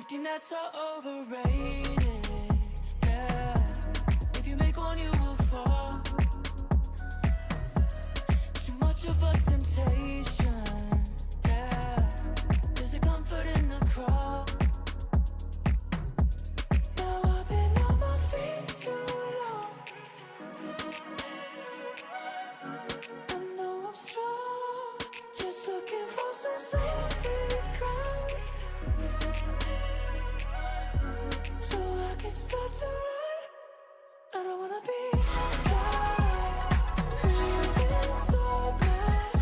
Safety nets are overrated, yeah. If you make one, you will fall. Too much of a temptation, yeah. There's a comfort in the crawl. Now I've been on my feet too long. I know I'm strong, just looking for some solid ground, so I can start to run. I don't wanna be tired, moving so bad.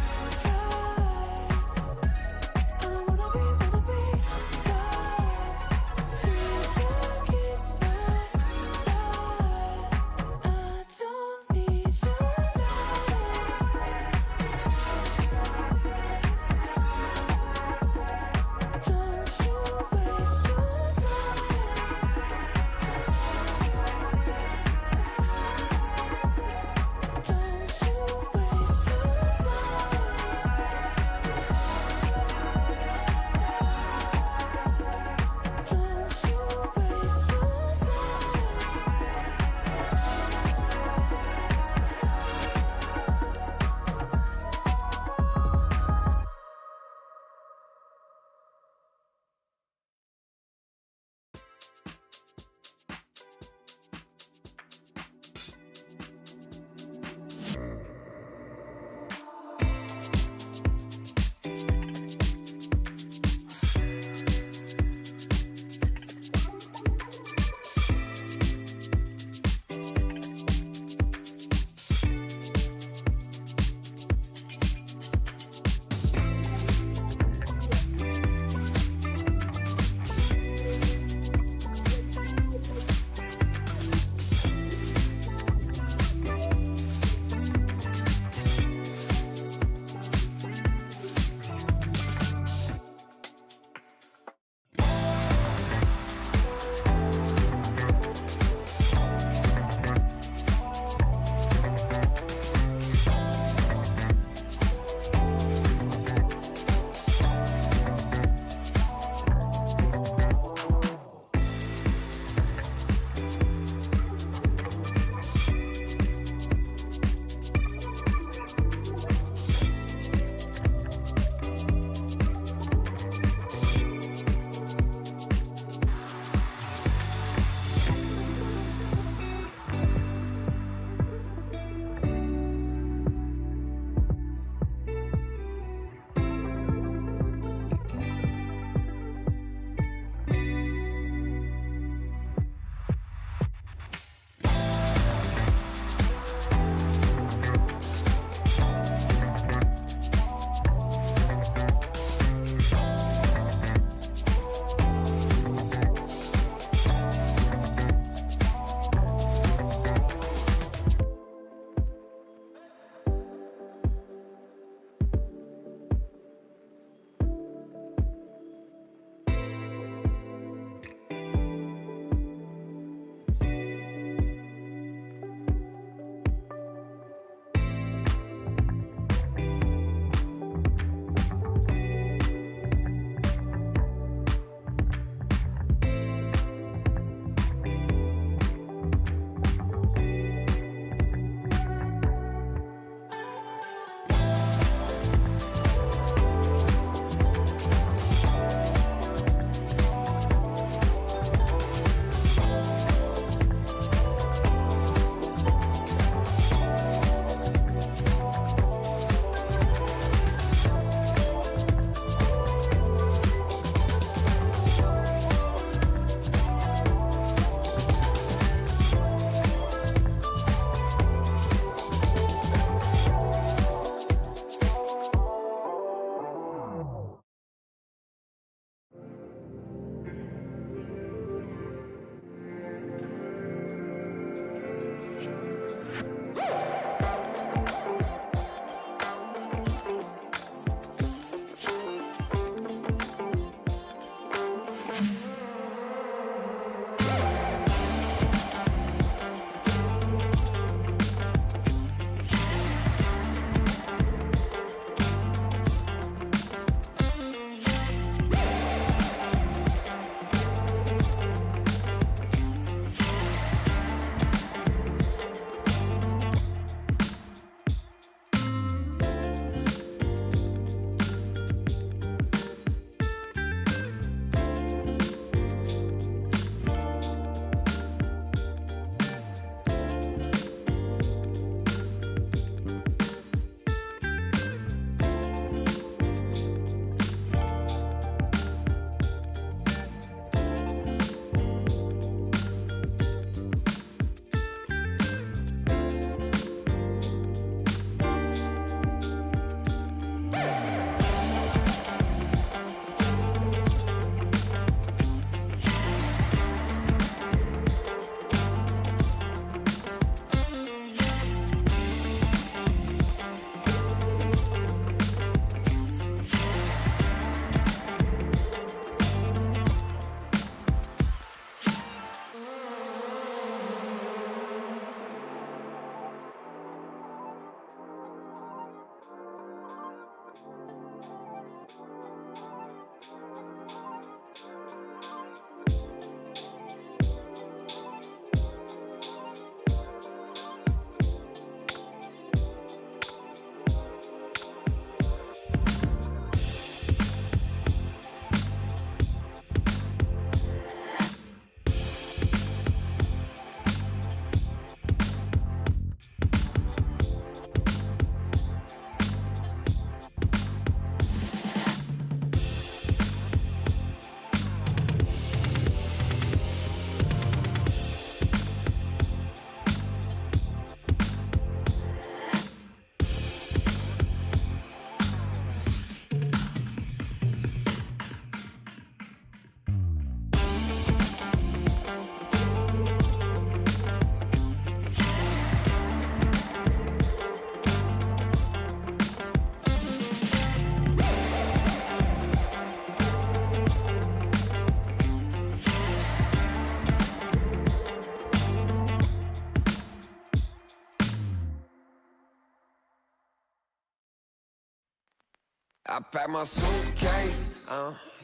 I pack my suitcase,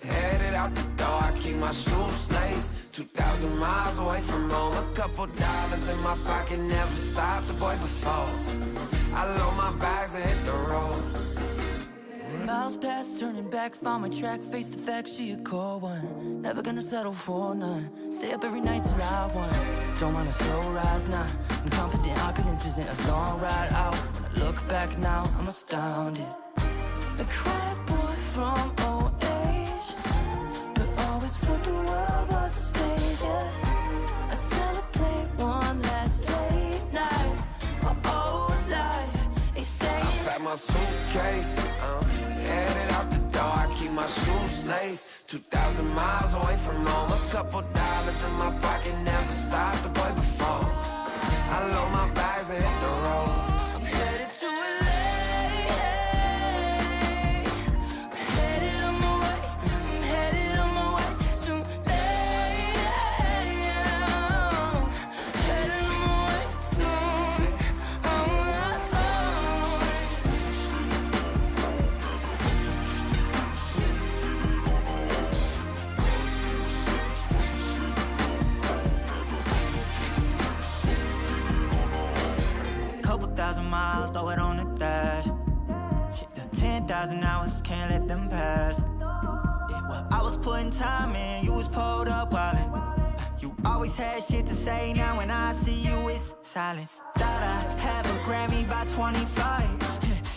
headed out the door, I keep my shoes laced. 2,000 miles away from home, a couple dollars in my pocket, never stopped the boy before. I load my bags and hit the road. Miles past, turning back, found my track, face the fact, she a core one. Never gonna settle for none, stay up every night till I won. Don't want a slow rise now, I'm confident opulence isn't a long ride out. When I look back now, I'm astounded. A quiet boy from old age, but always thought the world was a stage, yeah. I celebrate one last late night, my old life ain't staying. I pack my suitcase, headed out the door, I keep my shoes laced. 2,000 miles away from home, a couple dollars in my pocket, never stopped the boy before. I load my bags and hit the road. I'm headed to LA, I'm headed on my way, I'm headed on my way to LA, headed on my way to, Couple thousand miles, throw it on the dash. Shit, 10,000 hours, can't let them pass. Yeah, well, I was putting time in, you was pulled up wildin'. You always had shit to say, now when I see you, it's silence. Thought I'd have a Grammy by 25.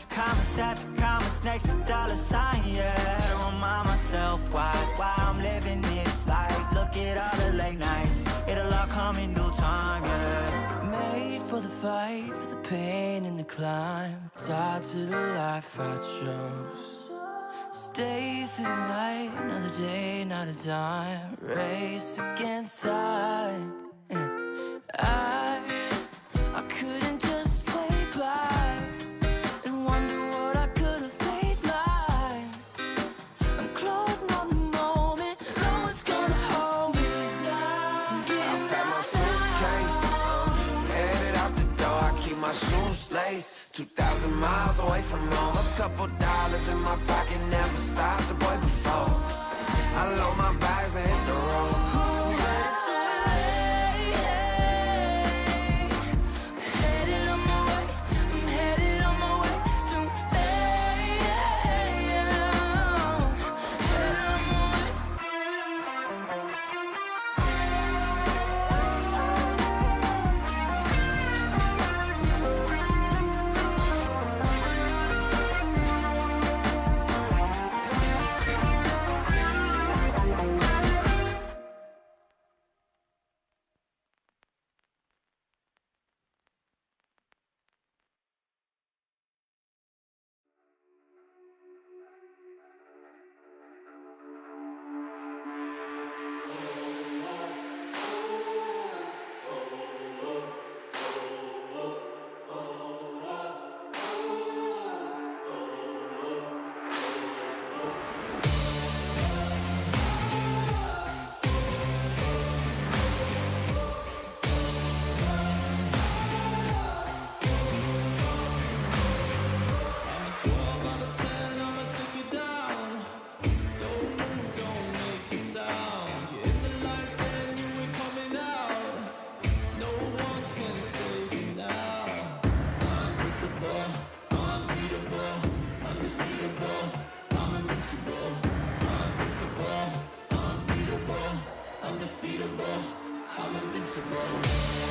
Commas after commas next to dollar sign, yeah. Had to remind myself why I'm living this life. Look at all the late nights, it'll all come in due time, yeah. made for the fight, for the pain and the climb, tied to the life I chose. Stay through the night, another day, not a dime, race against time. I couldn't just lay by and wonder what I could have made mine. I'm closing on the moment, no one's gonna hold me down. I pack my suitcase, headed out the door, I keep my shoes laced. 2,000 miles away from home, a couple dollars in my pocket, never stopped the boy before. I load my bags and hit the road.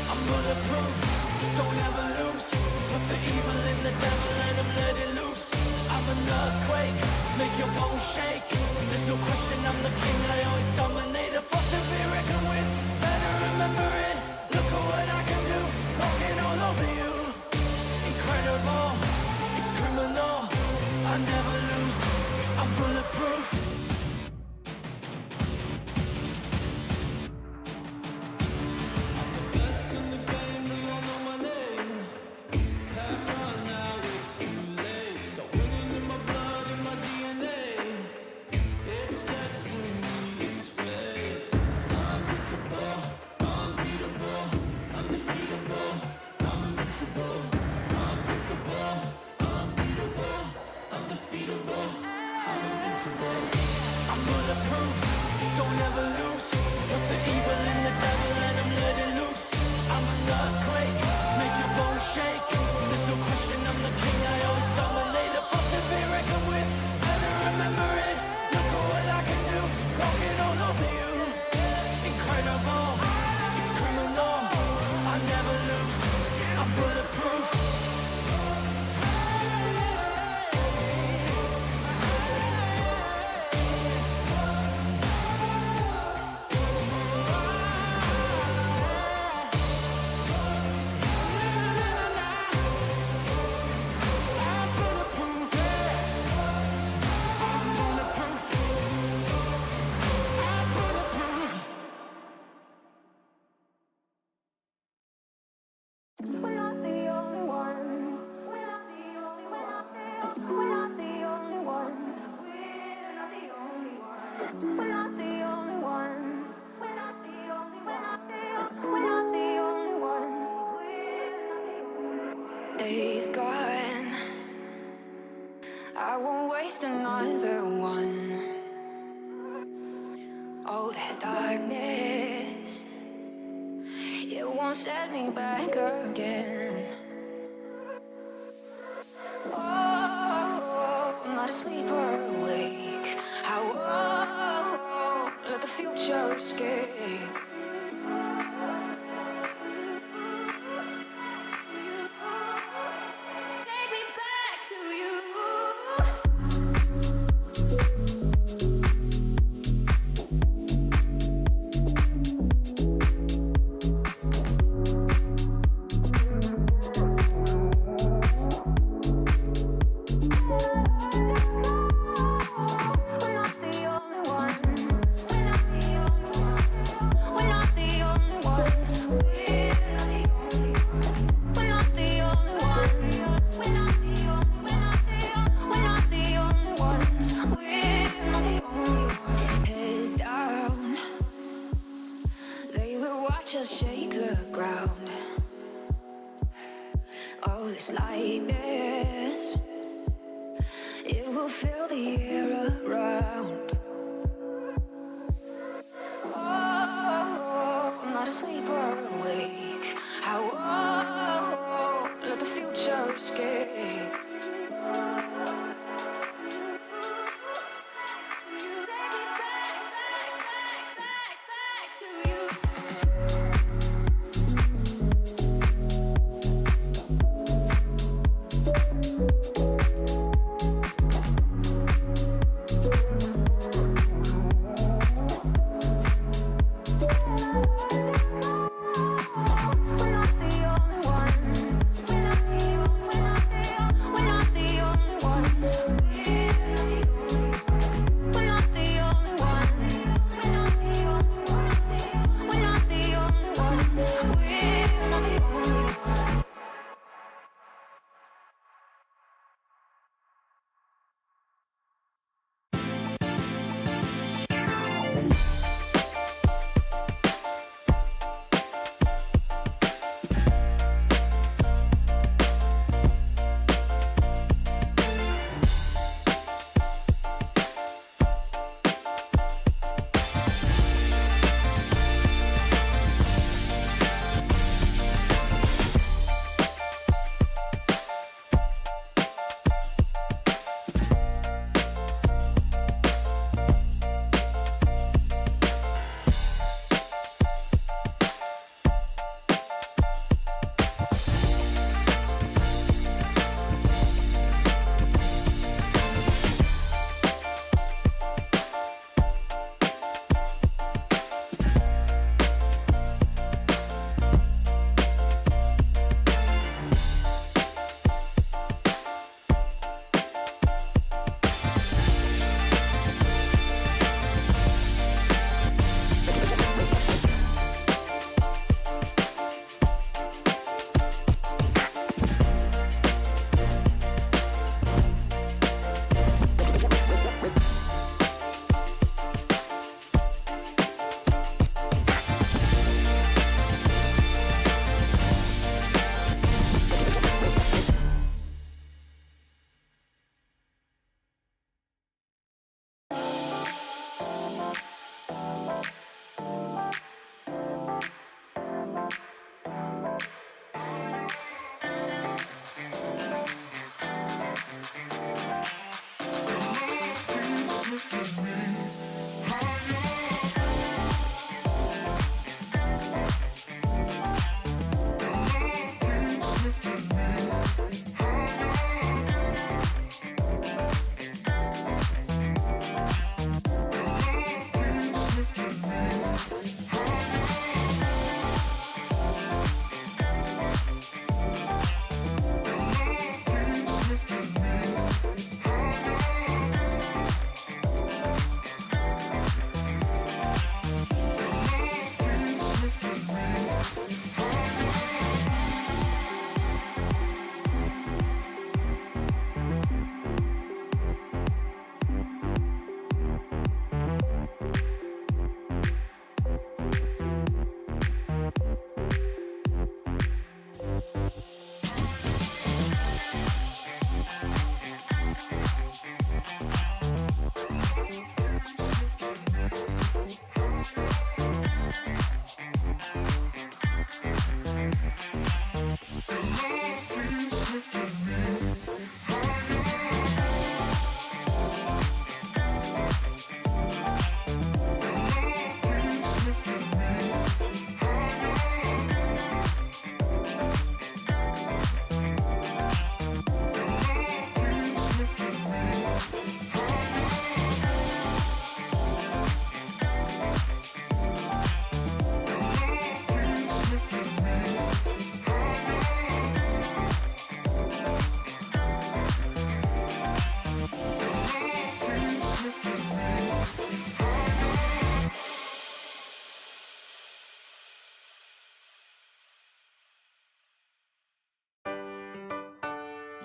I'm bulletproof, don't ever lose. Put the evil in the devil and I'm let it loose. I'm an earthquake, make your bones shake. There's no question I'm the king, I always dominate. A force to be reckoned with, better remember it. Look at what I can do, walking all over you. Incredible, it's criminal, I never lose. I'm bulletproof. It's destiny, it's fate. just another one. Oh, that darkness, it won't set me back again. Oh, I'm not asleep or awake. I won't let the future escape. Take me back to you. Just shake the ground. Oh, this lightness, it will fill the air around. Oh, I'm not asleep or awake. I won't let the future escape. Back to you.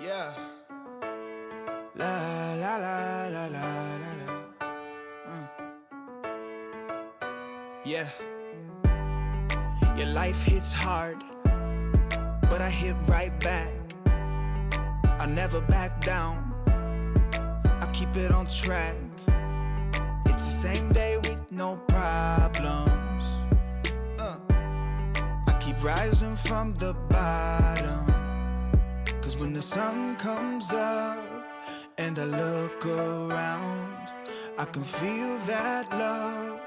Yeah. La la la la la la la. Yeah. Your life hits hard, but I hit right back. I never back down. I keep it on track. It's the same day with no problems. I keep rising from the bottom. Cause when the sun comes up and I look around, I can feel that love,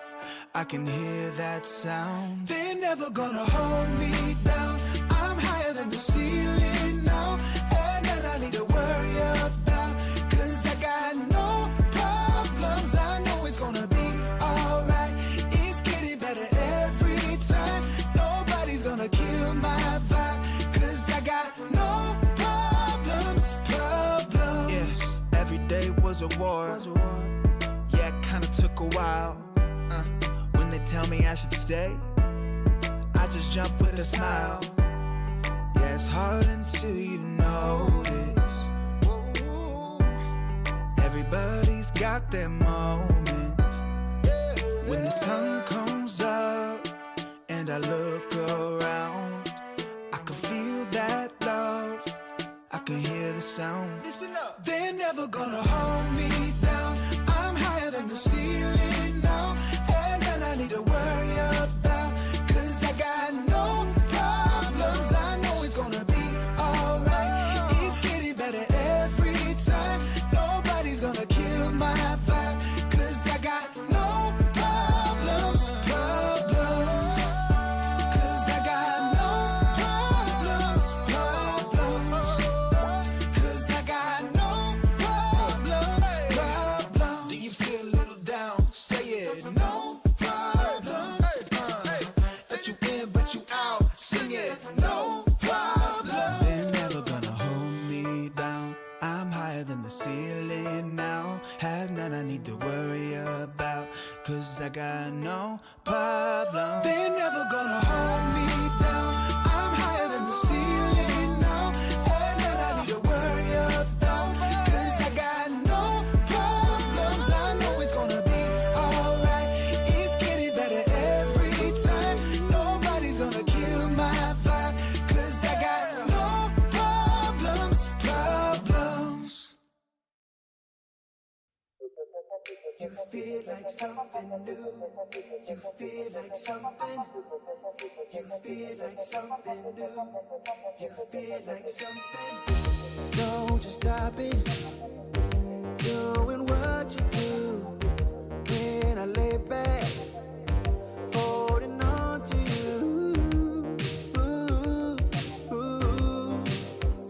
I can hear that sound. They're never gonna hold me down. I'm higher than the ceiling now. And then I need to worry about, cause I got no problems. I know it's gonna be alright. It's getting better every time. Nobody's gonna kill my vibe, cause I got no problems. Yes, every day was a war. Yeah, it kinda took a while. When they tell me I should stay, I just jump with a smile. Yeah, it's hard until you notice. Everybody's got their moment. When the sun comes up and I look around, I can feel that love, I can hear the sound. Listen up. They're never gonna hold me down. I'm higher than the ceiling now. And then I need to worry about, cause I got no problems. I know it's gonna be alright. It's getting better every time. Nobody's gonna kill my vibe, cause I got no problems. Cause I got no problems. Cause I got no problems. Do you feel a little down? Say it. No problems. Let you in, but you out. Sing it. No problems. They're never gonna hold me down. I'm higher than the ceiling now. Have none I need to worry about, cause I got no problems. They're never gonna hold me down. I'm higher than the ceiling now. Have none I need to worry about, cause I got no problems. I know it's gonna be alright. It's getting better every time. Nobody's gonna kill my vibe, cause I got no problems. You feel like something new. You feel like something. You feel like something new. You feel like something. Don't just stop it. Doing what you do. When I lay back, holding on to you.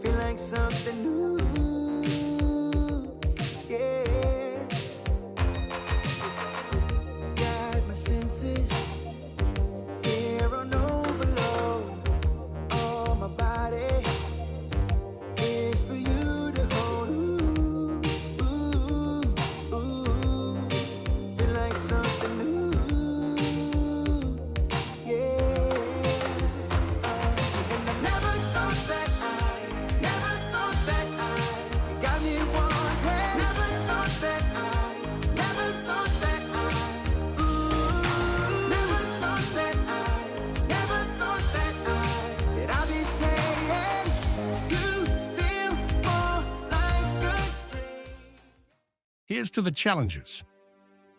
Feel like something new. Yeah. Got my senses here on overload. All my body is for you to hold. Feel like something new. Yeah. And I never thought that you got me wanting. Never thought that never thought that that I'd be saying you feel more like a dream. Here's to the challengers,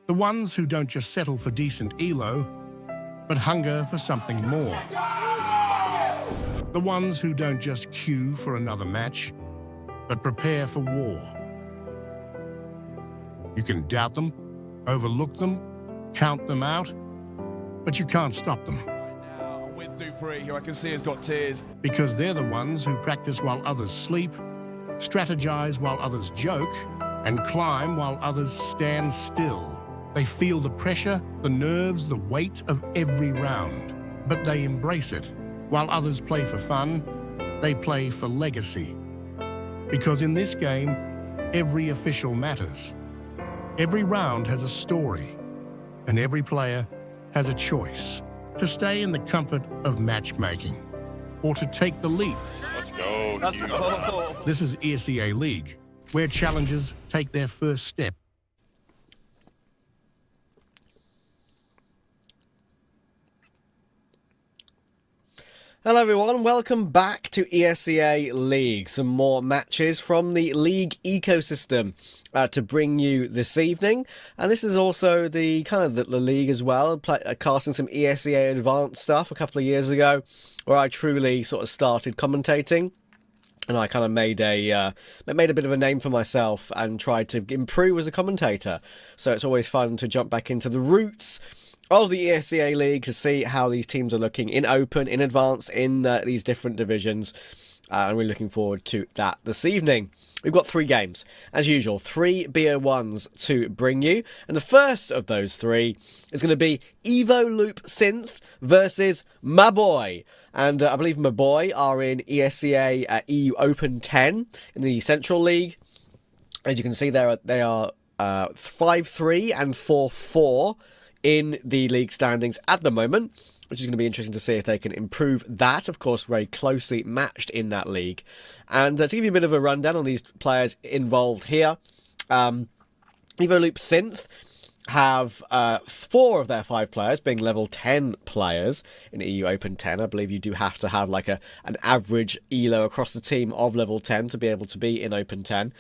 the ones who don't just settle for decent ELO, but hunger for something more. The ones who don't just queue for another match, but prepare for war. You can doubt them, overlook them, count them out, but you can't stop them. Now I'm with Dupree, who I can see has got tears. Because they're the ones who practice while others sleep, strategize while others joke, and climb while others stand still. They feel the pressure, the nerves, the weight of every round, but they embrace it. While others play for fun, they play for legacy. Because in this game, every official matters. Every round has a story, and every player has a choice to stay in the comfort of matchmaking or to take the leap So cute. This is ESEA League, where challengers take their first step. Hello everyone, welcome back to ESEA League. Some more matches from the League ecosystem to bring you this evening. And this is also the kind of the League as well, casting some ESEA Advanced stuff a couple of years ago, where I truly sort of started commentating. And I kind of made a bit of a name for myself and tried to improve as a commentator. So it's always fun to jump back into the roots of the ESEA League to see how these teams are looking in Open, in Advanced, in these different divisions. And we're looking forward to that this evening. We've got 3 games, as usual, 3 BO1s to bring you. And the first of those 3 is going to be Evo Loop Synth versus MABOY. And I believe MABOY are in ESEA EU Open 10 in the Central League. As you can see, they are 5-3 and 4-4 in the league standings at the moment, which is going to be interesting to see if they can improve that. Of course, very closely matched in that league. And to give you a bit of a rundown on these players involved here, Evo Loop Synth have 4 of their 5 players being level 10 players in EU Open 10. I believe you do have to have like an average elo across the team of level 10 to be able to be in Open 10.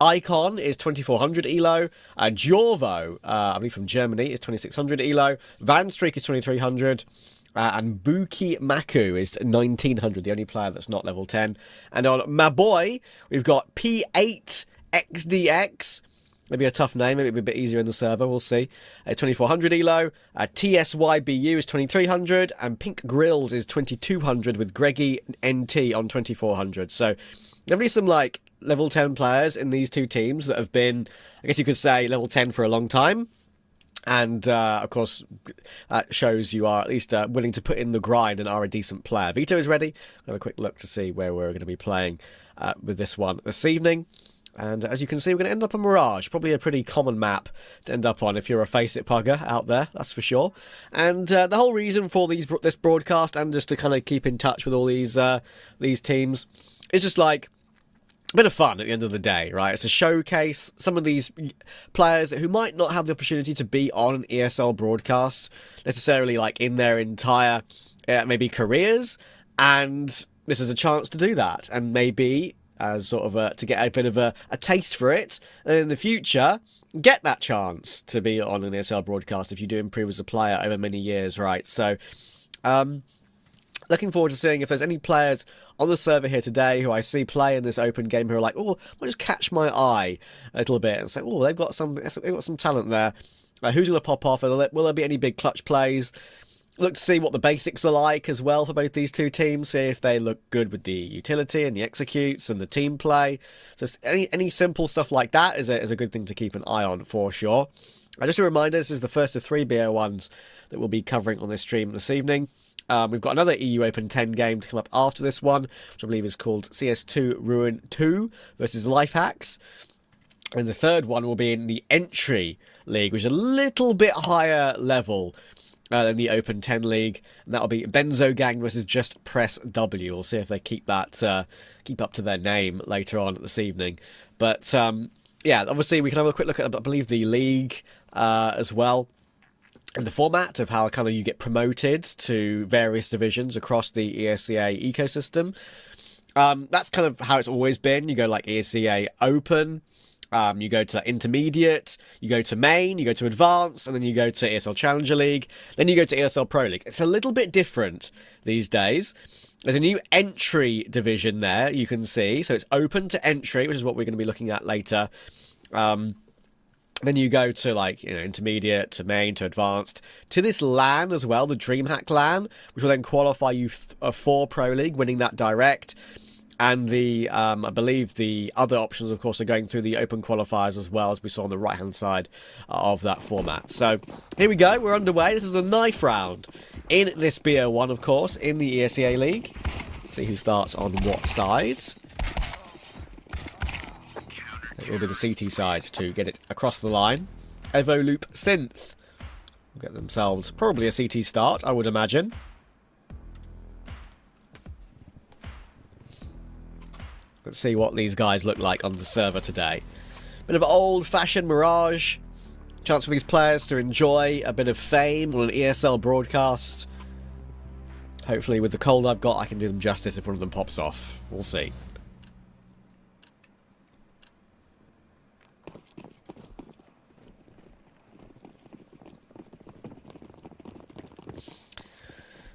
Icon is 2400 elo, Jorvo, I believe from Germany, is 2600 elo, Van Streak is 2300, and Buki Maku is 1900, the only player that's not level 10. And on MABOY, we've got P8XDX, maybe a tough name, maybe a bit easier in the server, we'll see, 2400 elo, TSYBU is 2300, and Pink Grills is 2200 with Greggy NT on 2400. So there'll be some like level 10 players in these 2 teams that have been, I guess you could say, level 10 for a long time. And, of course, that shows you are at least willing to put in the grind and are a decent player. Vito is ready. Have a quick look to see where we're going to be playing with this one this evening. And as you can see, we're going to end up on Mirage. Probably a pretty common map to end up on if you're a Face-It pugger out there, that's for sure. And the whole reason for this broadcast, and just to kind of keep in touch with all these teams, is just like a bit of fun at the end of the day, right? It's a showcase some of these players who might not have the opportunity to be on an ESL broadcast necessarily like in their entire maybe careers, and this is a chance to do that, and maybe as sort of to get a bit of a taste for it, and in the future get that chance to be on an ESL broadcast if you do improve as a player over many years, right? So looking forward to seeing if there's any players on the server here today who I see play in this open game who are like, oh, I'll just catch my eye a little bit and say, oh, they've got some talent there. Who's going to pop off? Will there be any big clutch plays? Look to see what the basics are like as well for both these 2 teams. See if they look good with the utility and the executes and the team play. So any simple stuff like that is a good thing to keep an eye on for sure. Just a reminder, this is the first of 3 BO1s that we'll be covering on this stream this evening. We've got another EU Open 10 game to come up after this one, which I believe is called CS2 Ruin 2 versus Lifehacks. And the third one will be in the Entry League, which is a little bit higher level than the Open 10 League. And that'll be benZo Gang versus Just Press W. We'll see if they keep that keep up to their name later on this evening. But yeah, obviously we can have a quick look at, I believe, the league as well. And the format of how kind of you get promoted to various divisions across the ESEA ecosystem. That's kind of how it's always been. You go like ESEA Open, you go to Intermediate, you go to Main, you go to Advanced, and then you go to ESL Challenger League, then you go to ESL Pro League. It's a little bit different these days. There's a new entry division there, you can see. So it's open to entry, which is what we're going to be looking at later. Then you go to like, you know, Intermediate, to Main, to Advanced, to this LAN as well, the DreamHack LAN, which will then qualify you for Pro League, winning that direct. And the I believe the other options, of course, are going through the open qualifiers as well, as we saw on the right-hand side of that format. So here we go, we're underway. This is a knife round in this BO1, of course, in the ESEA League. Let's see who starts on what side. It will be the CT side to get it across the line. Evo Loop Synth will get themselves probably a CT start, I would imagine. Let's see what these guys look like on the server today. Bit of old-fashioned Mirage. Chance for these players to enjoy a bit of fame on an ESL broadcast. Hopefully with the cold I've got I can do them justice if one of them pops off. We'll see.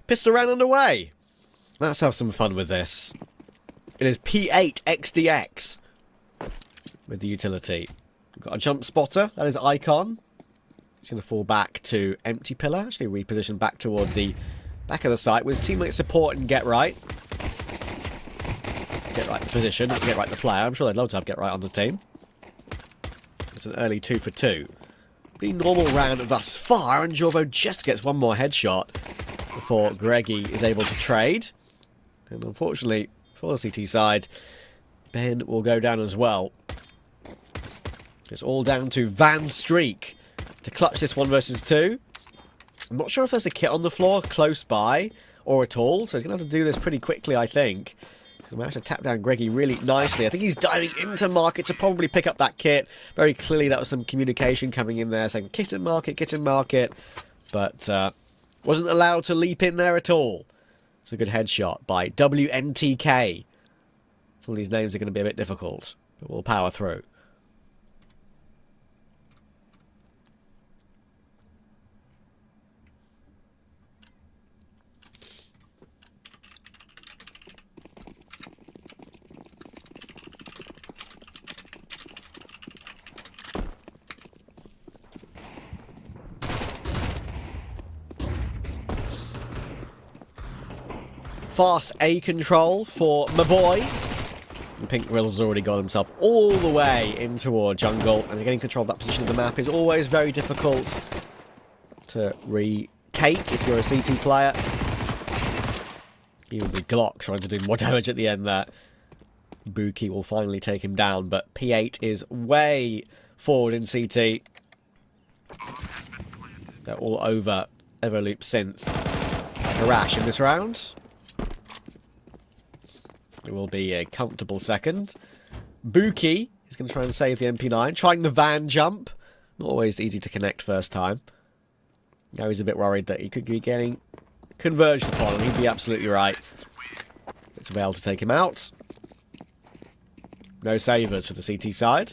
Pistol round underway. Let's have some fun with this. It is P8 XDX with the utility. We've got a jump spotter. That is Icon. It's going to fall back to empty pillar. Actually reposition back toward the back of the site with teammate support and get right. Get right the position, get right the player. I'm sure they'd love to have get right on the team. It's an early 2 for 2. The normal round thus far, and Jorvo just gets one more headshot before Greggy is able to trade. And unfortunately, for the CT side, Ben will go down as well. It's all down to Van Streak to clutch this 1 versus 2. I'm not sure if there's a kit on the floor close by or at all, so he's going to have to do this pretty quickly, I think. So we managed to tap down Greggy really nicely. I think he's diving into market to probably pick up that kit. Very clearly that was some communication coming in there saying kit in market, but wasn't allowed to leap in there at all. It's a good headshot by WNTK. Some of these names are going to be a bit difficult, but we'll power through. Fast A control for MABOY. And Pink Grill's already got himself all the way in toward jungle, and getting control of that position of the map is always very difficult to retake if you're a CT player. Even the Glock trying to do more damage at the end there. Buki will finally take him down, but P8 is way forward in CT. They're all over Everloop Synth. Harash in this round. It will be a comfortable second. Buki is going to try and save the MP9. Trying the van jump. Not always easy to connect first time. Now he's a bit worried that he could be getting converged upon, and he'd be absolutely right. It's available to take him out. No savers for the CT side.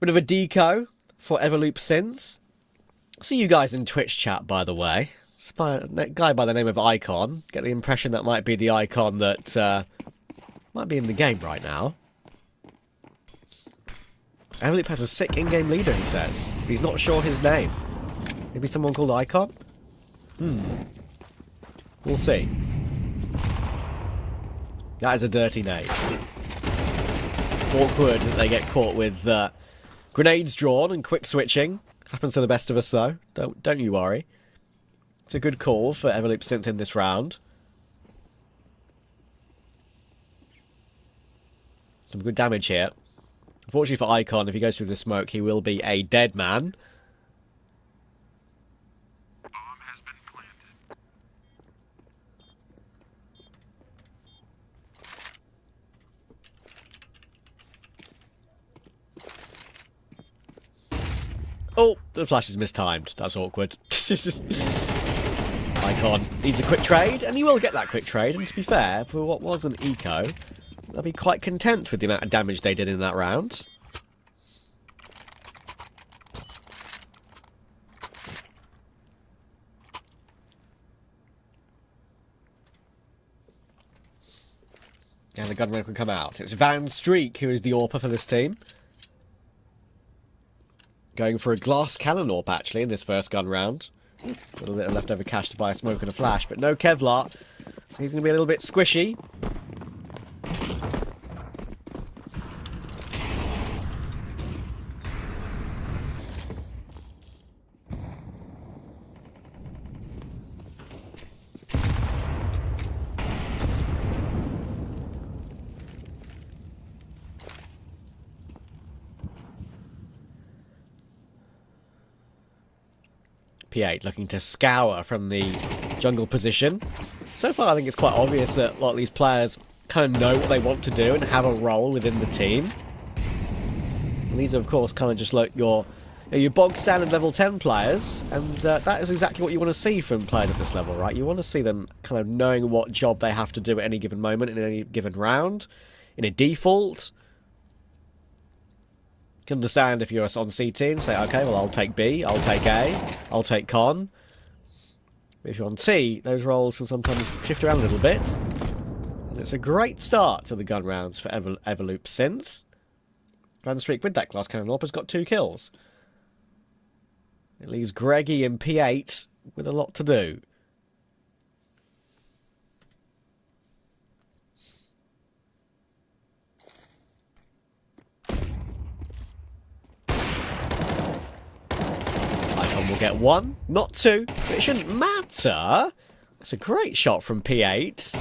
Bit of a deco for Everloop Synth. See you guys in Twitch chat, by the way. That guy by the name of Icon. Get the impression that might be the Icon that might be in the game right now. Everloop has a sick in-game leader, he says. He's not sure his name. Maybe someone called Icon? We'll see. That is a dirty name. Awkward that they get caught with grenades drawn and quick switching. Happens to the best of us, though. Don't you worry. It's a good call for Everloop Synth in this round. Some good damage here. Unfortunately for Icon, if he goes through the smoke, he will be a dead man. Bomb has been planted. Oh, the flash is mistimed. That's awkward. Icon needs a quick trade, and he will get that quick trade. And to be fair, for what was an eco, they'll be quite content with the amount of damage they did in that round. And the gunman can come out. It's Van Streek who is the AWPer for this team. Going for a glass cannon AWP, actually, in this first gun round. A little bit of leftover cash to buy a smoke and a flash, but no Kevlar. So he's going to be a little bit squishy. P8 looking to scour from the jungle position. So far, I think it's quite obvious that a lot of these players kind of know what they want to do and have a role within the team. And these are, of course, kind of just like your bog standard level 10 players, and that is exactly what you want to see from players at this level, right? You want to see them kind of knowing what job they have to do at any given moment in any given round, in a default. You can understand if you're on CT and say, okay, well, I'll take B, I'll take A, I'll take Con. If you're on T, those roles can sometimes shift around a little bit. And it's a great start to the gun rounds for Everloop Synth. Van Streek with that glass cannon AWP has got 2 kills. It leaves Greggy in P8 with a lot to do. We'll get 1, not 2, but it shouldn't matter. It's a great shot from P8.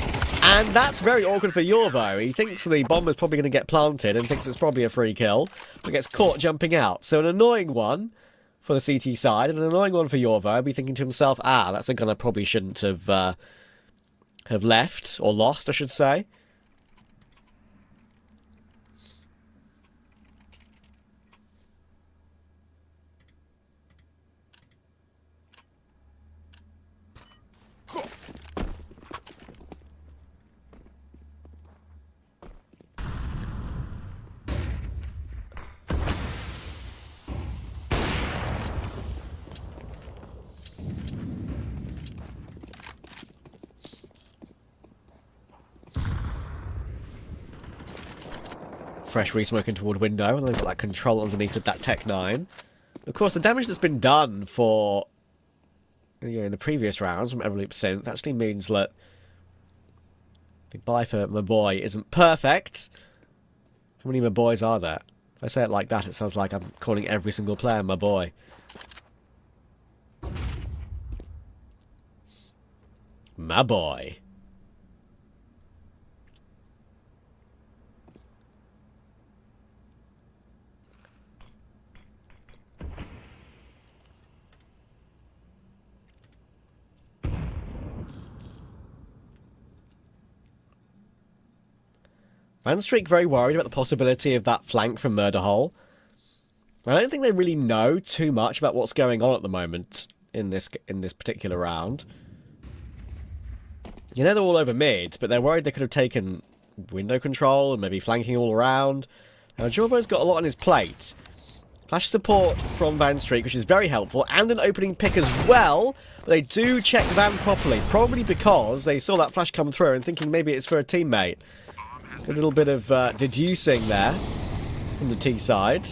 And that's very awkward for Yorvo. He thinks the bomber's probably going to get planted and thinks it's probably a free kill, but gets caught jumping out. So an annoying one for the CT side and an annoying one for Yorvo. I'll be thinking to himself, that's a gun I probably shouldn't have left, or lost, I should say. Fresh resmoking toward window, and they've got that control underneath with that Tech 9. Of course, the damage that's been done for in the previous rounds from Everloop Synth actually means that the buy for MABOY isn't perfect. How many MABOYs are there? If I say it like that, it sounds like I'm calling every single player MABOY. MABOY. Van Streek very worried about the possibility of that flank from Murder Hole. I don't think they really know too much about what's going on at the moment in this particular round. You know they're all over mid, but they're worried they could have taken window control and maybe flanking all around. Now Jorvo's got a lot on his plate. Flash support from Van Streek, which is very helpful, and an opening pick as well. But they do check Van properly, probably because they saw that flash come through and thinking maybe it's for a teammate. A little bit of deducing there from the T side.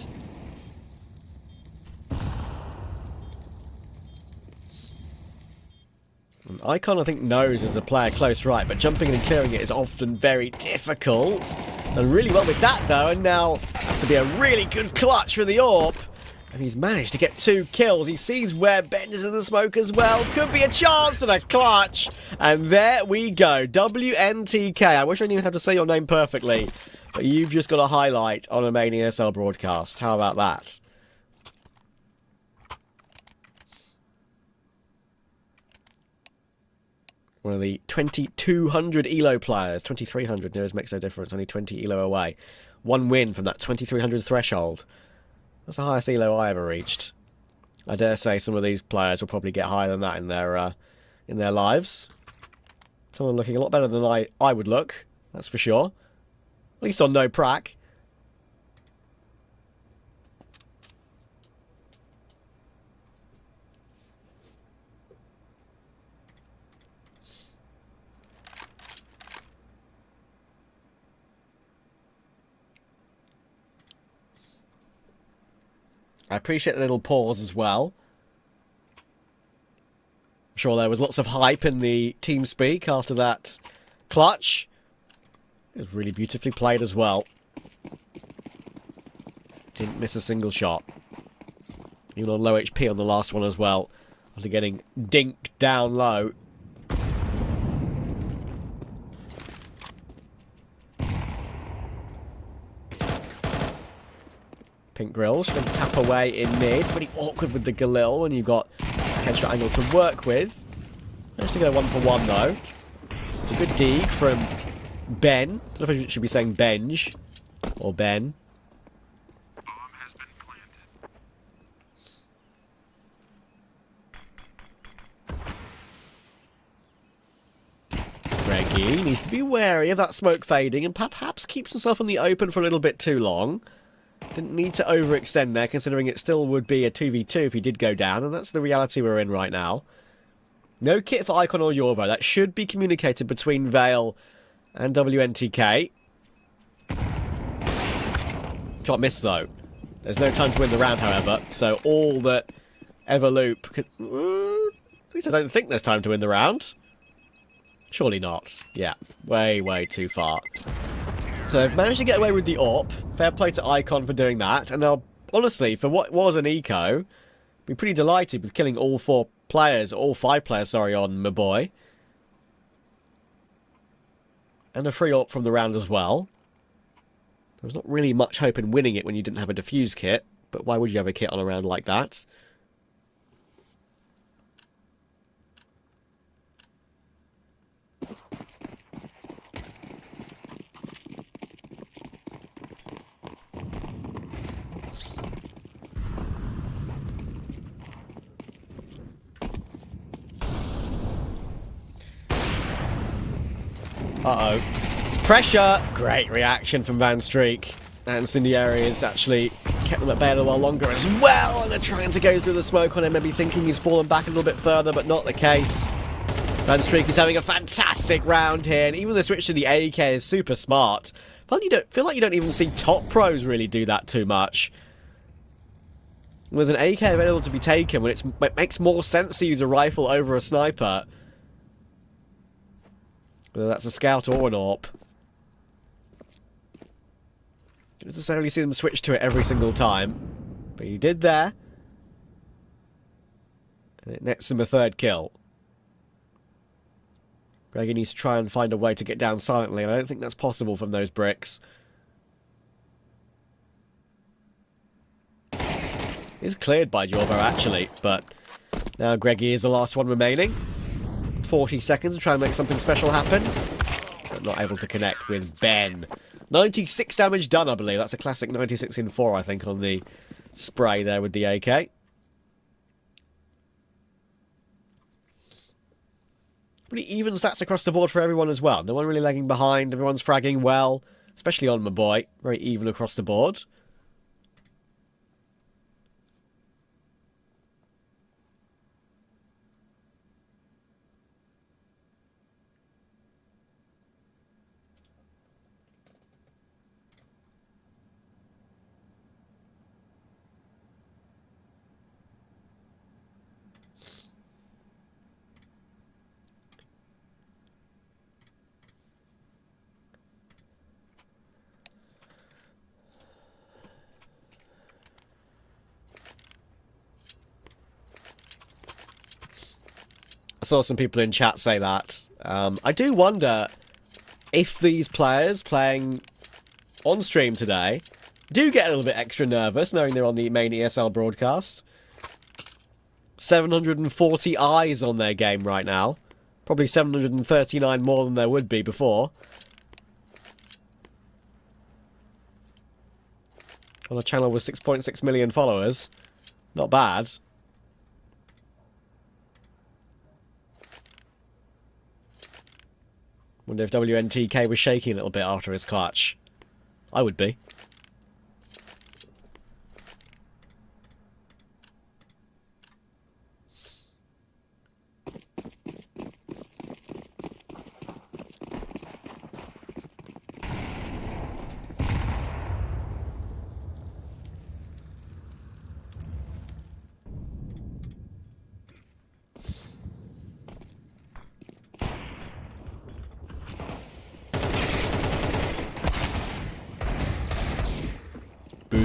And Icon, I think, knows as a player close right, but jumping in and clearing it is often very difficult. Done really well with that, though, and now has to be a really good clutch for the AWP. And he's managed to get 2 kills. He sees where Ben is in the smoke as well. Could be a chance and a clutch. And there we go. WNTK. I wish I knew how to say your name perfectly. But you've just got a highlight on a main ESL broadcast. How about that? One of the 2,200 ELO players. 2,300 nearest makes no difference. Only 20 ELO away. 1 win from that 2,300 threshold. That's the highest ELO I ever reached. I dare say some of these players will probably get higher than that in their lives. Someone looking a lot better than I would look, that's for sure. At least on no prac. I appreciate the little pause as well. I'm sure there was lots of hype in the team speak after that clutch. It was really beautifully played as well. Didn't miss a single shot. Even on low HP on the last one as well. After getting dinked down low. Pink Grills going to tap away in mid. Pretty awkward with the Galil when you've got a headshot angle to work with. Managed to go 1-for-1 though. It's a good dig from Ben. I don't know if I should be saying Benj or Ben. Greggy needs to be wary of that smoke fading and perhaps keeps himself in the open for a little bit too long. Didn't need to overextend there, considering it still would be a 2v2 if he did go down, and that's the reality we're in right now. No kit for Icon or Yorvo. That should be communicated between Vale and WNTK. Shot missed, though. There's no time to win the round, however, so all that Everloop could... At least I don't think there's time to win the round. Surely not. Yeah, way, way too far. So they've managed to get away with the AWP. Fair play to Icon for doing that. And they'll, honestly, for what was an eco, be pretty delighted with killing all 5 players, on MABOY. And a free AWP from the round as well. There was not really much hope in winning it when you didn't have a defuse kit. But why would you have a kit on a round like that? Uh-oh. Pressure! Great reaction from Van Streek. And Incendiary has actually kept them at bay a little while longer as well. And they're trying to go through the smoke on him, maybe thinking he's fallen back a little bit further, but not the case. Van Streek is having a fantastic round here. And even the switch to the AK is super smart. But you don't feel like you don't even see top pros really do that too much. There's an AK available to be taken when it makes more sense to use a rifle over a sniper. Whether that's a scout or an AWP. Don't necessarily see them switch to it every single time. But he did there. And it nets him a 3rd kill. Greggy needs to try and find a way to get down silently, and I don't think that's possible from those bricks. He's cleared by Jorvo, actually, but now Greggy is the last one remaining. 40 seconds to try and make something special happen. But not able to connect with Ben. 96 damage done, I believe. That's a classic 96 in 4, I think, on the spray there with the AK. Pretty even stats across the board for everyone as well. No one really lagging behind. Everyone's fragging well, especially on MABOY. Very even across the board. I saw some people in chat say that. I do wonder if these players playing on stream today do get a little bit extra nervous knowing they're on the main ESL broadcast. 740 eyes on their game right now. Probably 739 more than there would be before. On a channel with 6.6 million followers. Not bad. Wonder if WNTK was shaking a little bit after his clutch. I would be.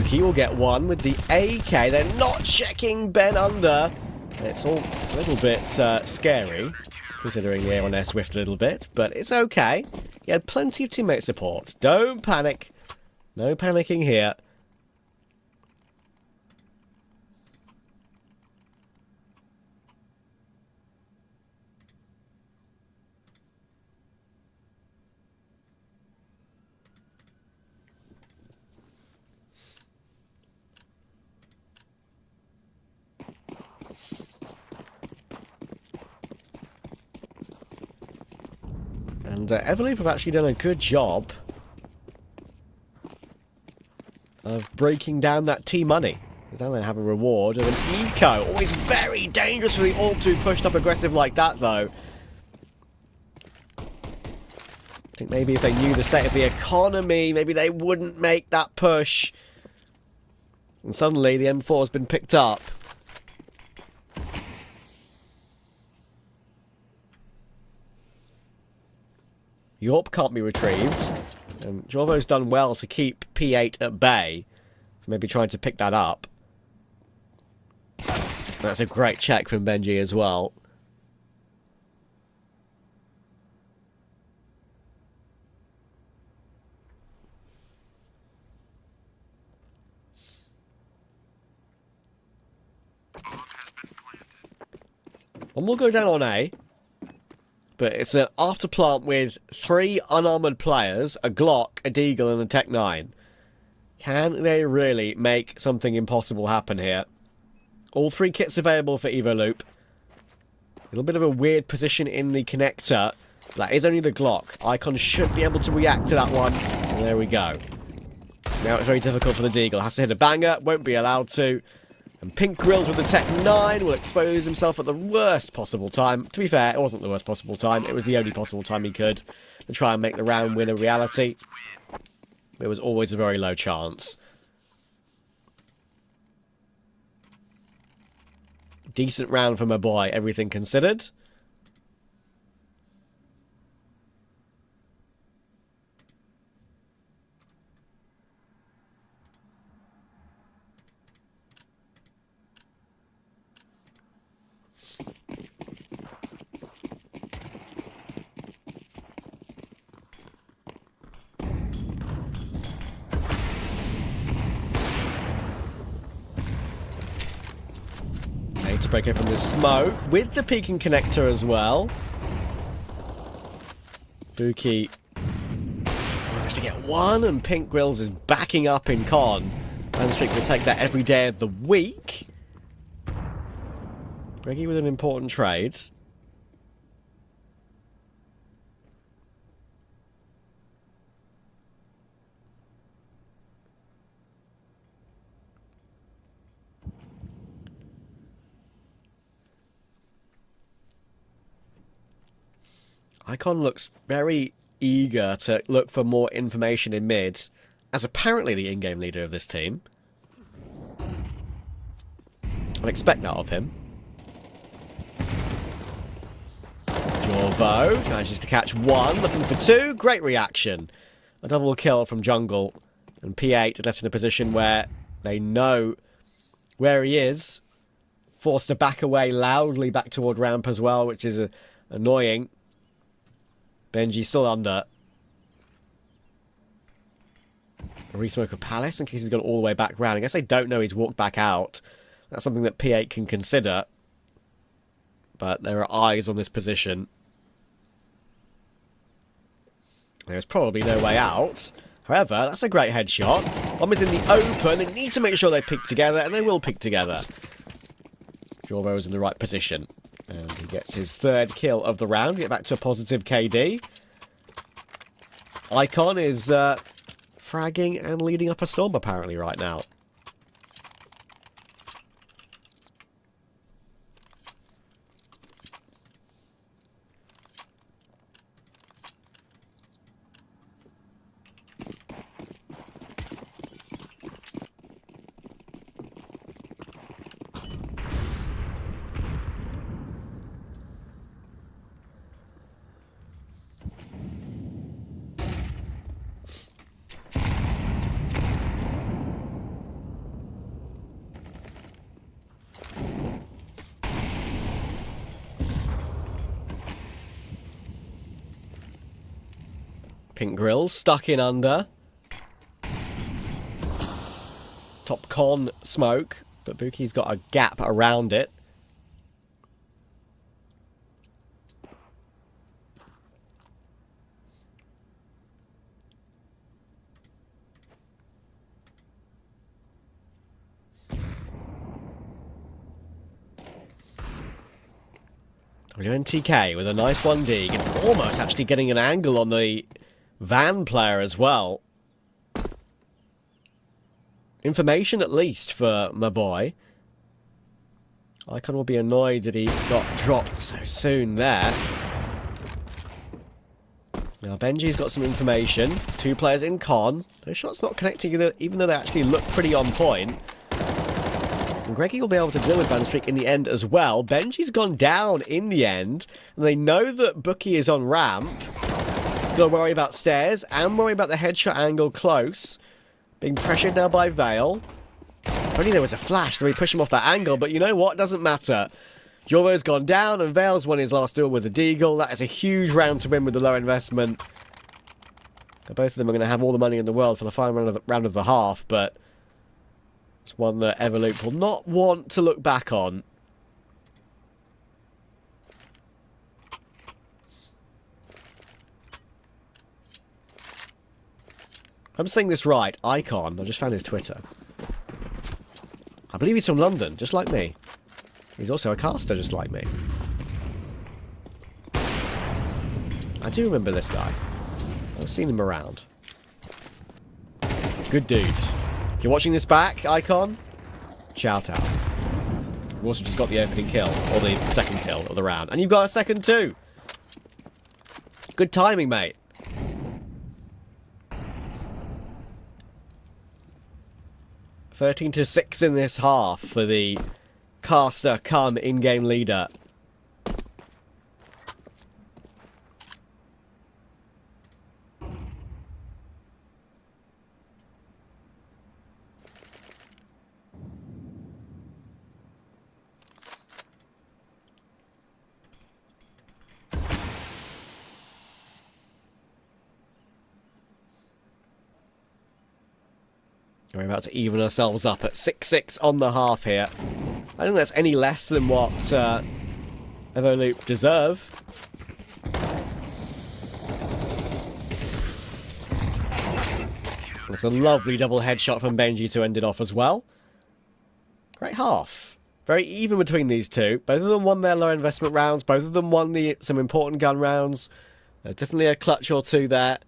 Buki will get one with the AK. They're not checking Ben under. It's all a little bit scary, considering the air on air swift a little bit, but it's okay. He had plenty of teammate support. Don't panic. No panicking here. And Everleap have actually done a good job of breaking down that T-money. Down there have a reward of an eco. Always very dangerous for the AWP to be pushed up aggressive like that, though. I think maybe if they knew the state of the economy, maybe they wouldn't make that push. And suddenly the M4 has been picked up. The AWP can't be retrieved. And Jorvo's done well to keep P8 at bay. Maybe trying to pick that up. That's a great check from benZo as well. One will go down on A. But it's an after plant with 3 unarmoured players, a Glock, a Deagle and a Tech 9. Can they really make something impossible happen here? All 3 kits available for EvoLoop. A little bit of a weird position in the connector. That is only the Glock. Icon should be able to react to that one. And there we go. Now it's very difficult for the Deagle. Has to hit a banger, won't be allowed to. And Pink Grills with the Tech 9 will expose himself at the worst possible time. To be fair, it wasn't the worst possible time. It was the only possible time he could to try and make the round win a reality. It was always a very low chance. Decent round for MABOY, everything considered. To break open the smoke with the peeking connector as well. Buki managed to get one, and Pink Grills is backing up in con. Landstreak will take that every day of the week. Reggie with an important trade. Icon looks very eager to look for more information in mid, as apparently the in-game leader of this team. I'd expect that of him. Jorvo manages to catch one, looking for 2. Great reaction. A double kill from jungle. And P8 is left in a position where they know where he is. Forced to back away loudly back toward ramp as well, which is annoying. benZo still under. A resmoke of Palace in case he's gone all the way back round. I guess they don't know he's walked back out. That's something that P8 can consider. But there are eyes on this position. There's probably no way out. However, that's a great headshot. Bomb is in the open. They need to make sure they pick together, and they will pick together. Jorvo is in the right position. And he gets his 3rd kill of the round. Get back to a positive KD. Icon is fragging and leading up a storm apparently right now. Pink Grill stuck in under. Top con smoke, but Buki's got a gap around it. WNTK with a nice 1D, and almost actually getting an angle on the van player as well. Information at least for MABOY. Icon will be annoyed that he got dropped so soon there. Now benji's got some information. 2 players in con. Those shots not connecting even though they actually look pretty on point. And Greggy will be able to deal with VanStreak in the end as well. benji's gone down in the end. And they know that Bookie is on ramp. Gotta worry about stairs and worry about the headshot angle close. Being pressured now by Vale. If only there was a flash to push him off that angle, but you know what? Doesn't matter. Joro's gone down and Vale's won his last duel with the Deagle. That is a huge round to win with the low investment. Both of them are going to have all the money in the world for the final round of the half, but it's one that Everloop will not want to look back on. If I'm saying this right, Icon, I just found his Twitter. I believe he's from London, just like me. He's also a caster, just like me. I do remember this guy. I've seen him around. Good dude. If you're watching this back, Icon, shout out. You've also just got the opening kill, or the second kill of the round. And you've got a second too. Good timing, mate. (13-6) in this half for the caster come in-game leader. We're about to even ourselves up at 6-6 on the half here. I don't think that's any less than what Everloop deserve. That's a lovely double headshot from benji to end it off as well. Great half. Very even between these two. Both of them won their low investment rounds. Both of them won some important gun rounds. There's definitely a clutch or two there.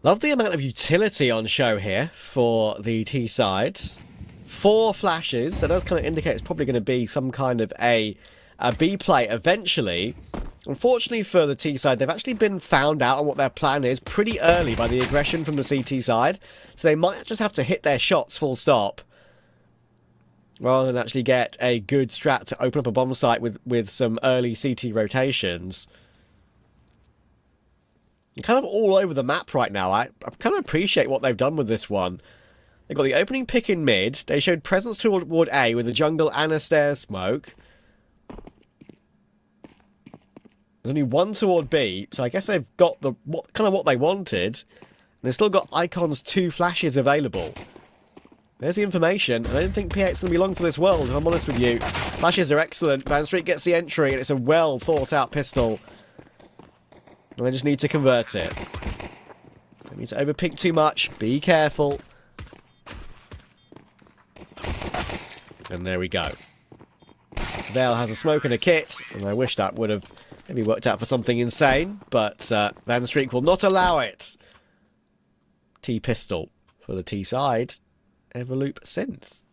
Love the amount of utility on show here for the T side. 4 flashes. That does kind of indicate it's probably going to be some kind of a B play eventually. Unfortunately for the T side, they've actually been found out on what their plan is pretty early by the aggression from the CT side. So they might just have to hit their shots full stop, rather than actually get a good strat to open up a bomb site with some early CT rotations. Kind of all over the map right now. I kind of appreciate what they've done with this one. They got the opening pick in mid. They showed presence toward A with a jungle and a stairs smoke. There's only one toward B, so I guess they've got what they wanted. And they've still got Icon's 2 flashes available. There's the information. I don't think P8's going to be long for this world, if I'm honest with you. Flashes are excellent. VanStreak gets the entry, and it's a well thought out pistol. And they just need to convert it. Don't need to overpick too much. Be careful. And there we go. Vale has a smoke and a kit, and I wish that would have maybe worked out for something insane, but VanStreak will not allow it. T-pistol for the T side. Everloop Synth.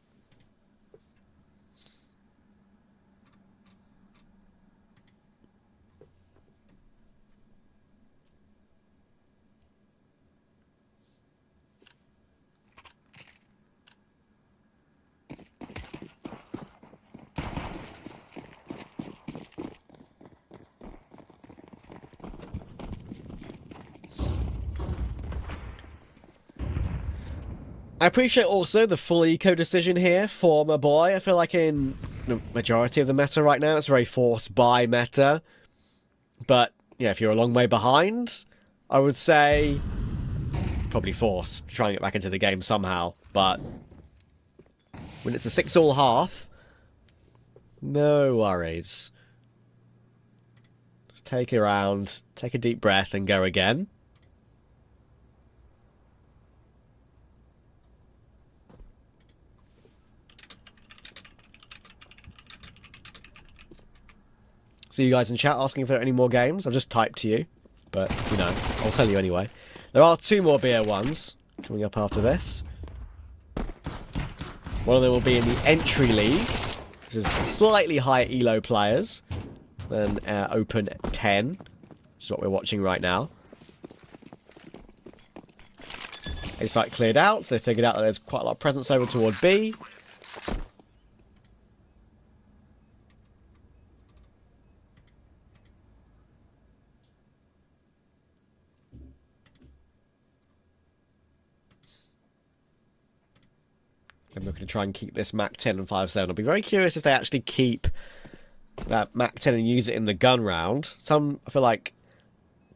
I appreciate also the full eco decision here for MABOY. I feel like in the majority of the meta right now, it's very forced by meta. But, yeah, if you're a long way behind, I would say probably force to try and get back into the game somehow. But when it's a 6-all half, no worries. Just take it around, take a deep breath and go again. See you guys in chat asking if there are any more games. I've just typed to you, but, you know, I'll tell you anyway. There are 2 more beer ones coming up after this. One of them will be in the Entry League, which is slightly higher elo players than Open 10, which is what we're watching right now. A site cleared out, so they figured out that there's quite a lot of presence over toward B. I'm looking to try and keep this Mac 10 and 5.7. I'll be very curious if they actually keep that Mac 10 and use it in the gun round. Some, I feel like,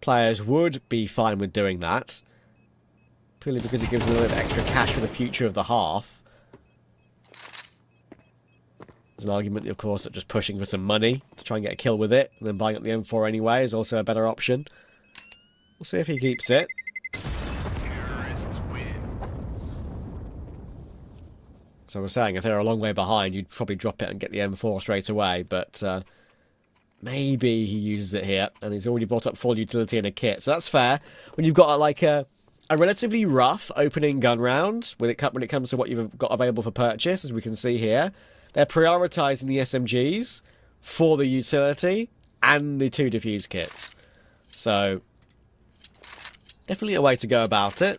players would be fine with doing that. Purely because it gives them a little bit of extra cash for the future of the half. There's an argument, of course, that just pushing for some money to try and get a kill with it, and then buying up the M4 anyway is also a better option. We'll see if he keeps it. So I was saying, if they're a long way behind, you'd probably drop it and get the M4 straight away, but maybe he uses it here, and he's already brought up full utility in a kit, so that's fair. When you've got like a relatively rough opening gun round, when it comes to what you've got available for purchase, as we can see here, they're prioritising the SMGs for the utility and the 2 defuse kits. So, definitely a way to go about it.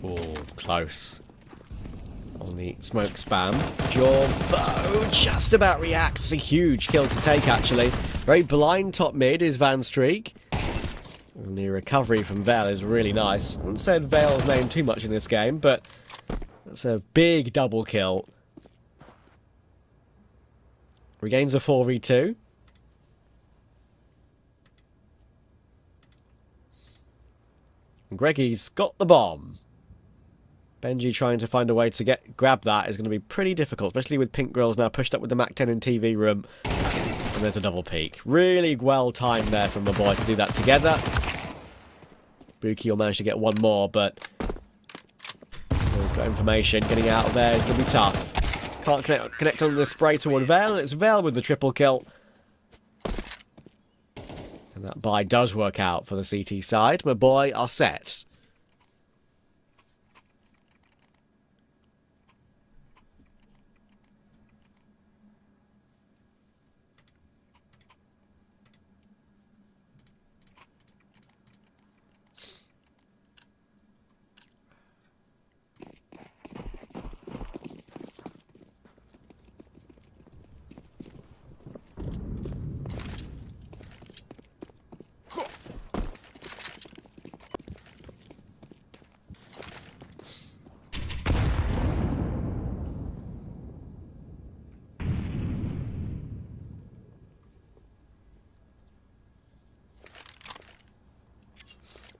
Oh, close. On the smoke spam. Jorvo just about reacts. It's a huge kill to take, actually. Very blind top mid is Van Streek. And the recovery from Vale is really nice. I haven't said Vale's name too much in this game, but that's a big double kill. Regains a 4v2. And Greggy's got the bomb. benZo trying to find a way to grab that is going to be pretty difficult, especially with Pink Grills now pushed up with the Mac 10 in TV room. And there's a double peek. Really well timed there from MABOY to do that together. Buki will manage to get one more, but he's got information. Getting out of there is going to be tough. Can't connect on the spray toward Vale. It's Vale with the triple kill. And that buy does work out for the CT side. MABOY are set.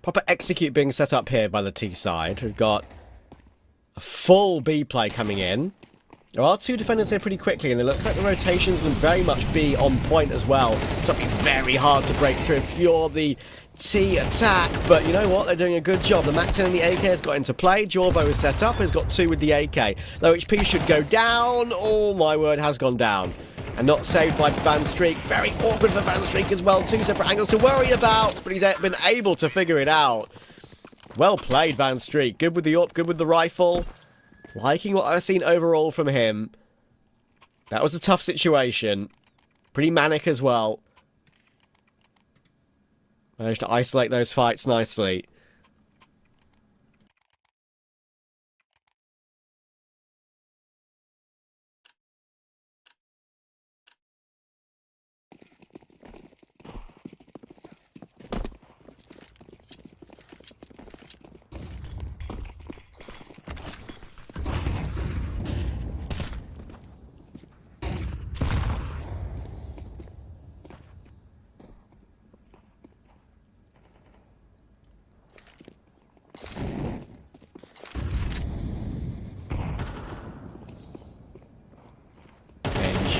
Proper execute being set up here by the T side. We've got a full B play coming in. There are two defenders here pretty quickly, and they look like the rotations will very much be on point as well. It's going to be very hard to break through if you're the T attack, but you know what? They're doing a good job. The Mac 10 and the AK has got into play. Jorvo is set up, has got 2 with the AK. Low HP should go down. Oh my word, has gone down. And not saved by benZo. Very awkward for benZo as well. 2 separate angles to worry about, but he's been able to figure it out. Well played, benZo. Good with the up, good with the rifle. Liking what I've seen overall from him. That was a tough situation. Pretty manic as well. Managed to isolate those fights nicely.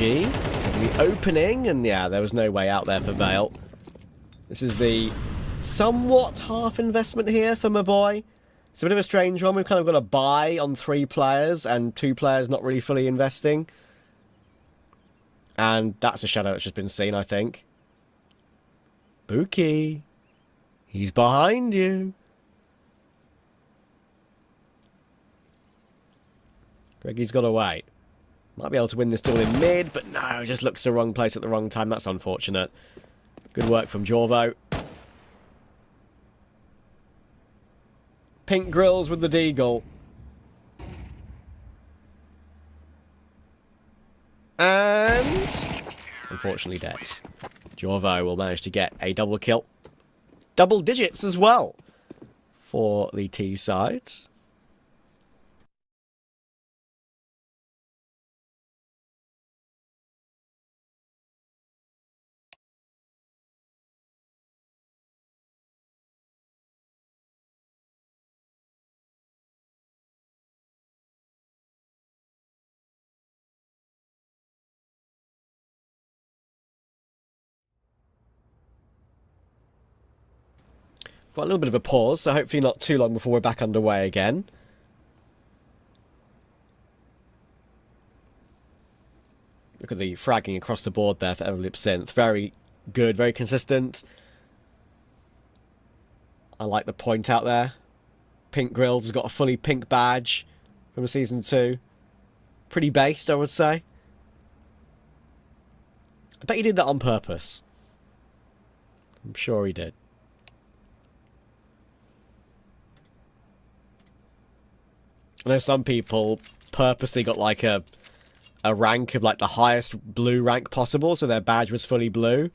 The opening, and yeah, there was no way out there for Vale. This is the somewhat half investment here for MABOY. It's a bit of a strange one. We've kind of got a buy on 3 players and 2 players not really fully investing. And that's a shadow that's just been seen, I think. Buki. He's behind you. Greggy's got away. Might be able to win this duel in mid, but no, just looks the wrong place at the wrong time. That's unfortunate. Good work from Jorvo. Pink grills with the deagle. And unfortunately dead. Jorvo will manage to get a double kill. Double digits as well for the T side. Got a little bit of a pause, so hopefully not too long before we're back underway again. Look at the fragging across the board there for Synth. Very good, very consistent. I like the point out there. Pink Grills has got a fully pink badge from Season 2. Pretty based, I would say. I bet he did that on purpose. I'm sure he did. I know some people purposely got like a rank of like the highest blue rank possible, so their badge was fully blue.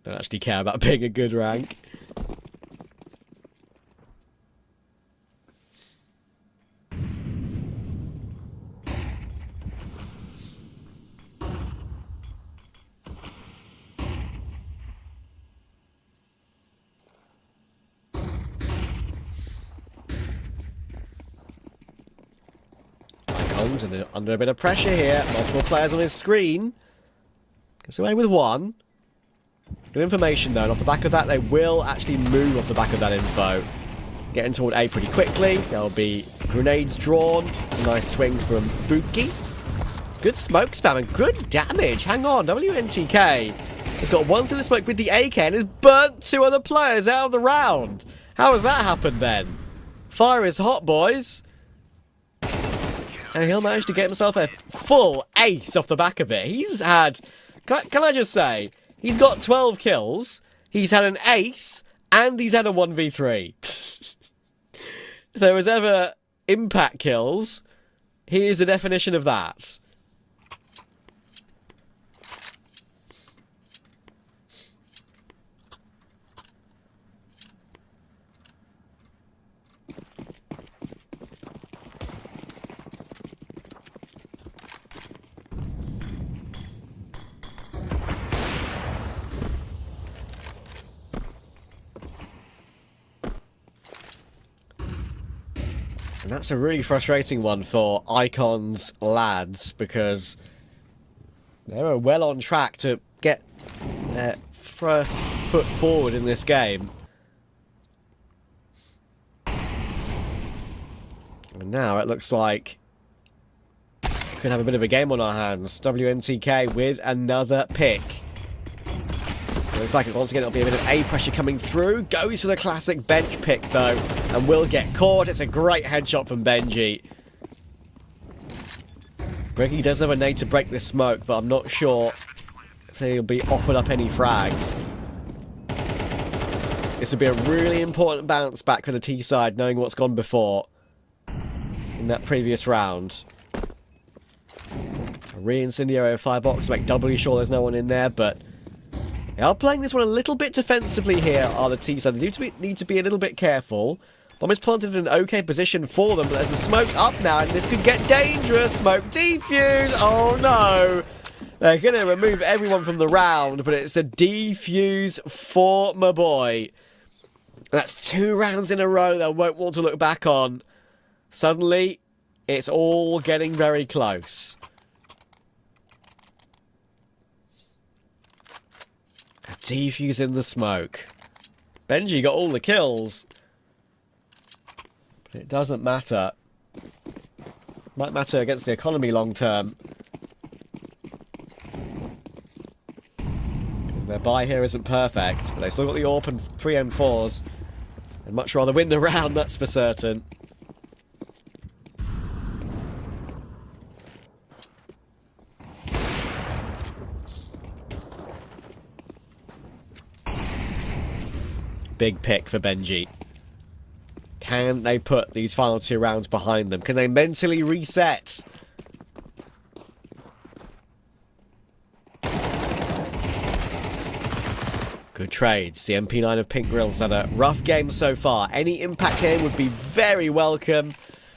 Don't actually care about being a good rank. And under a bit of pressure here. Multiple players on his screen. Gets away with 1. Good information though, and off the back of that they will actually move off the back of that info. Getting toward A pretty quickly. There'll be grenades drawn. A nice swing from Buki. Good smoke spam and good damage. Hang on, WNTK has got 1 through the smoke with the AK and has burnt 2 other players out of the round. How has that happened then? Fire is hot, boys. And he'll manage to get himself a full ace off the back of it. He's had... Can I just say... He's got 12 kills, he's had an ace, and he's had a 1v3. If there was ever impact kills, he is the definition of that. And that's a really frustrating one for Icon's lads, because they were well on track to get their first foot forward in this game. And now it looks like we could have a bit of a game on our hands. WNTK with another pick. Looks like once again it'll be a bit of A pressure coming through. Goes for the classic bench pick though, and will get caught. It's a great headshot from benZo. Greggy does have a nade to break this smoke, but I'm not sure if he'll be offered up any frags. This would be a really important bounce back for the T side, knowing what's gone before in that previous round. A re-incendiary firebox to make doubly sure there's no one in there, but they are playing this one a little bit defensively here, are the T side. They need to be a little bit careful. Bomb is planted in an okay position for them, but there's a smoke up now, and this could get dangerous. Smoke defuse. Oh no! They're going to remove everyone from the round, but it's a defuse for MABOY. That's 2 rounds in a row they won't want to look back on. Suddenly, it's all getting very close. A defuse in the smoke. benZo got all the kills. But it doesn't matter. Might matter against the economy long term. Because their buy here isn't perfect. But they still got the AWP and 3 M4s. They'd much rather win the round, that's for certain. Big pick for benZo. Can they put these final 2 rounds behind them? Can they mentally reset? Good trades. The MP9 of Pink Grills had a rough game so far. Any impact here would be very welcome.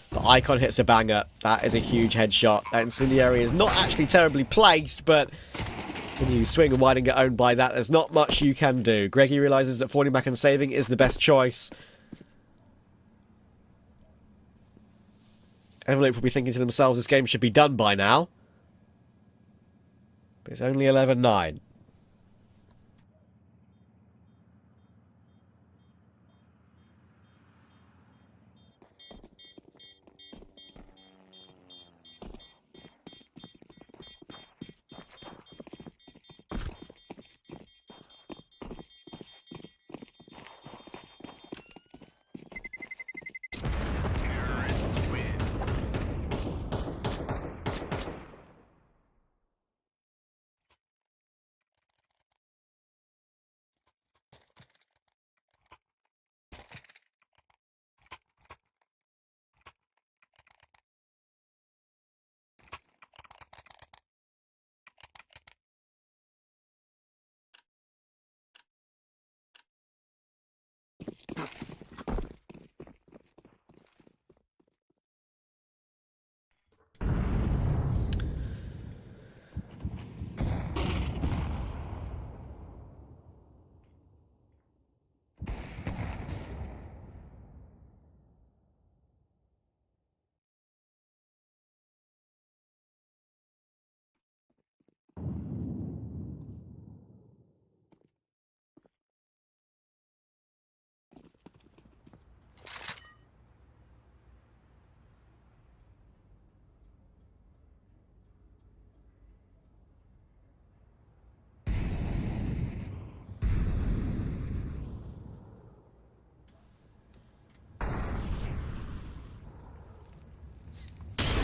But Icon hits a banger. That is a huge headshot. That incendiary is not actually terribly placed, but when you swing and wide and get owned by that, there's not much you can do. Greggy realises that falling back and saving is the best choice. Envelope will be thinking to themselves, this game should be done by now. But it's only 11-9.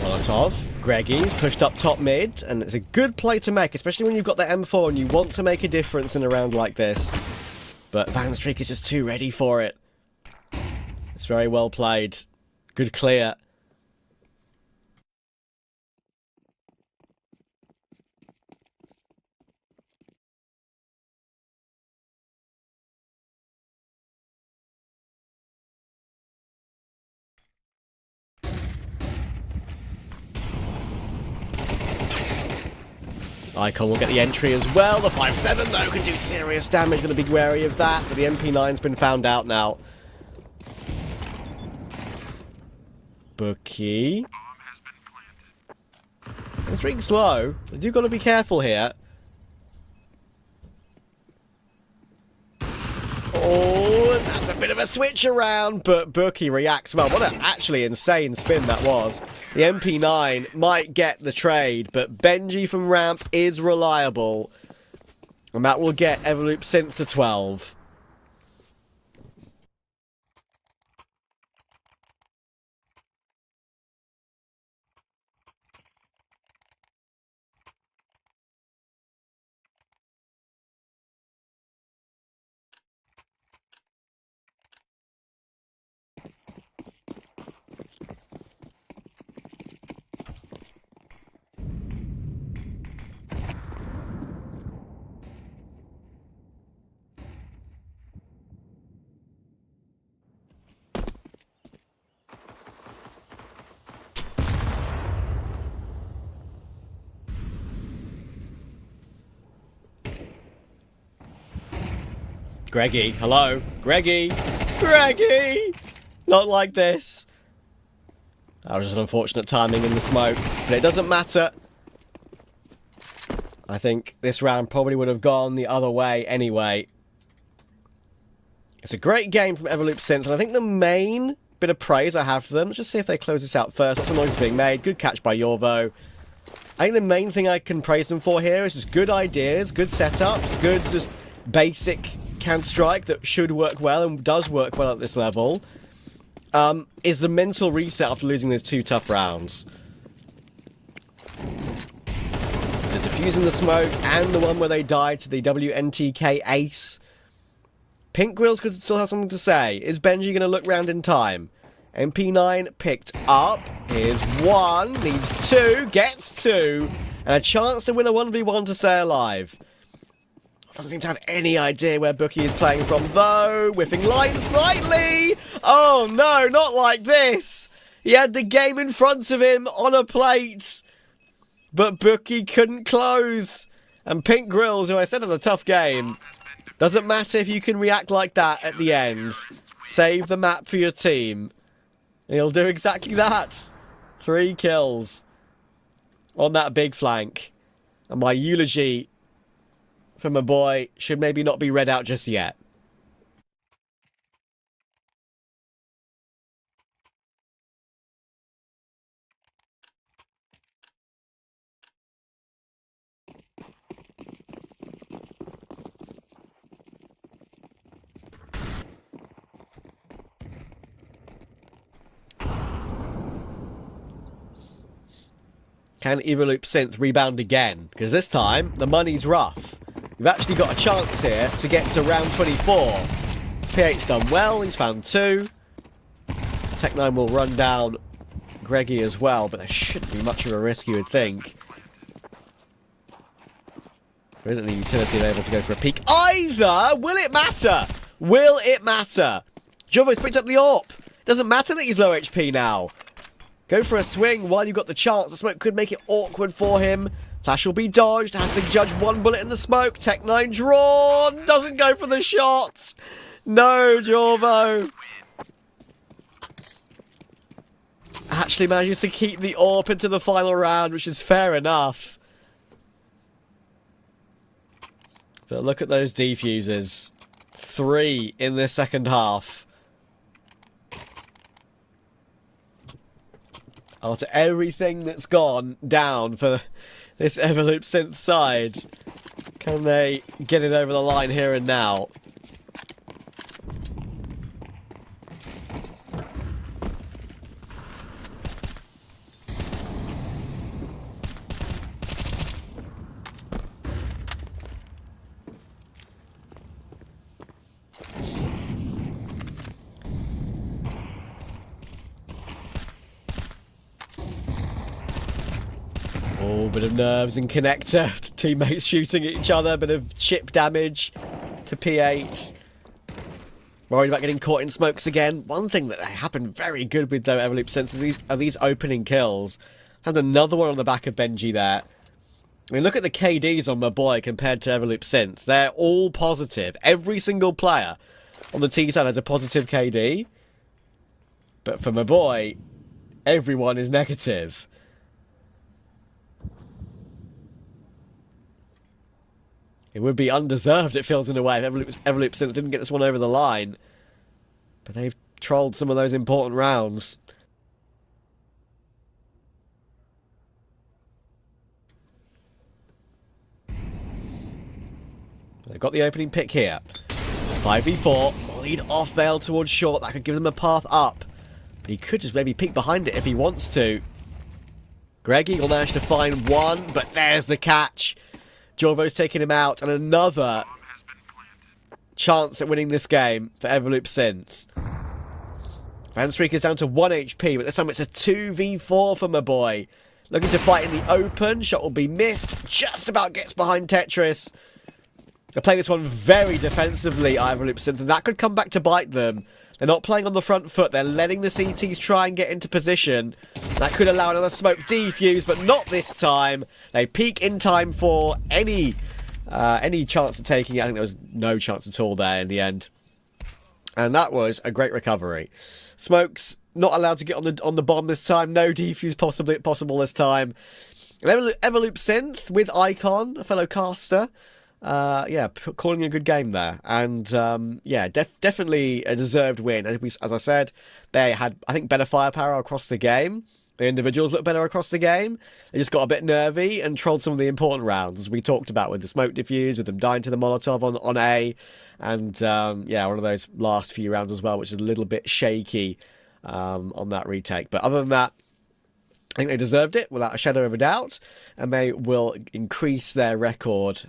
Molotov. Greggy's pushed up top mid, and it's a good play to make, especially when you've got the M4 and you want to make a difference in a round like this. But Van Streek is just too ready for it. It's very well played. Good clear. Icon will get the entry as well. The 5-7 though can do serious damage. Going to be wary of that. But the MP9's been found out now. Bookie. It's drinking slow. I do got to be careful here. Oh, that's a bit of a switch around, but Bookie reacts well. What an actually insane spin that was. The MP9 might get the trade, but benZo from ramp is reliable. And that will get Evolup Synth to 12. Greggy, hello? Greggy! Greggy! Not like this. That was just unfortunate timing in the smoke, but it doesn't matter. I think this round probably would have gone the other way anyway. It's a great game from Evolup Synth, and I think the main bit of praise I have for them, let's just see if they close this out first. Lots of noise is being made. Good catch by Yorvo. I think the main thing I can praise them for here is just good ideas, good setups, good just basic Counter-Strike that should work well and does work well at this level, is the mental reset after losing those 2 tough rounds. The defusing the smoke and the one where they died to the WNTK ace. Pink Grills could still have something to say. Is benZo going to look round in time? MP9 picked up. Here's 1, needs 2, gets 2, and a chance to win a 1v1 to stay alive. Doesn't seem to have any idea where Bookie is playing from, though. Whiffing line slightly. Oh, no, not like this. He had the game in front of him on a plate. But Bookie couldn't close. And Pink Grills, who I said had a tough game. Doesn't matter if you can react like that at the end. Save the map for your team. And he'll do exactly that. 3 kills on that big flank. And my eulogy for MABOY should maybe not be read out just yet. Can Evolup Synth rebound again? Because this time, the money's rough. We've actually got a chance here to get to round 24. P8's done well, he's found 2. Tech9 will run down Greggy as well, but there shouldn't be much of a risk, you would think. There isn't the utility able to go for a peek either! Will it matter? Will it matter? Jovo's picked up the AWP. Doesn't matter that he's low HP now. Go for a swing while you've got the chance. The smoke could make it awkward for him. Flash will be dodged. Has to judge 1 bullet in the smoke. Tech9 drawn. Doesn't go for the shot. No, Jorvo. Actually manages to keep the AWP into the final round, which is fair enough. But look at those defuses. 3 in the second half. After everything that's gone down for this Evolup Synth side, can they get it over the line here and now? Oh, bit of nerves and connector. Teammates shooting at each other. Bit of chip damage to P8. Worried about getting caught in smokes again. One thing that happened very good with though Evolup Synth are these opening kills. Had another one on the back of benZo there. I mean, look at the KDs on MABOY compared to Evolup Synth. They're all positive. Every single player on the T side has a positive KD. But for MABOY, everyone is negative. It would be undeserved, it feels, in a way, if Everloop Synth didn't get this one over the line. But they've trolled some of those important rounds. They've got the opening pick here. 5v4, lead off Veil towards short. That could give them a path up. But he could just maybe peek behind it if he wants to. Greg Eagle managed to find one, but there's the catch. Jorvo's taking him out, and another chance at winning this game for Everloop Synth. Van Streak is down to 1 HP, but this time it's a 2v4 for MABOY. Looking to fight in the open. Shot will be missed. Just about gets behind Tetris. They're playing this one very defensively, Everloop Synth, and that could come back to bite them. They're not playing on the front foot. They're letting the CTs try and get into position. That could allow another smoke defuse, but not this time. They peak in time for any chance of taking it. I think there was no chance at all there in the end. And that was a great recovery. Smokes not allowed to get on the bomb this time. No defuse possible this time. And Everloop Synth with Icon, a fellow caster. Yeah, calling a good game there, and yeah, definitely a deserved win. As I said, they had, I think, better firepower across the game. The individuals looked better across the game. They just got a bit nervy and trolled some of the important rounds, as we talked about with the smoke diffuse, with them dying to the Molotov on A, and yeah, one of those last few rounds as well, which is a little bit shaky on that retake. But other than that, I think they deserved it without a shadow of a doubt, and they will increase their record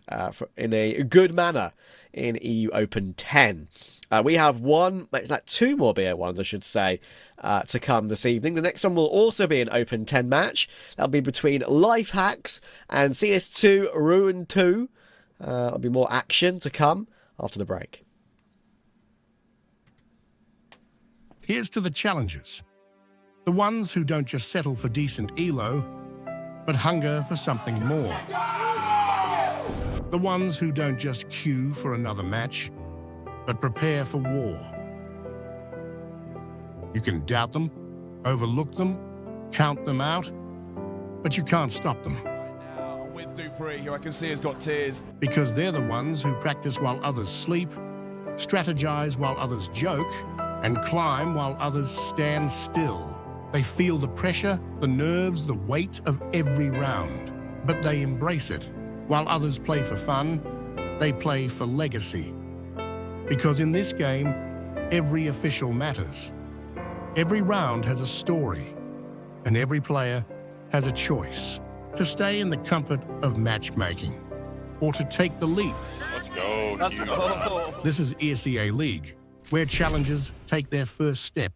in a good manner in EU Open 10. We have two more BO1s, I should say, to come this evening. The next one will also be an Open 10 match. That'll be between Life Hacks and CS2 Ruin 2. There'll be more action to come after the break. Here's to the challengers. The ones who don't just settle for decent elo, but hunger for something more. The ones who don't just queue for another match, but prepare for war. You can doubt them, overlook them, count them out, but you can't stop them. Now I'm with Dupree, who I can see has got tears. Because they're the ones who practice while others sleep, strategize while others joke, and climb while others stand still. They feel the pressure, the nerves, the weight of every round, but they embrace it. While others play for fun, they play for legacy. Because in this game, every official matters. Every round has a story, and every player has a choice to stay in the comfort of matchmaking or to take the leap. Let's go. This is ESEA League, where challengers take their first step.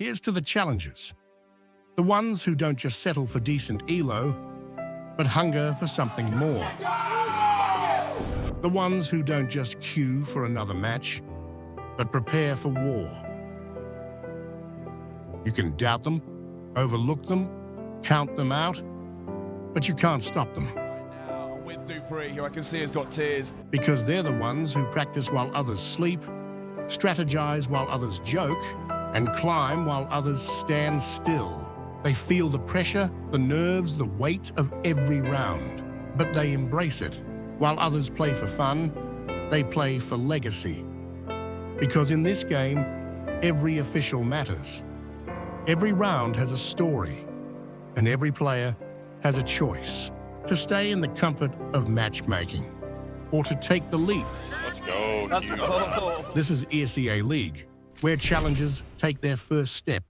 Here's to the challengers. The ones who don't just settle for decent elo, but hunger for something more. The ones who don't just queue for another match, but prepare for war. You can doubt them, overlook them, count them out, but you can't stop them. Now I'm with Dupree, who I can see has got tears. Because they're the ones who practice while others sleep, strategize while others joke, and climb while others stand still. They feel the pressure, the nerves, the weight of every round, but they embrace it. While others play for fun, they play for legacy. Because in this game, every official matters. Every round has a story, and every player has a choice to stay in the comfort of matchmaking or to take the leap. Let's go. This is ESEA League, where challengers take their first step.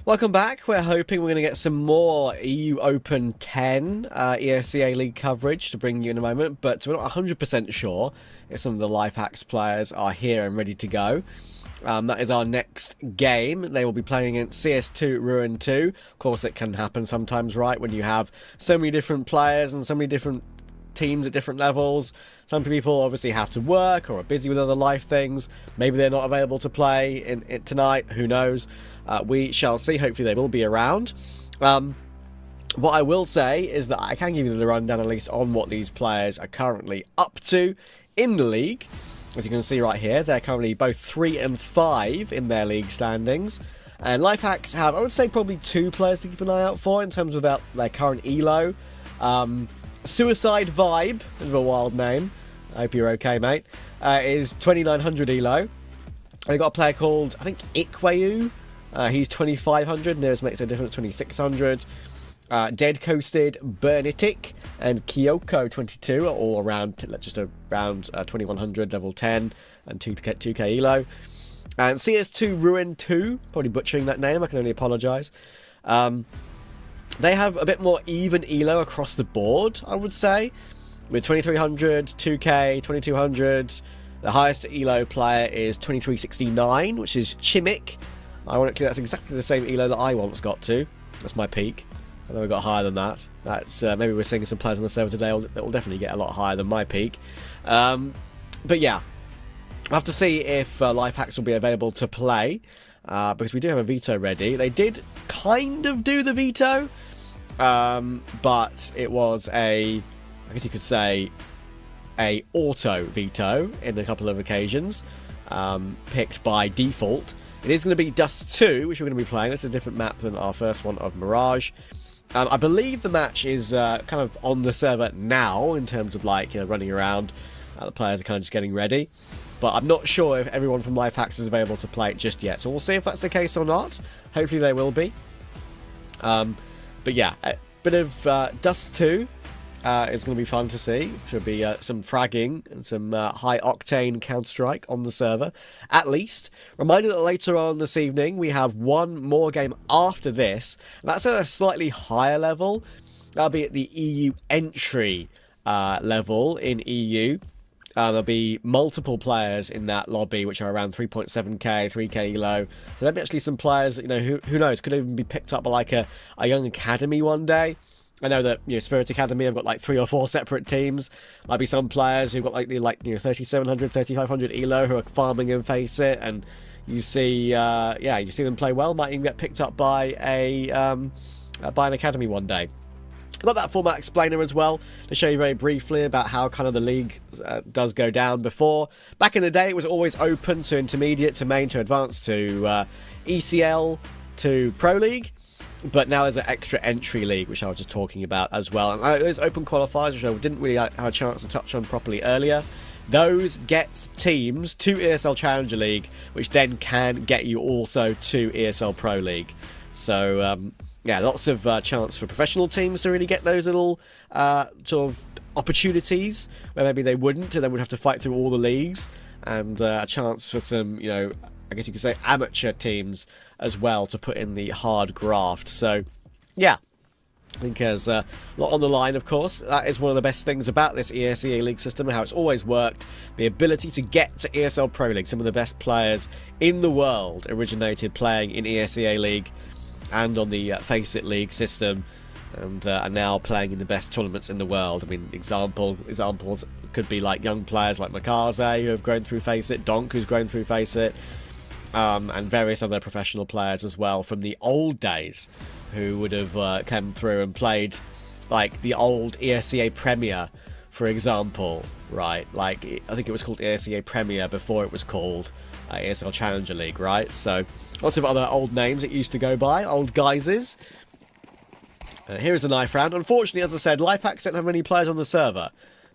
Welcome back. We're hoping we're going to get some more EU Open 10 ESEA League coverage to bring you in a moment, but we're not 100% sure if some of the Lifehacks players are here and ready to go. That is our next game. They will be playing against CS2 Ruin 2. Of course, it can happen sometimes, right, when you have so many different players and so many different teams at different levels. Some people obviously have to work or are busy with other life things. Maybe they're not available to play in tonight. Who knows? We shall see. Hopefully they will be around. What I will say is that I can give you the rundown at least on what these players are currently up to in the league. As you can see right here, they're currently both 3 and 5 in their league standings. And Lifehacks have, I would say, probably 2 players to keep an eye out for in terms of their current elo. Suicide Vibe, is a wild name. I hope you're okay, mate. Is 2900 elo. They've got a player called, I think, Ikwayu. He's 2500. Nearest makes a difference, 2600. Dead Coasted, Burnitic, and Kyoko 22 are all around, just around 2100, level 10, and 2k elo. And CS2 Ruin 2, probably butchering that name, I can only apologise. They have a bit more even elo across the board, I would say, with 2300, 2k, 2200. The highest elo player is 2369, which is Chimik. Ironically, that's exactly the same elo that I once got to. That's my peak. I know I got higher than that. That's maybe we're seeing some players on the server today that will definitely get a lot higher than my peak. But yeah, I'll have to see if Lifehacks will be available to play, because we do have a veto ready. They did kind of do the veto, but it was I guess you could say, a auto veto in a couple of occasions, picked by default. It is going to be Dust 2, which we're going to be playing. It's a different map than our first one of Mirage. I believe the match is kind of on the server now in terms of running around. The players are kind of just getting ready. But I'm not sure if everyone from Lifehacks is available to play it just yet. So we'll see if that's the case or not. Hopefully they will be. But yeah, a bit of Dust 2 is going to be fun to see. Should be some fragging and some high-octane Counter-Strike on the server, at least. Reminder that later on this evening, we have one more game after this. And that's at a slightly higher level. That'll be at the EU entry level in EU. There'll be multiple players in that lobby, which are around 3.7k, 3k elo. So there'll be actually some players that, who knows, could even be picked up by like a young academy one day. I know that Spirit Academy have got like 3 or 4 separate teams. Might be some players who've got like 3700, 3500 elo who are farming and face it, and you see you see them play well. Might even get picked up by an academy one day. I've got that format explainer as well to show you very briefly about how kind of the league does go down. Before, back in the day, it was always open to intermediate, to main, to advanced, to ECL, to Pro League. But now there's an extra entry league, which I was just talking about as well. And there's open qualifiers, which I didn't really have a chance to touch on properly earlier. Those get teams to ESL Challenger League, which then can get you also to ESL Pro League. So, yeah, lots of chance for professional teams to really get those little sort of opportunities where maybe they wouldn't, and then would have to fight through all the leagues. And a chance for some, I guess you could say amateur teams as well to put in the hard graft. So, yeah, I think there's a lot on the line, of course. That is one of the best things about this ESEA League system, how it's always worked. The ability to get to ESL Pro League. Some of the best players in the world originated playing in ESEA League and on the Face It League system, and are now playing in the best tournaments in the world. I mean, examples could be like young players like Makaze, who have grown through Face It, Donk, who's grown through Face It, and various other professional players as well from the old days, who would have come through and played like the old ESEA Premier, for example, right? Like, I think it was called ESEA Premier before it was called ESL Challenger League, right? So lots of other old names it used to go by, old guises. Here is a knife round. Unfortunately, as I said, Lifehacks don't have many players on the server.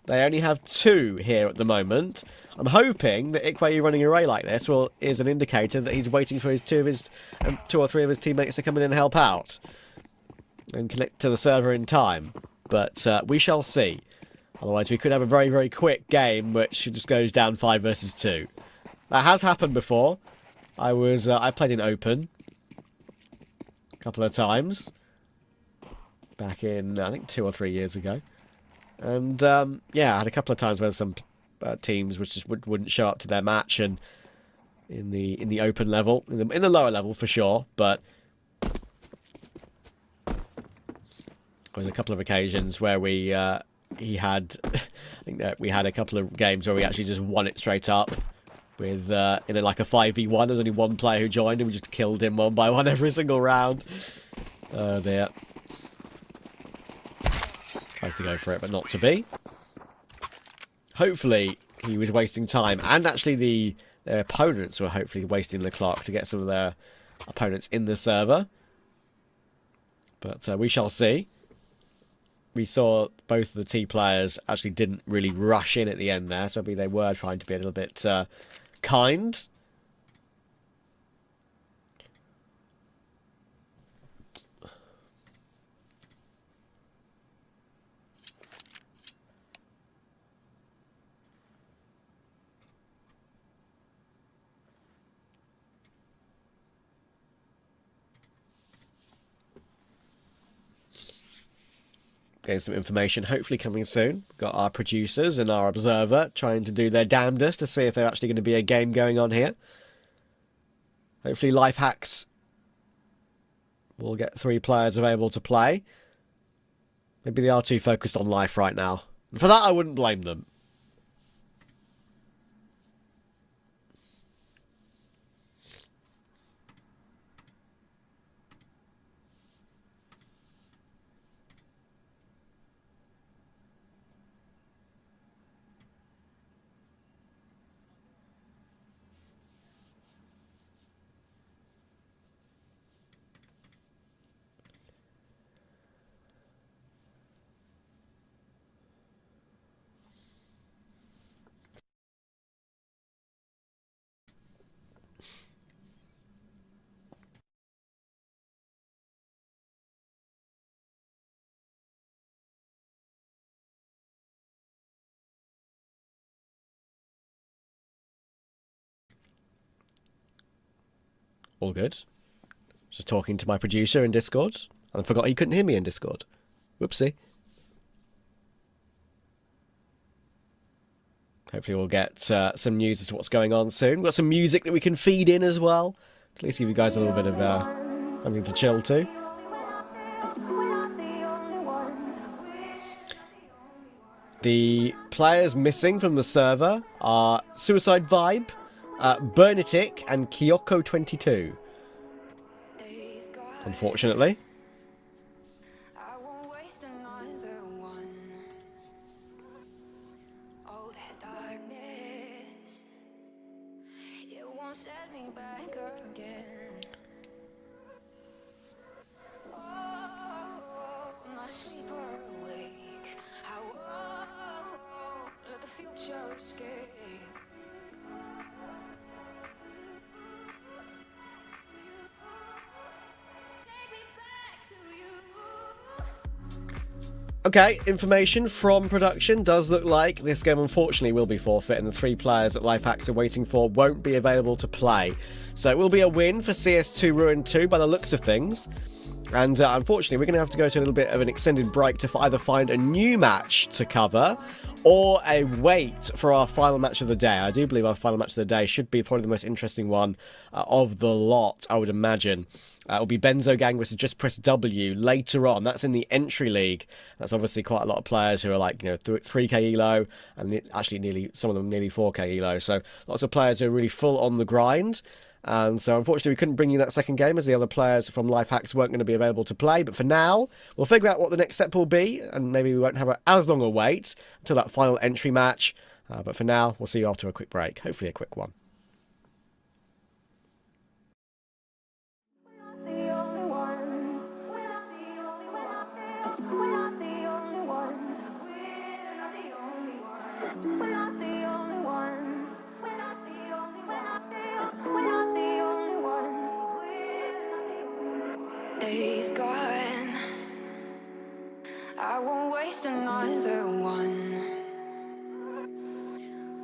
They only have 2 here at the moment. I'm hoping that Ikwe running away like this is an indicator that he's waiting for 2 or 3 of his teammates to come in and help out and connect to the server in time. But we shall see. Otherwise, we could have a very, very quick game which just goes down 5 versus 2. That has happened before. I played in Open a couple of times back in, I think, 2 or 3 years ago. And yeah, I had a couple of times where some teams which just wouldn't show up to their match, and in the open level, in the lower level for sure. But there was a couple of occasions where we I think that we had a couple of games where we actually just won it straight up with in like a 5v1. There was only one player who joined, and we just killed him one by one every single round. Oh dear. Tries to go for it, but not to be. Hopefully, he was wasting time, and actually their opponents were hopefully wasting the clock to get some of their opponents in the server. But we shall see. We saw both of the T players actually didn't really rush in at the end there, so maybe they were trying to be a little bit kind. Getting some information hopefully coming soon. Got our producers and our observer trying to do their damnedest to see if there's actually going to be a game going on here. Hopefully Lifehacks will get 3 players available to play. Maybe they are too focused on life right now. And for that, I wouldn't blame them. All good. Just talking to my producer in Discord. And I forgot he couldn't hear me in Discord. Whoopsie. Hopefully we'll get some news as to what's going on soon. We've got some music that we can feed in as well. At least give you guys a little bit of something to chill to. The players missing from the server are Suicide Vibe, Burnitic, and Kyoko22. Unfortunately. I won't waste another one. Oh, that darkness, it won't set me back again. Oh, not asleep or awake. Let the future escape. Okay, information from production does look like this game unfortunately will be forfeit, and the 3 players that Lifehacks are waiting for won't be available to play. So it will be a win for CS2 Ruin 2 by the looks of things. And unfortunately, we're going to have to go to a little bit of an extended break to either find a new match to cover or a wait for our final match of the day. I do believe our final match of the day should be probably the most interesting one of the lot, I would imagine. It will be benZo Gang versus Just Press W later on. That's in the entry league. That's obviously quite a lot of players who are like, 3k elo, and actually some of them nearly 4k elo. So lots of players who are really full on the grind. And so unfortunately we couldn't bring you that second game as the other players from Life Hacks weren't going to be available to play. But for now, we'll figure out what the next step will be, and maybe we won't have as long a wait until that final entry match. But for now, we'll see you after a quick break, hopefully a quick one. Days gone, I won't waste another one.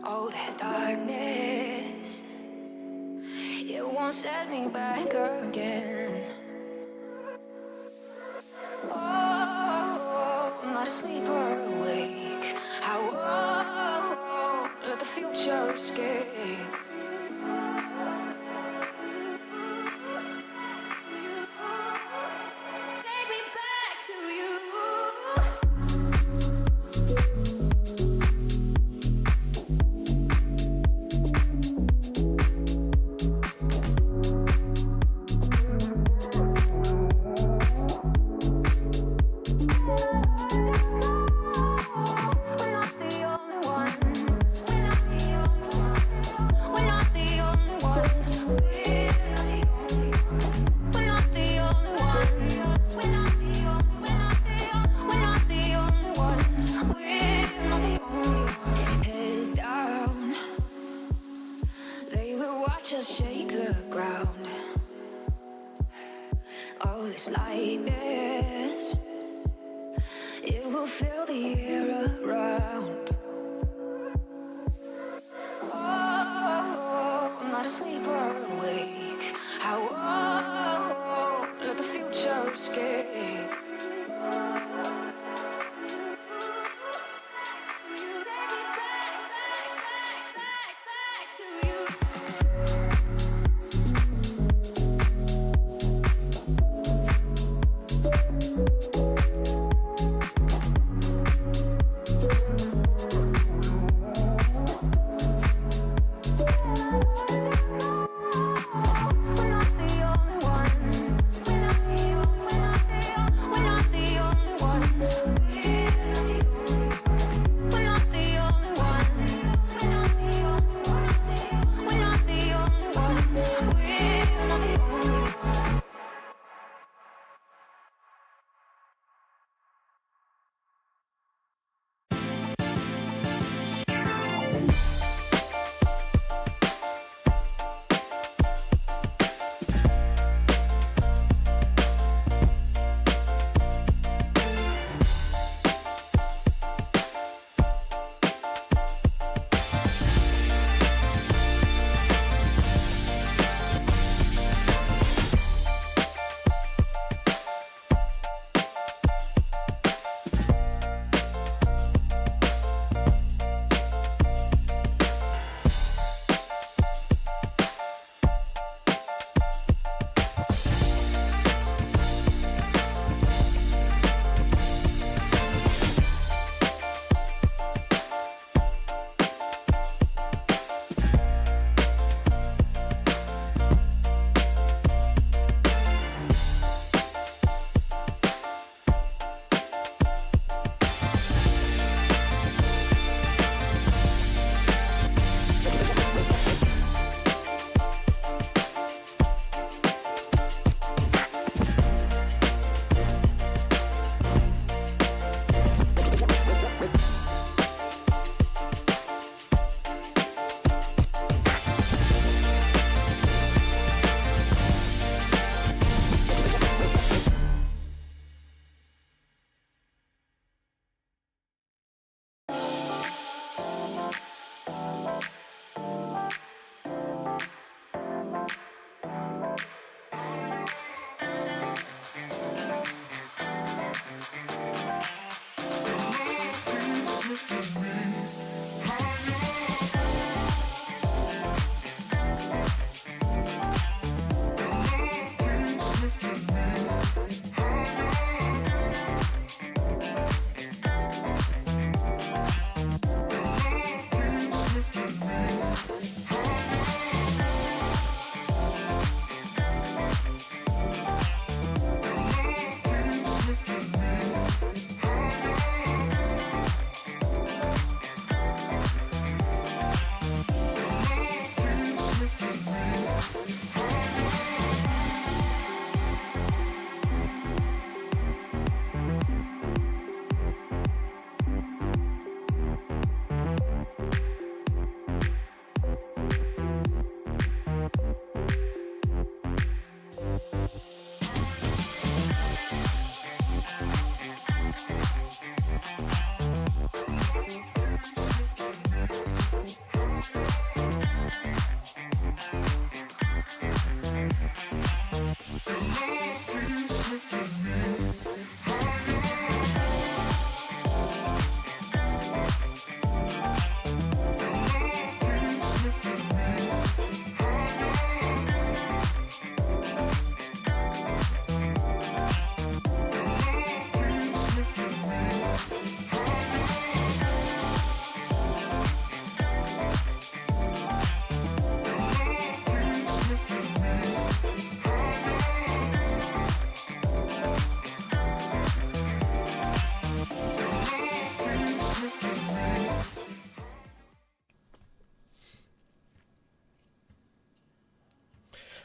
Oh, that darkness, it won't set me back again. Oh, I'm not asleep or awake. I won't let the future escape. just shake the ground. Oh, this lightness, it will fill the air around. Oh, I'm not asleep or awake. I won't let the future escape.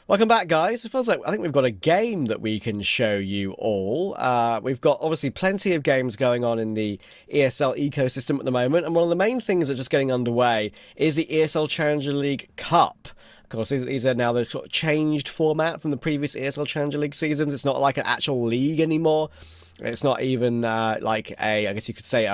Welcome back, guys. It feels like I think we've got a game that we can show you all. We've got obviously plenty of games going on in the ESL ecosystem at the moment, and one of the main things that's just getting underway is the ESL Challenger League Cup. Of course, these are now the sort of changed format from the previous ESL Challenger League seasons. It's not like an actual league anymore. It's not even like I guess you could say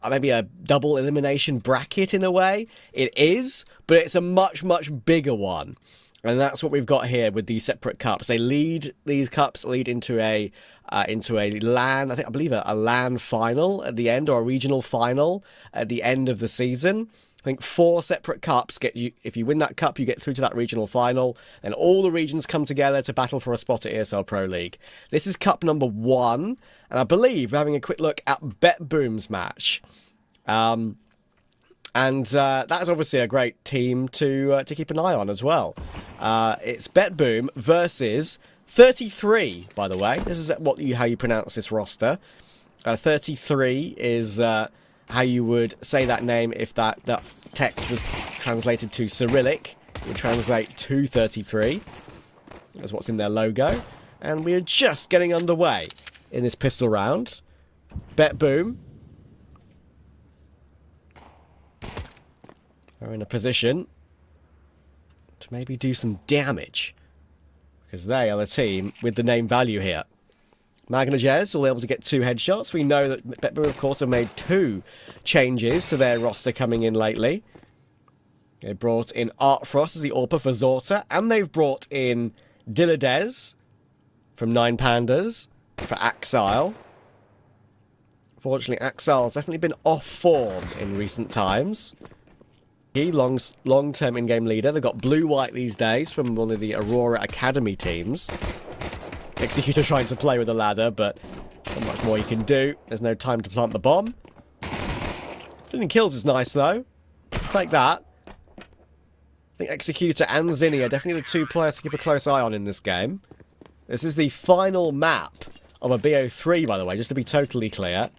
maybe a double elimination bracket in a way. It is, but it's a much, much bigger one. And that's what we've got here with these separate cups. These cups lead into a LAN, I believe a LAN final at the end, or a regional final at the end of the season. I think 4 separate cups get you. If you win that cup, you get through to that regional final, and all the regions come together to battle for a spot at ESL Pro League. This is cup number 1, and I believe we're having a quick look at BetBoom's match. And that's obviously a great team to keep an eye on as well. It's BetBoom versus 33, by the way. This is how you pronounce this roster. 33 is how you would say that name if that text was translated to Cyrillic. It would translate to 33. That's what's in their logo. And we are just getting underway in this pistol round. BetBoom are in a position to maybe do some damage, because they are the team with the name value here. Magnajez will be able to get 2 headshots. We know that BetBoom, of course, have made 2 changes to their roster coming in lately. They brought in Art Frost as the AWPer for Zorta, and they've brought in Diladez from 9 Pandas for Axile. Fortunately, Axile's definitely been off form in recent times. Long-term in-game leader. They've got Blue-White these days from one of the Aurora Academy teams. Executor trying to play with the ladder, but not much more you can do. There's no time to plant the bomb. Getting kills is nice, though. Take that. I think Executor and Zinni are definitely the 2 players to keep a close eye on in this game. This is the final map of a BO3, by the way, just to be totally clear.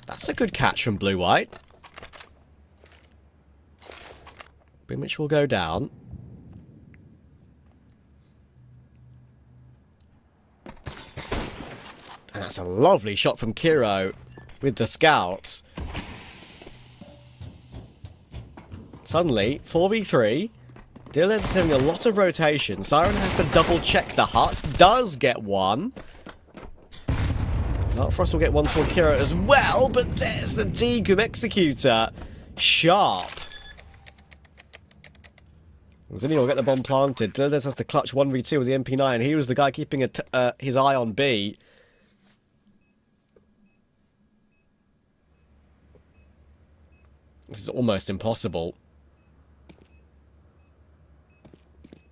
That's a good catch from Blue-White. Brimwich will go down. And that's a lovely shot from Kiro with the scout. Suddenly, 4v3. Diladez is having a lot of rotation. Siren has to double check the hut. Does get one. Art Frost will get one for Kiro as well, but there's the Deagle Executor. Sharp. Zinni will get the bomb planted. Diladez has to clutch 1v2 with the MP9. He was the guy keeping his eye on B. This is almost impossible.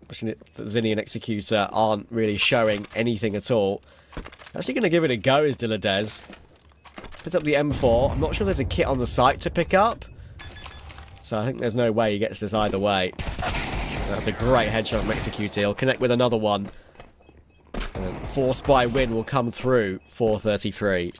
Zinni and Executor aren't really showing anything at all. Actually going to give it a go is Diladez. Picks up the M4. I'm not sure there's a kit on the site to pick up. So I think there's no way he gets this either way. That's a great headshot from Executor. He'll connect with another one. And 4-spy win will come through for 33.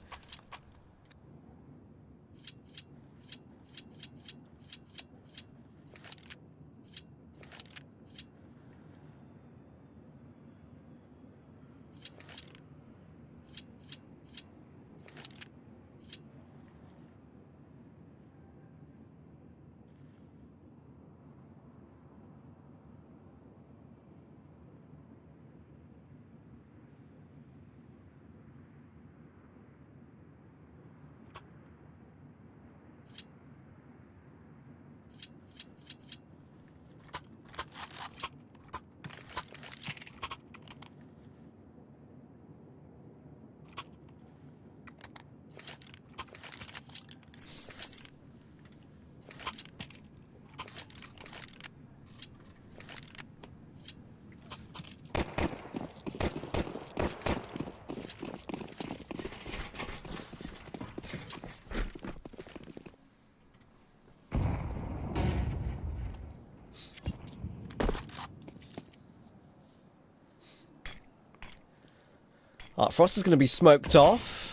Frost is going to be smoked off.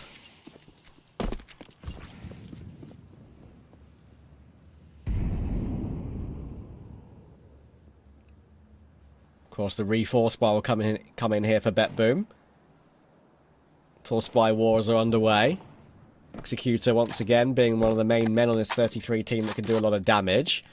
Of course, the Reforce Spy will come in here for Bet Boom. Force Spy wars are underway. Executor, once again, being one of the main men on this 33 team that can do a lot of damage.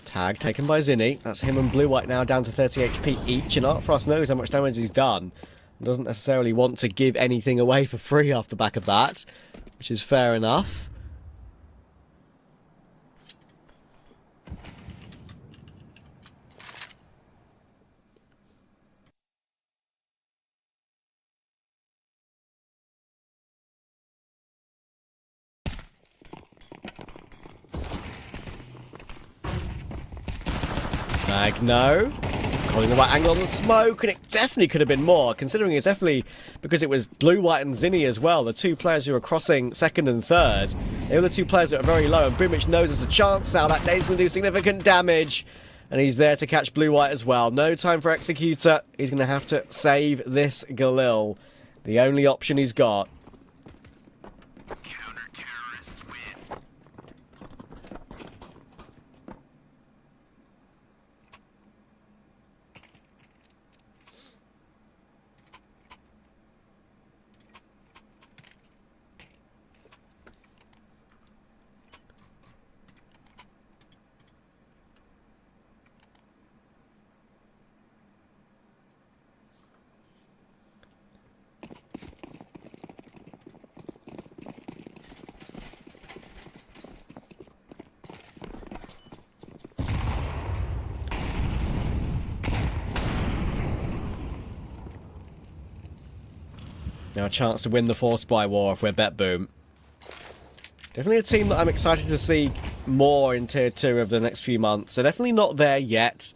Tag taken by Zinni. That's him and Blue White now down to 30 HP each, and Artfrost knows how much damage he's done. Doesn't necessarily want to give anything away for free off the back of that, which is fair enough. Magno, calling the right angle on the smoke, and it definitely could have been more, considering it's definitely because it was Blue, White and Zinni as well, the two players who were crossing second and third. They were the two players that were very low, and Boomich knows there's a chance now. That nade's going to do significant damage, and he's there to catch Blue, White as well. No time for Executor. He's going to have to save this Galil. The only option he's got. Now a chance to win the Force Spy War if we're Bet Boom. Definitely a team that I'm excited to see more in Tier 2 over the next few months. They're definitely not there yet.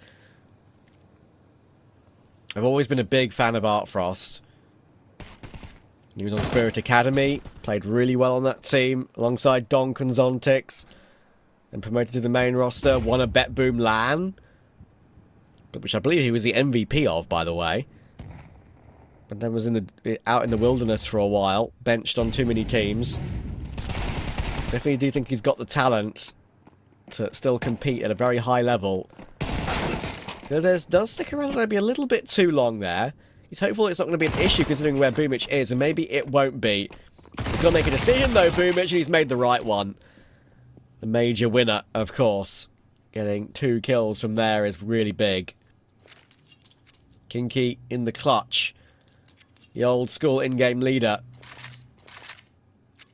I've always been a big fan of Artfrost. He was on Spirit Academy, played really well on that team, alongside Donk and Zontix. Then promoted to the main roster, won a Bet Boom LAN, which I believe he was the MVP of, by the way. But then was out in the wilderness for a while, benched on too many teams. Definitely do think he's got the talent to still compete at a very high level. Does stick around maybe a little bit too long there. He's hopeful it's not going to be an issue considering where Boomich is, and maybe it won't be. He's got to make a decision though, Boomich, and he's made the right one. The major winner, of course. Getting 2 kills from there is really big. Kinky in the clutch. The old school in-game leader.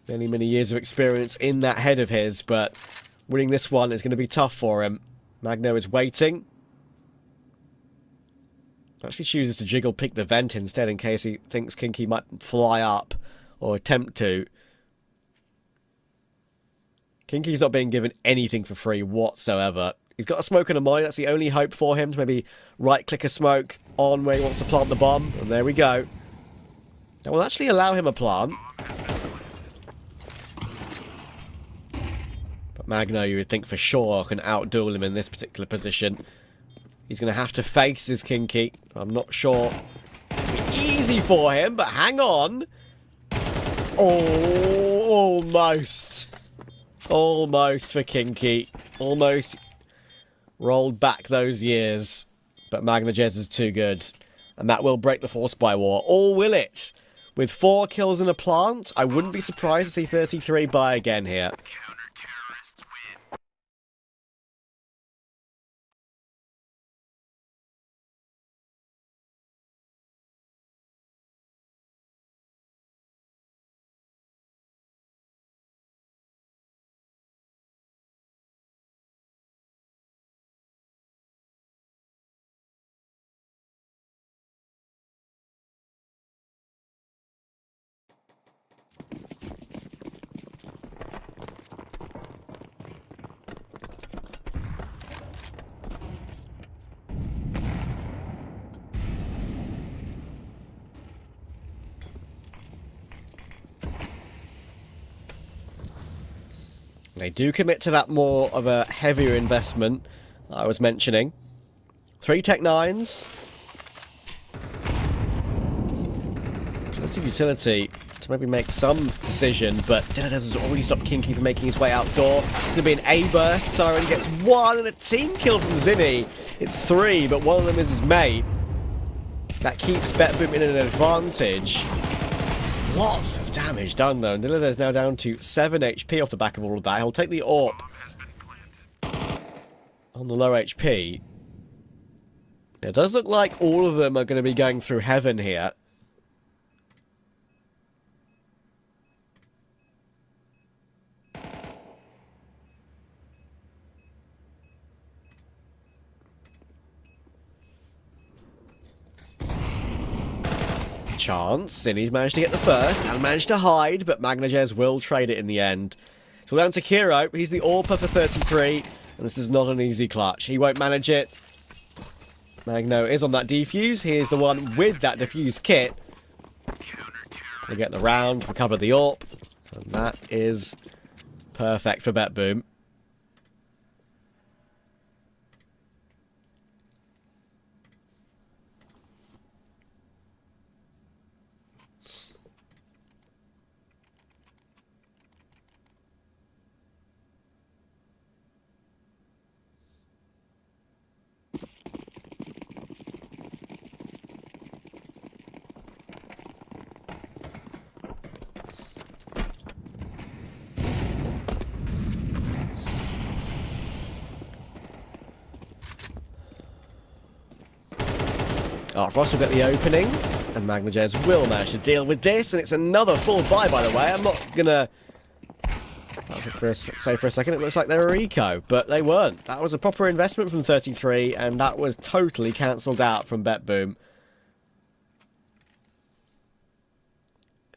Many, many years of experience in that head of his, but winning this one is going to be tough for him. Magno is waiting. Actually chooses to jiggle pick the vent instead in case he thinks Kinky might fly up or attempt to. Kinky's not being given anything for free whatsoever. He's got a smoke and a mine. That's the only hope for him to maybe right-click a smoke on where he wants to plant the bomb. And there we go. That will actually allow him a plant. But Magno, you would think for sure, can outduel him in this particular position. He's going to have to face his Kinky. I'm not sure. Easy for him, but hang on. Oh, almost. Almost for Kinky. Almost rolled back those years. But Magnajez is too good. And that will break the Force Spy War. Or will it? With 4 kills in a plant, I wouldn't be surprised to see 33 buy again here. They do commit to that more of a heavier investment I was mentioning. 3 Tech 9s. Plenty of utility to maybe make some decision, but Dillard has already stopped Kinky from making his way outdoor. It's going to be an A-burst. Siren gets 1 and a team kill from Zinni. It's 3, but one of them is his mate. That keeps betBoom in an advantage. Lots of damage done though, and Dillard is now down to 7 HP off the back of all of that. He'll take the AWP on the low HP. It does look like all of them are going to be going through heaven here. Chance, and he's managed to get the first and managed to hide, but Magnajez will trade it in the end. So we're down to Kiro. He's the AWPer for 33, and this is not an easy clutch. He won't manage it. Magno is on that defuse. He is the one with that defuse kit. We'll get the round, recover the AWP, and that is perfect for betBoom. Frost will get the opening, and Magnajez will manage to deal with this, and it's another full buy, by the way. I'm not gonna say for a second it looks like they were eco, but they weren't. That was a proper investment from 33, and that was totally cancelled out from betBoom.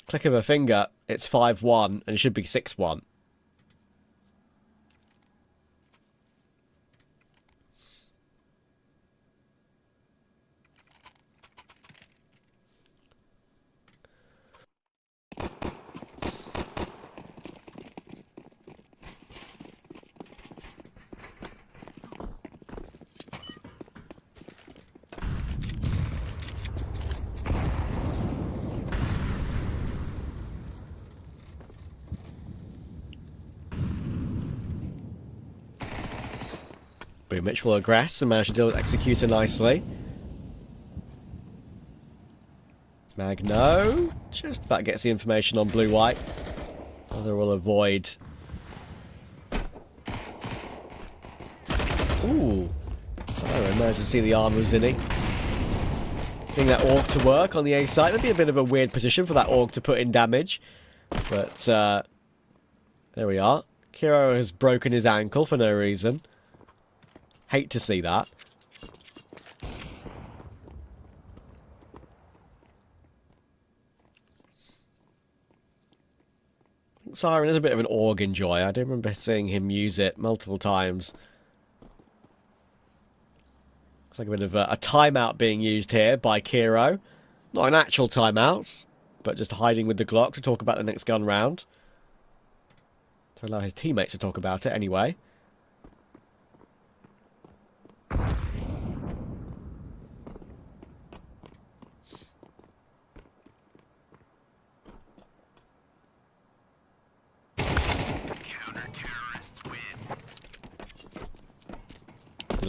Click of a finger, it's 5-1, and it should be 6-1. Mitch will aggress and manage to deal with Executor nicely. Magno just about gets the information on blue-white. Other will avoid. Ooh. Siren managed to see the arm of Zinni. Getting that AUG to work on the A side. That'd be a bit of a weird position for that AUG to put in damage. But there we are. Kiro has broken his ankle for no reason. Hate to see that. Siren is a bit of an AUG enjoyer. I do remember seeing him use it multiple times. Looks like a bit of a timeout being used here by Kiro. Not an actual timeout, but just hiding with the Glock to talk about the next gun round. To allow his teammates to talk about it anyway.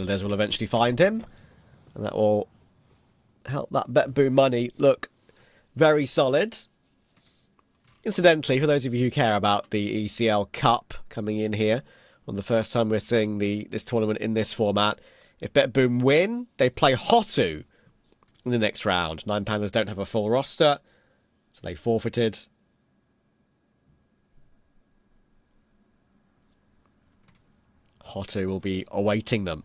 Des will eventually find him, and that will help that betBoom money look very solid. Incidentally, for those of you who care about the ECL Cup coming in here, on the first time we're seeing this tournament in this format, if betBoom win, they play Hotu in the next round. 9 Pandas don't have a full roster, so they forfeited. Hotu will be awaiting them.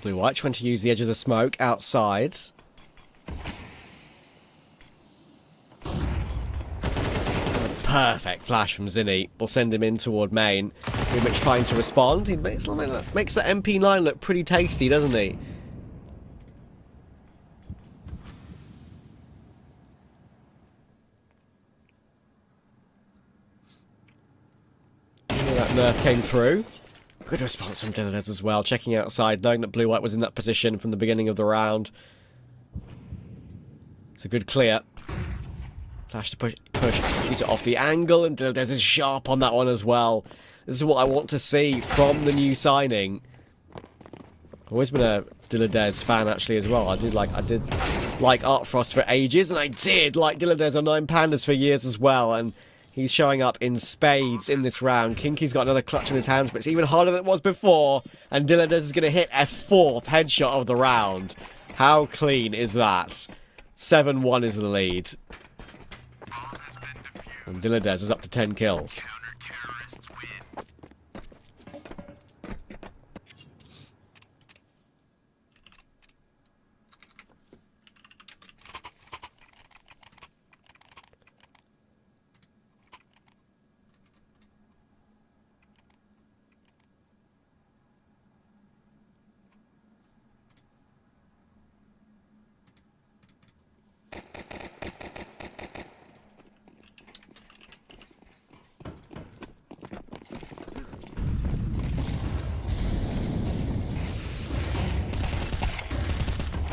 Blue-White trying to use the edge of the smoke outside. Perfect flash from Zinni will send him in toward main. Pretty much trying to respond. He makes that MP9 look pretty tasty, doesn't he? That nerf came through. Good response from Dylan as well, checking outside, knowing that Blue-White was in that position from the beginning of the round. It's a good clear. Flash to push Executor off the angle, and Dylan is sharp on that one as well. This is what I want to see from the new signing. I've always been a Dylan fan actually as well. I did like Art Frost for ages, and I did like Dylan on 9 Pandas for years as well, and he's showing up in spades in this round. Kinky's got another clutch in his hands, but it's even harder than it was before. And Dylan is going to hit a 4th headshot of the round. How clean is that? 7-1 is the lead. And Dylan is up to 10 kills.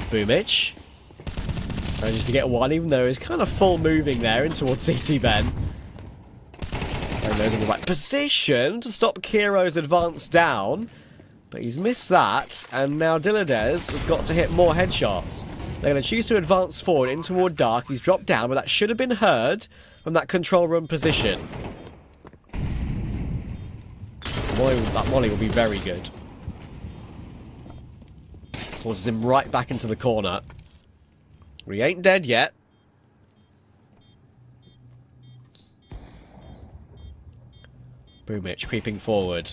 Boomich manages to get one, even though he's kind of full moving there in towards CT Ben. And those in the right position to stop Kiro's advance down, but he's missed that, and now Dilladez has got to hit more headshots. They're going to choose to advance forward in toward Dark. He's dropped down, but that should have been heard from that control room position. That molly will be very good. Forces him right back into the corner. We ain't dead yet. Boomich creeping forward.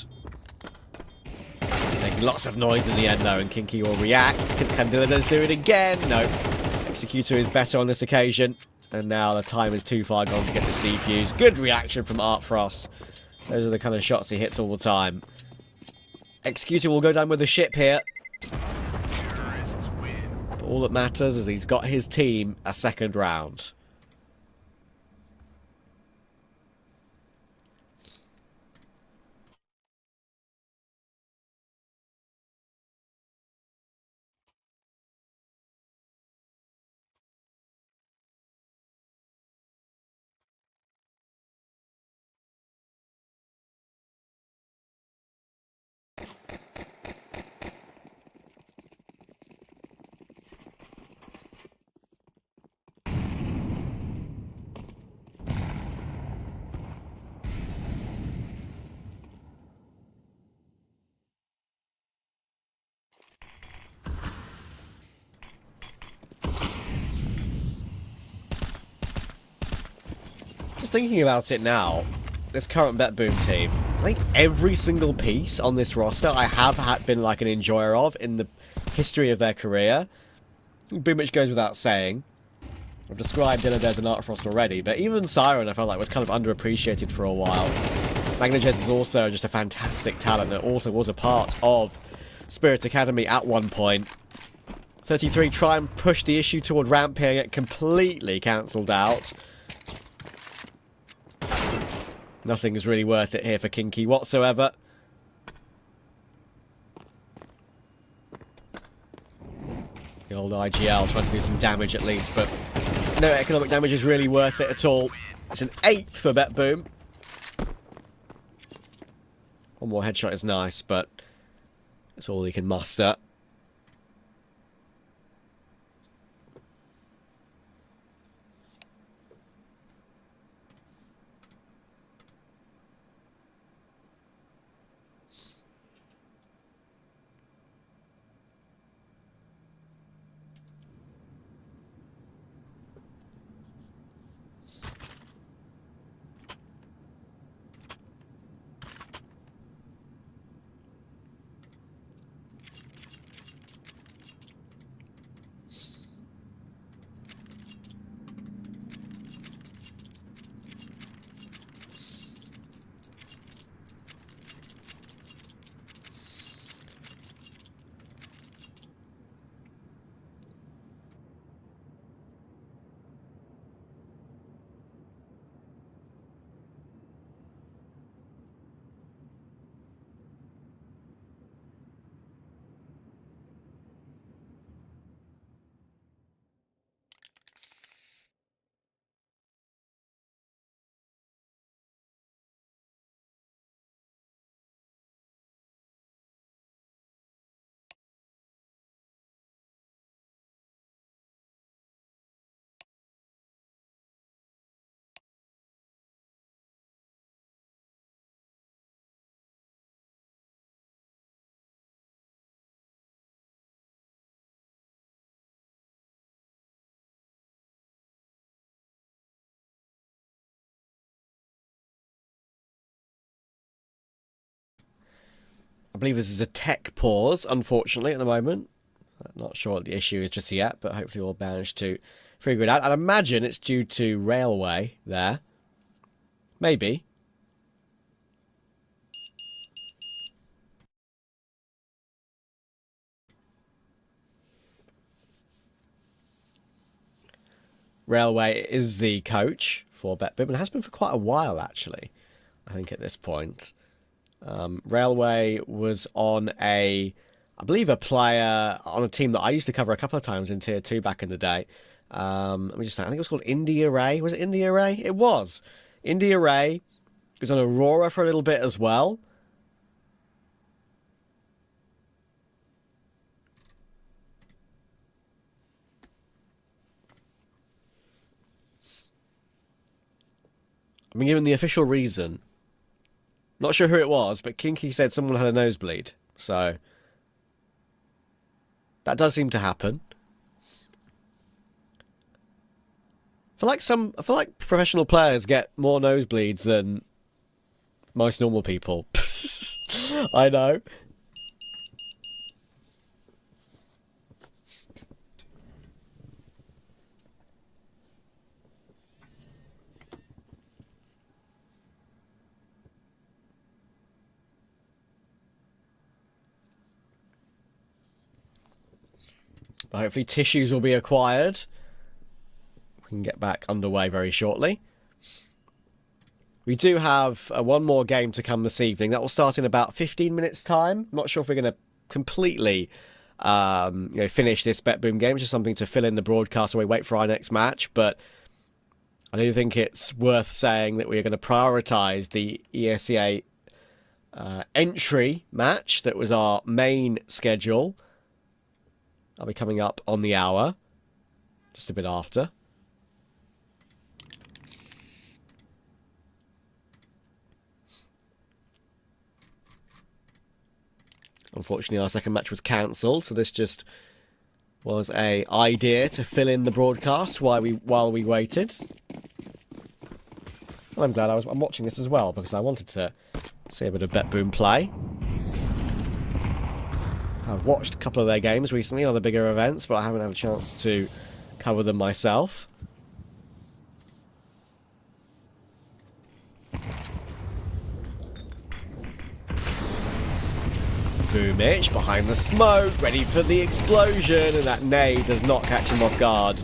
Making lots of noise in the end though, and Kinky will react. Can Dylan do it again? No. Executor is better on this occasion. And now the time is too far gone to get this defuse. Good reaction from Art Frost. Those are the kind of shots he hits all the time. Executor will go down with the ship here. But all that matters is he's got his team a second round. Thinking about it now, this current Bet Boom team, I think every single piece on this roster I have been like an enjoyer of in the history of their career. Boomich goes without saying. I've described Dilladez and Art Frost already, but even Siren I felt like was kind of underappreciated for a while. Magnajez is also just a fantastic talent that also was a part of Spirit Academy at one point. 33 try and push the issue toward ramp here, get completely cancelled out. Nothing is really worth it here for Kinky whatsoever. The old IGL trying to do some damage at least, but no economic damage is really worth it at all. It's an 8th for Bet Boom. One more headshot is nice, but that's all he can muster. believe this is a tech pause, unfortunately, at the moment. I'm not sure what the issue is just yet, but hopefully we'll manage to figure it out. I'd imagine it's due to railway there. Maybe. Railway is the coach for BetBoom and has been for quite a while, actually, I think, at this point. Railway was on I believe a player on a team that I used to cover a couple of times in Tier 2 back in the day. Let me just think. I think it was called India Ray. Was it India Ray? It was. India Ray was on Aurora for a little bit as well. I've been given the official reason. Not sure who it was, but Kinky said someone had a nosebleed. So that does seem to happen. I feel like professional players get more nosebleeds than most normal people. I know. But hopefully tissues will be acquired. We can get back underway very shortly. We do have one more game to come this evening. That will start in about 15 minutes' time. I'm not sure if we're going to completely finish this BetBoom game. It's just something to fill in the broadcast while we wait for our next match. But I do think it's worth saying that we are going to prioritise the ESEA entry match that was our main schedule. I'll be coming up on the hour, just a bit after. Unfortunately, our second match was cancelled, so this just was an idea to fill in the broadcast while we waited. Well, I'm glad I'm watching this as well, because I wanted to see a bit of BetBoom play. I've watched a couple of their games recently, other bigger events, but I haven't had a chance to cover them myself. Boomich behind the smoke, ready for the explosion, and that nade does not catch him off guard.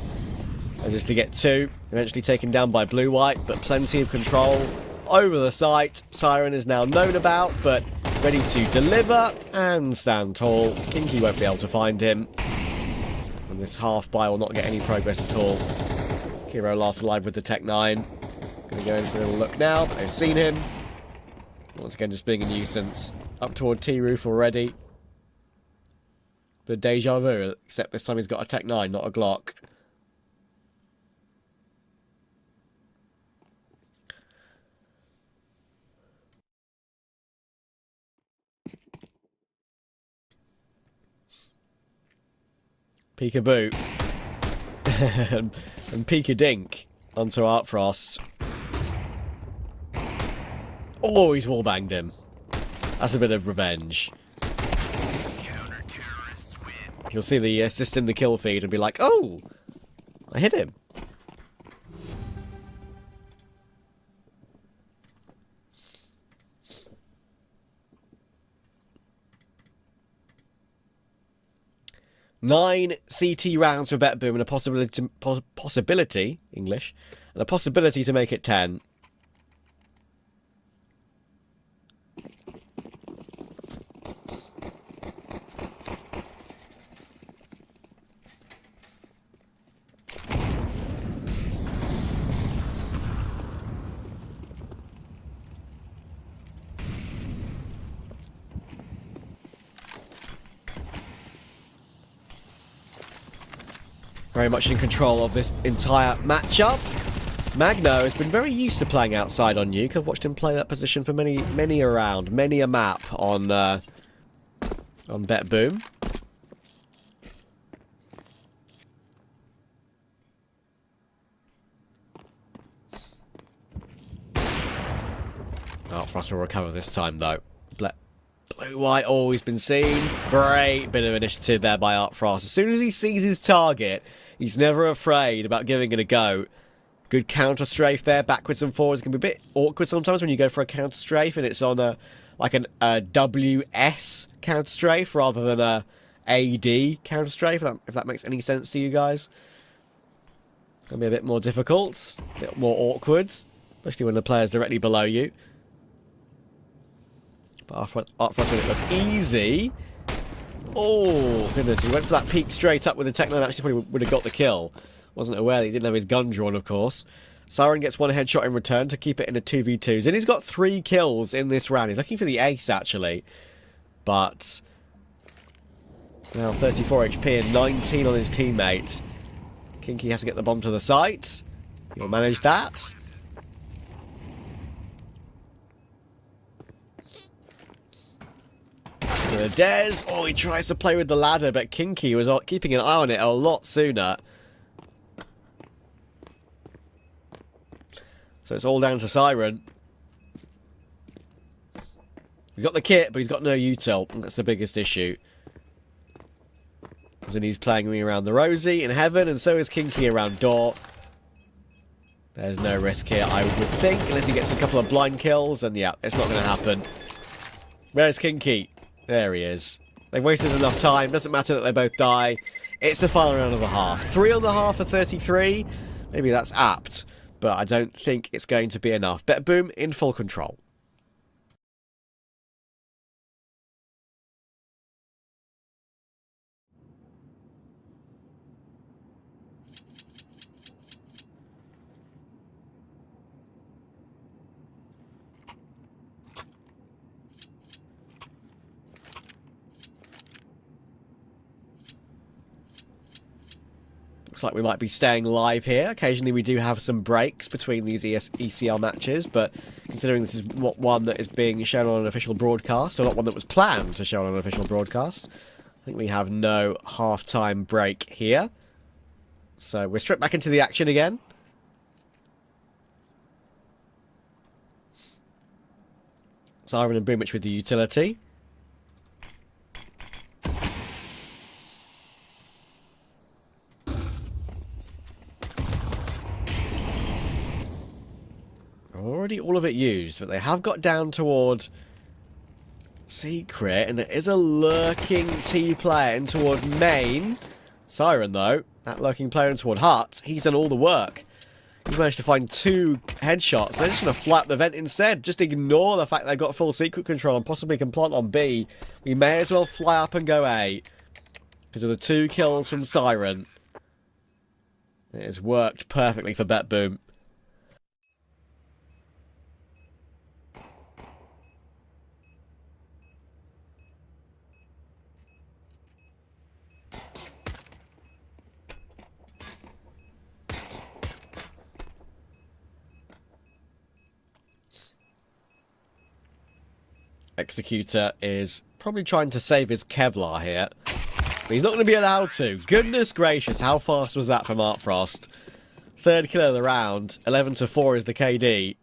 And just to get two, eventually taken down by Blue-White, but plenty of control over the site. Siren is now known about, but ready to deliver and stand tall. Kinky won't be able to find him. And this half-buy will not get any progress at all. Kiro last alive with the Tech 9. Gonna go in for a little look now, but I've seen him. Once again, just being a nuisance. Up toward T-Roof already. But deja vu, except this time he's got a Tech 9, not a Glock. Peekaboo. and Peekadink onto Artfrost. Oh, he's wallbanged him. That's a bit of revenge. You'll see the assist in the kill feed and be like, oh, I hit him. Nine CT rounds for BetBoom and a possibility English, and a possibility to make it 10. Very much in control of this entire matchup. Magno has been very used to playing outside on Nuke. I've watched him play that position for many a map on BetBoom. Oh, Frost will recover this time though. Blue-white always been seen. Great bit of initiative there by Art Frost. As soon as he sees his target, he's never afraid about giving it a go. Good counter strafe there, backwards and forwards. It can be a bit awkward sometimes when you go for a counter strafe and it's on a WS counter strafe rather than a AD counter strafe. If that makes any sense to you guys. Can be a bit more difficult, a bit more awkward, especially when the player's directly below you. But Art Frost made it look easy. Oh, goodness. He went for that peek straight up with the Tech 9. Actually probably would have got the kill. Wasn't aware that he didn't have his gun drawn, of course. Siren gets one headshot in return to keep it in a 2v2s. And he's got 3 kills in this round. He's looking for the ace, actually. But now 34 HP and 19 on his teammate. Kinky has to get the bomb to the site. He'll manage that. Dez, oh, he tries to play with the ladder, but Kinky was keeping an eye on it a lot sooner. So it's all down to Siren. He's got the kit, but he's got no util. That's the biggest issue. As in he's playing me around the Rosie in heaven, and so is Kinky around door. There's no risk here, I would think, unless he gets a couple of blind kills, and yeah, it's not going to happen. Where's Kinky? There he is. They've wasted enough time. Doesn't matter that they both die. It's the final round of the half. 3 on the half for 33. Maybe that's apt, but I don't think it's going to be enough. BetBoom in full control. Looks like we might be staying live here. Occasionally we do have some breaks between these ECL matches, but considering this is not one that is being shown on an official broadcast, or not one that was planned to show on an official broadcast, I think we have no half-time break here. So we're straight back into the action again. Siren and Boomich with the utility. Already all of it used, but they have got down toward Secret, and there is a lurking T player in toward main. Siren, though, that lurking player in toward Hut, he's done all the work. He's managed to find 2 headshots. They're just going to fly up the vent instead. Just ignore the fact they've got full secret control and possibly can plant on B. We may as well fly up and go A. Because of the 2 kills from Siren. It has worked perfectly for BetBoom. Executor is probably trying to save his Kevlar here. But he's not going to be allowed to. Goodness gracious, how fast was that from Art Frost? 3rd kill of the round. 11-4 is the KD.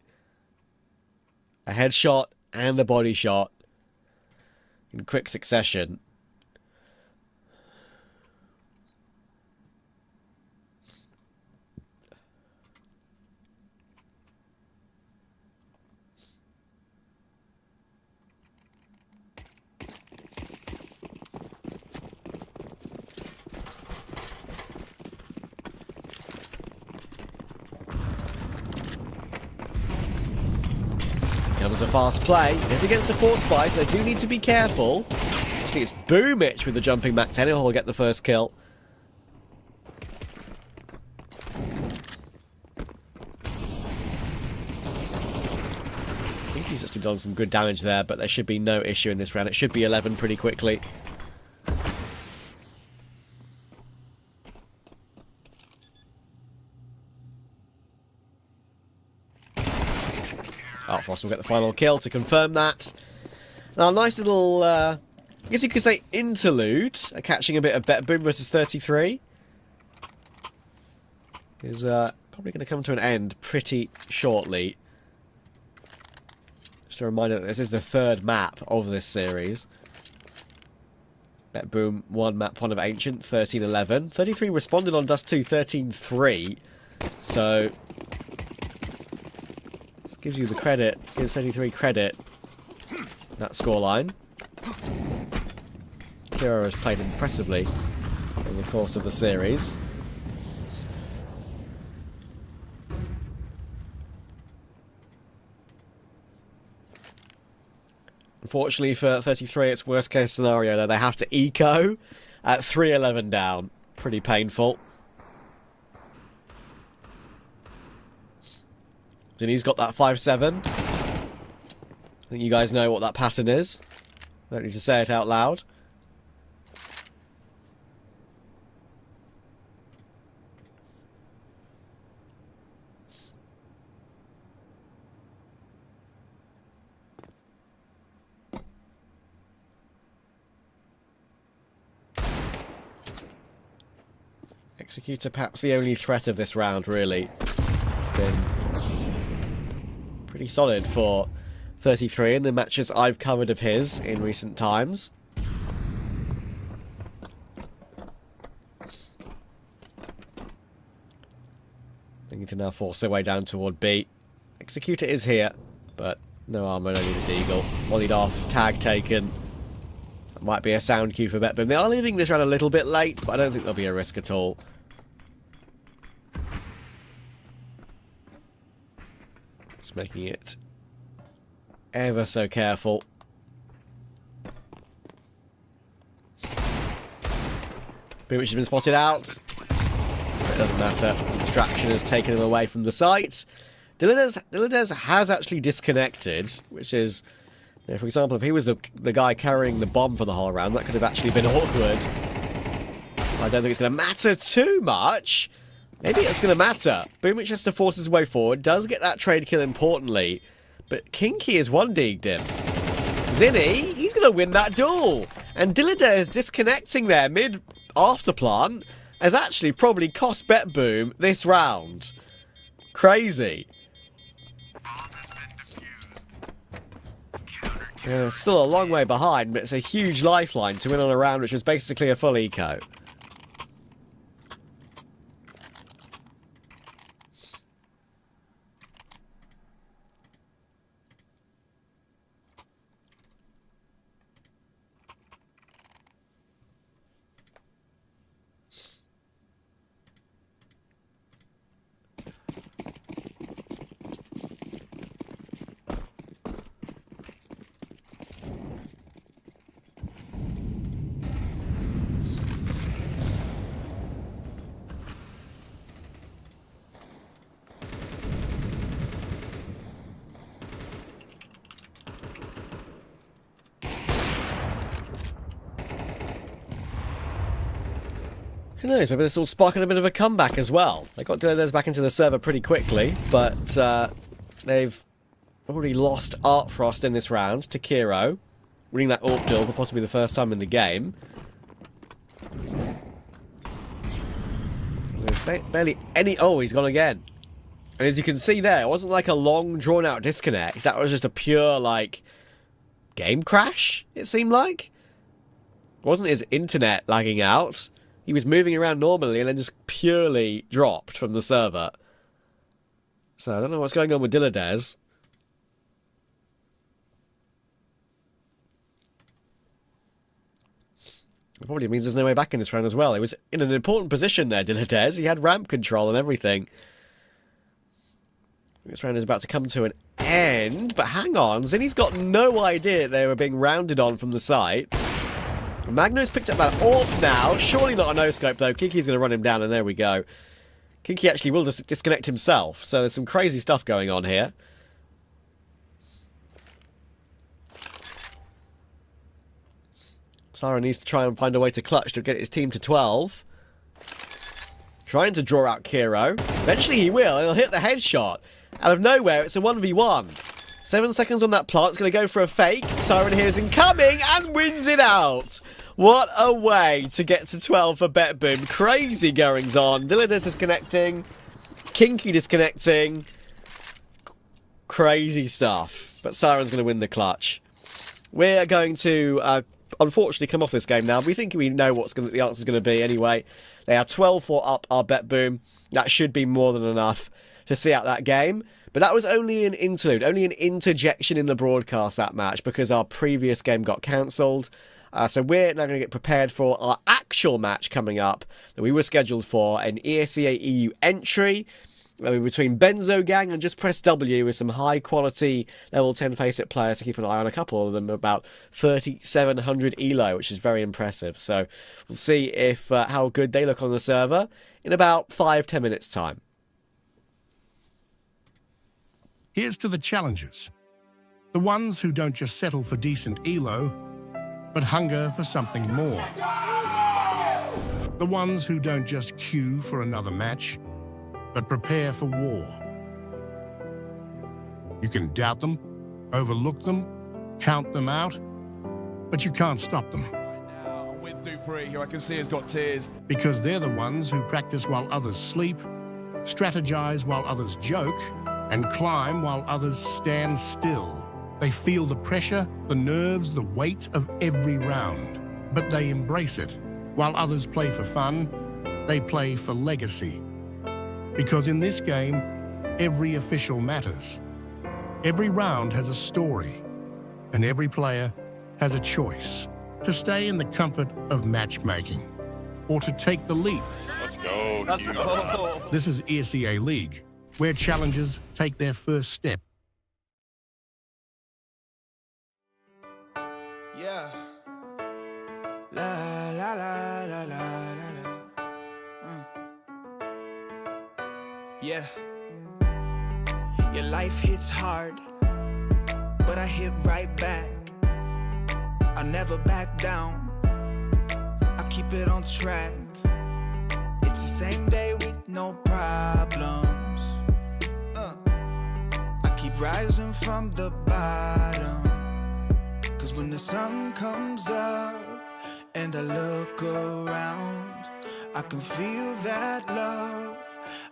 A headshot and a body shot in quick succession. Comes a fast play. It is against a force spike, so they do need to be careful. Actually, it's Boomich with the jumping Mac 10. He'll get the first kill. I think he's just done some good damage there, but there should be no issue in this round. It should be 11 pretty quickly. Art Frost will get the final kill to confirm that. Now, a nice little, I guess you could say interlude, catching a bit of BetBoom versus 33. Is probably going to come to an end pretty shortly. Just a reminder that this is the third map of this series. Bet Boom 1 map 1 of Ancient, 13-11. 33 responded on Dust 2, 13-3. So this gives you the credit, gives 33 credit, that scoreline. Kiro has played impressively in the course of the series. Unfortunately for 33, it's worst case scenario though. They have to eco at 3-11 down. Pretty painful. Denny's got that 5-7. I think you guys know what that pattern is. I don't need to say it out loud. Executor perhaps the only threat of this round, really. It's been pretty solid for 33 in the matches I've covered of his in recent times. They need to now force their way down toward B. Executor is here, but no armor, only the Deagle. Volleyed off, tag taken. That might be a sound cue for Bet Boom. They are leaving this round a little bit late, but I don't think there'll be a risk at all. Just making it ever so careful. Boom, which has been spotted out. But it doesn't matter. The distraction has taken him away from the site. Dilladez has actually disconnected, which is, you know, for example, if he was the guy carrying the bomb for the whole round, that could have actually been awkward. I don't think it's going to matter too much. Maybe it's going to matter. Boomich has to force his way forward, does get that trade kill importantly, but Kinky has 1-degged him. Zinni, he's going to win that duel. And Dilladez disconnecting there mid-afterplant has actually probably cost Bet Boom this round. Crazy. Still a long way behind, but it's a huge lifeline to win on a round which was basically a full eco. Who knows, maybe this will spark a bit of a comeback as well. They got Dilladez back into the server pretty quickly, but they've already lost Art Frost in this round to Kiro, winning that AWP duel for possibly the first time in the game. There's barely any... Oh, he's gone again. And as you can see there, it wasn't like a long, drawn-out disconnect. That was just a pure, like, game crash, it seemed like. It wasn't his internet lagging out. He was moving around normally and then just purely dropped from the server. So I don't know what's going on with Dilladez. It probably means there's no way back in this round as well. He was in an important position there, Dilladez. He had ramp control and everything. This round is about to come to an end. But hang on, Zinni's got no idea they were being rounded on from the site. Magno's picked up that AWP now. Surely not a no-scope, though. Kinky's going to run him down, and there we go. Kinky actually will just disconnect himself, so there's some crazy stuff going on here. Sara needs to try and find a way to clutch to get his team to 12. Trying to draw out Kiro. Eventually he will, and he'll hit the headshot. Out of nowhere, it's a 1v1. 7 seconds on that plant. It's going to go for a fake. Siren hears him coming and wins it out. What a way to get to 12 for Bet Boom. Crazy goings on. Dilladez disconnecting. Kinky disconnecting. Crazy stuff. but Siren's going to win the clutch. We're going to, unfortunately, come off this game now. We think we know what the answer's going to be anyway. They are 12-4 up our bet boom. That should be more than enough to see out that game. But that was only an interlude, only an interjection in the broadcast, that match, because our previous game got cancelled. So we're now going to get prepared for our actual match coming up that we were scheduled for, an ESEA EU entry between benZo gang and Just Press W, with some high quality level 10 Faceit players to keep an eye on. A couple of them about 3,700 elo, which is very impressive. So we'll see if how good they look on the server in about 5-10 minutes time. Here's to the challengers. The ones who don't just settle for decent elo, but hunger for something more. The ones who don't just queue for another match, but prepare for war. You can doubt them, overlook them, count them out, but you can't stop them. Now I'm with Dupree, who I can see has got tears. Because they're the ones who practice while others sleep, strategize while others joke, and climb while others stand still. They feel the pressure, the nerves, the weight of every round, but they embrace it. While others play for fun, they play for legacy. Because in this game, every official matters. Every round has a story, and every player has a choice to stay in the comfort of matchmaking or to take the leap. Let's go. This is ESEA League, where challengers take their first step. Yeah. La la la la la la la. Yeah. Your life hits hard, but I hit right back. I never back down. I keep it on track. It's the same day with no problems. I keep rising from the bottom. Cause when the sun comes up and I look around, I can feel that love,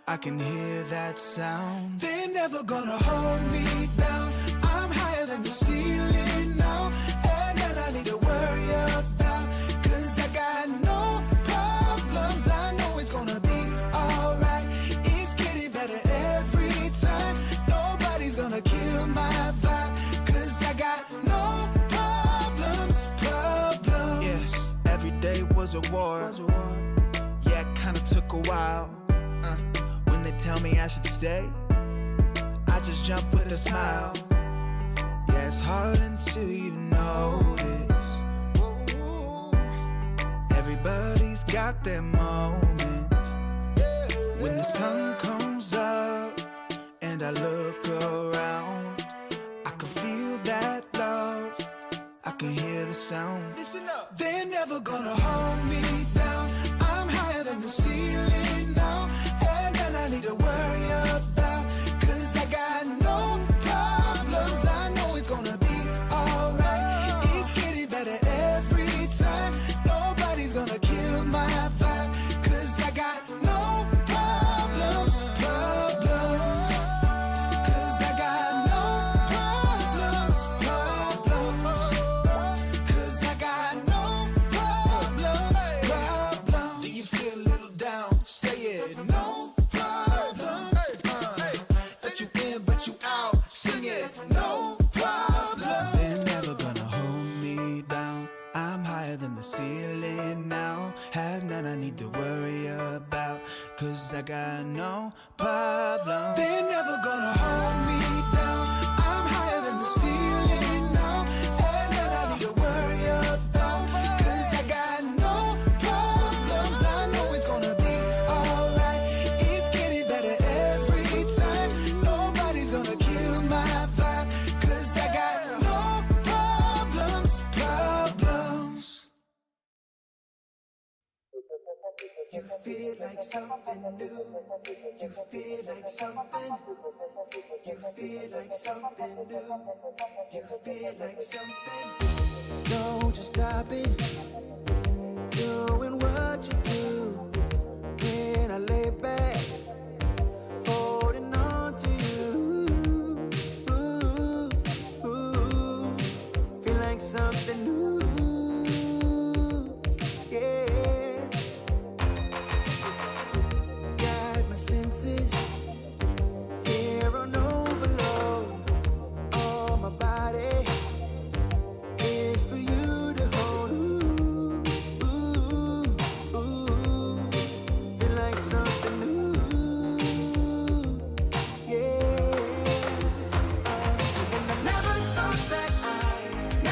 I can hear that sound. They're never gonna hold me down. I'm higher than the ceiling now, and then I need to worry about, cause I got no problems. I know it's gonna be alright. It's getting better every time. Nobody's gonna kill my vibe, cause I got no problems. Yes, every day was a war. Yeah, it kinda took a while. When they tell me I should stay, I just jump with a smile. Yeah, it's hard until you notice. Everybody's got their moment. When the sun comes up and I look around, I can feel that love, I can hear the sound. Listen up. They're never gonna hold me down. I'm higher than the ceiling now, and then I need to worry about, cause I got no problems. I know it's gonna be alright. It's getting better every time. Nobody's gonna kill my vibe, cause I got no problems. Cause I got no problems. Cause I got no problems. Do you feel a little down? Say it. No problems. Let you in, but you out. Sing it. No problems. They're never gonna hold me down. I'm higher than the ceiling now. Have none I need to worry about, cause I got no problems. They're never gonna hold me down. I'm higher than the ceiling now, and none I need to worry about, cause I got no problems. I know it's gonna be alright. It's getting better every time. Nobody's gonna kill my vibe, cause I got no problems. You feel like something new. You feel like something. You feel like something new. You feel like something. Don't just stop it. Doing what you do. When I lay back, holding on to you. Ooh, ooh. like something new. Yeah. Got my senses here on overload. All my body is for you to hold. Ooh, ooh, ooh. Feel like something new. Yeah. And I never thought that you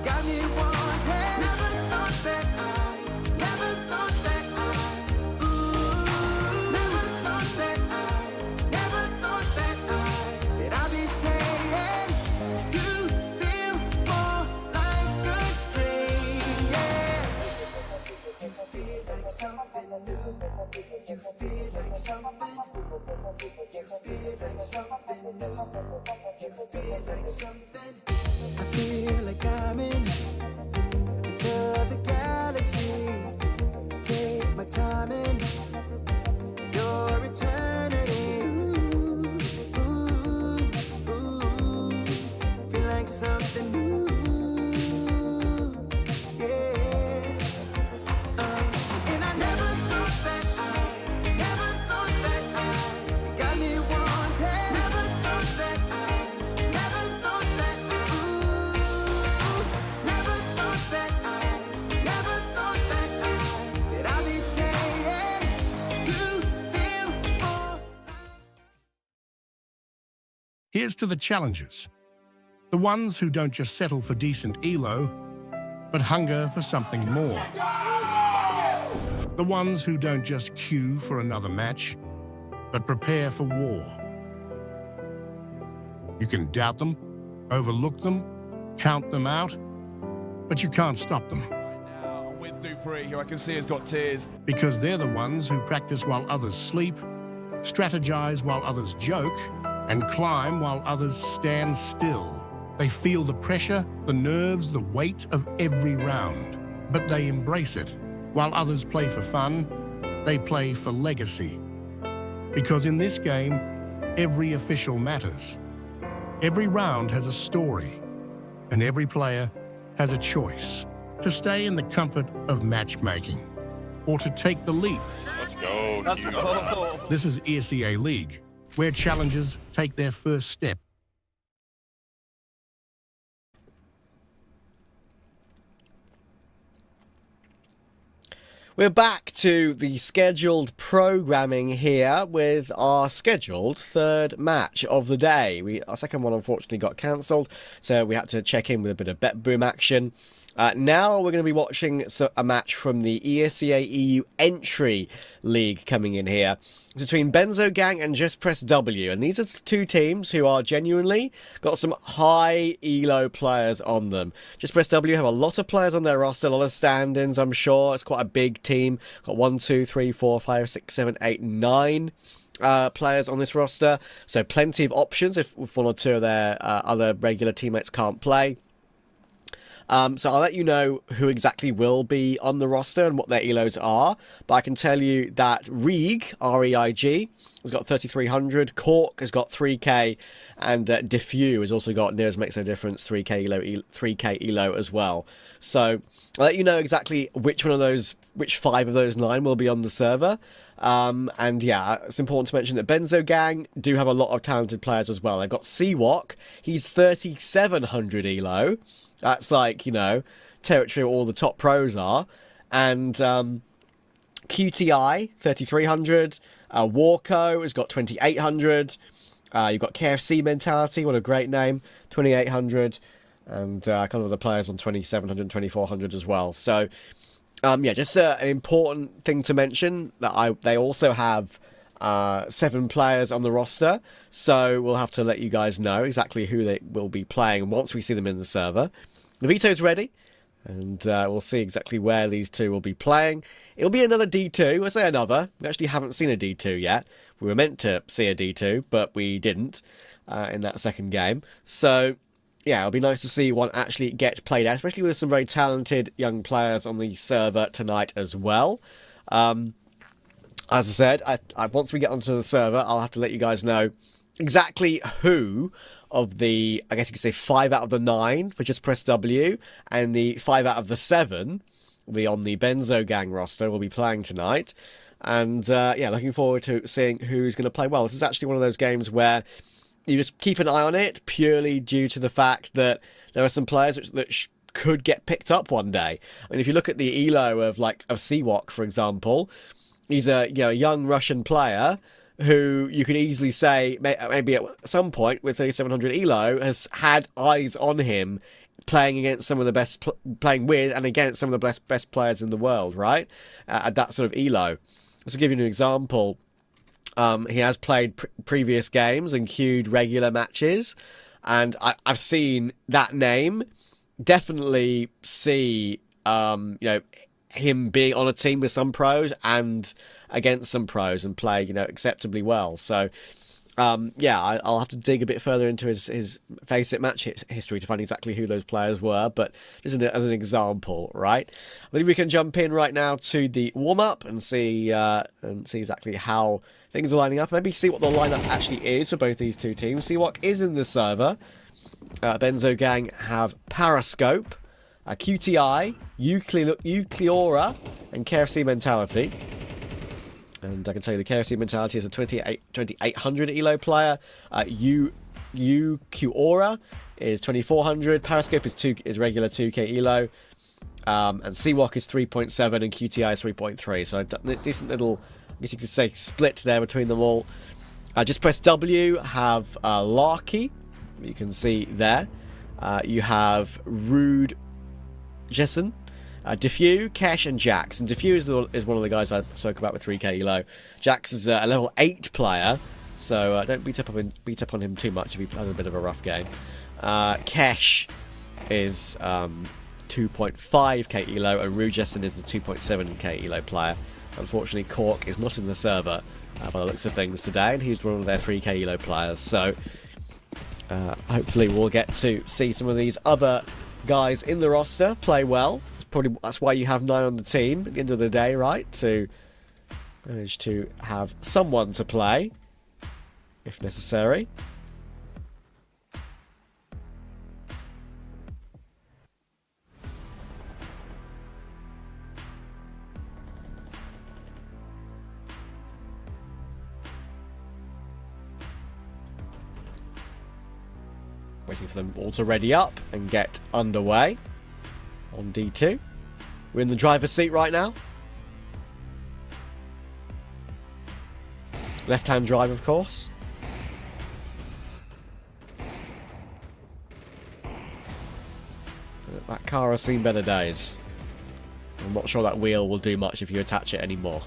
got me wanted. Never thought that ooh. Never thought that I'd be saying you feel more like a dream. Yeah. You feel like something new. You feel like something. You feel like something new. You feel like something. I feel like I'm in another galaxy. Take my time in your eternity. Ooh, ooh, ooh. Feel like something new. Yeah. And I never thought that you got me wanted. Never thought that ooh. Never thought that I'd be saying you feel more. Here's to the challengers. The ones who don't just settle for decent elo, but hunger for something more. The ones who don't just queue for another match, but prepare for war. You can doubt them, overlook them, count them out, but you can't stop them. Now I'm with Dupree, who I can see has got tears. Because they're the ones who practice while others sleep, strategize while others joke, and climb while others stand still. They feel the pressure, the nerves, the weight of every round, but they embrace it. While others play for fun, they play for legacy. Because in this game, every official matters. Every round has a story, and every player has a choice to stay in the comfort of matchmaking or to take the leap. Let's go. This is ESEA League, where challengers take their first step. We're back to the scheduled programming here with our scheduled third match of the day. Our second one unfortunately got cancelled, so we had to check in with a bit of bet boom action. Now we're going to be watching a match from the ESEA EU Entry League coming in here. It's between benZo Gang and Just Press W, and these are two teams who are genuinely got some high elo players on them. Just Press W have a lot of players on their roster, a lot of stand-ins, I'm sure. It's quite a big team. Got 1, 2, 3, 4, 5, 6, 7, 8, 9 players on this roster, so plenty of options if one or two of their other regular teammates can't play. So I'll let you know who exactly will be on the roster and what their elos are, but I can tell you that Reig, R-E-I-G, has got 3,300, Cork has got 3k, and Diffuse has also got, Nears Makes No Difference, 3k elo as well. So I'll let you know exactly which 5 of those 9 will be on the server. And yeah, it's important to mention that benZo Gang do have a lot of talented players as well. They've got Seawalk, he's 3,700 elo. That's like, you know, territory where all the top pros are. And QTI, 3,300. Warco has got 2,800. You've got KFC Mentality, what a great name, 2,800. And a couple of the players on 2,700, 2,400 as well. So, yeah, just an important thing to mention that they also have 7 players on the roster, so we'll have to let you guys know exactly who they will be playing once we see them in the server. The veto's ready, and we'll see exactly where these two will be playing. It'll be another D2. I say another. We actually haven't seen a D2 yet. We were meant to see a D2, but we didn't in that second game. So yeah, it'll be nice to see one actually get played out, especially with some very talented young players on the server tonight as well. As I said, once we get onto the server, I'll have to let you guys know exactly who of the, I guess you could say 5 out of the 9 for Just Press W, and the 5 out of the 7 on the benZo gang roster will be playing tonight. And yeah, looking forward to seeing who's going to play well. This is actually one of those games where you just keep an eye on it purely due to the fact that there are some players that could get picked up one day. I mean, if you look at the elo of Seawok, for example, he's a young Russian player who you could easily say maybe at some point with 3700 elo has had eyes on him playing against some of the best, playing with and against some of the best players in the world, right? At that sort of elo. So to give you an example, he has played previous games and queued regular matches, and I've seen that name definitely see him being on a team with some pros and against some pros and play acceptably well. So yeah, I'll have to dig a bit further into his Face It match history to find exactly who those players were, but just as an example, right? I believe we can jump in right now to the warm-up and see exactly how things are lining up. Maybe see what the lineup actually is for both these two teams. See what is in the server. benZo gang have Parascope, QTI, Eucleora, and KFC Mentality. And I can tell you the KFC Mentality is a 2800 elo player. Eucleora is 2400. Parascope is regular 2k elo. And Seawok is 3.7 and QTI is 3.3. So a decent little, I guess you could say, split there between them all. Just press W, have Larky. You can see there. You have Rude Jessen, Diffuse, Kesh, and Jax. And Diffuse is one of the guys I spoke about with 3k elo. Jax is a level 8 player, so don't beat up on him too much if he has a bit of a rough game. Kesh is 2.5k elo, and Rude Jessen is the 2.7k elo player. Unfortunately, Cork is not in the server by the looks of things today, and he's one of their 3k elo players. So hopefully we'll get to see some of these other guys in the roster play well. That's why you have 9 on the team at the end of the day, right? To manage to have someone to play if necessary. Waiting for them all to ready up and get underway on D2. We're in the driver's seat right now. Left-hand drive, of course. That car has seen better days. I'm not sure that wheel will do much if you attach it anymore.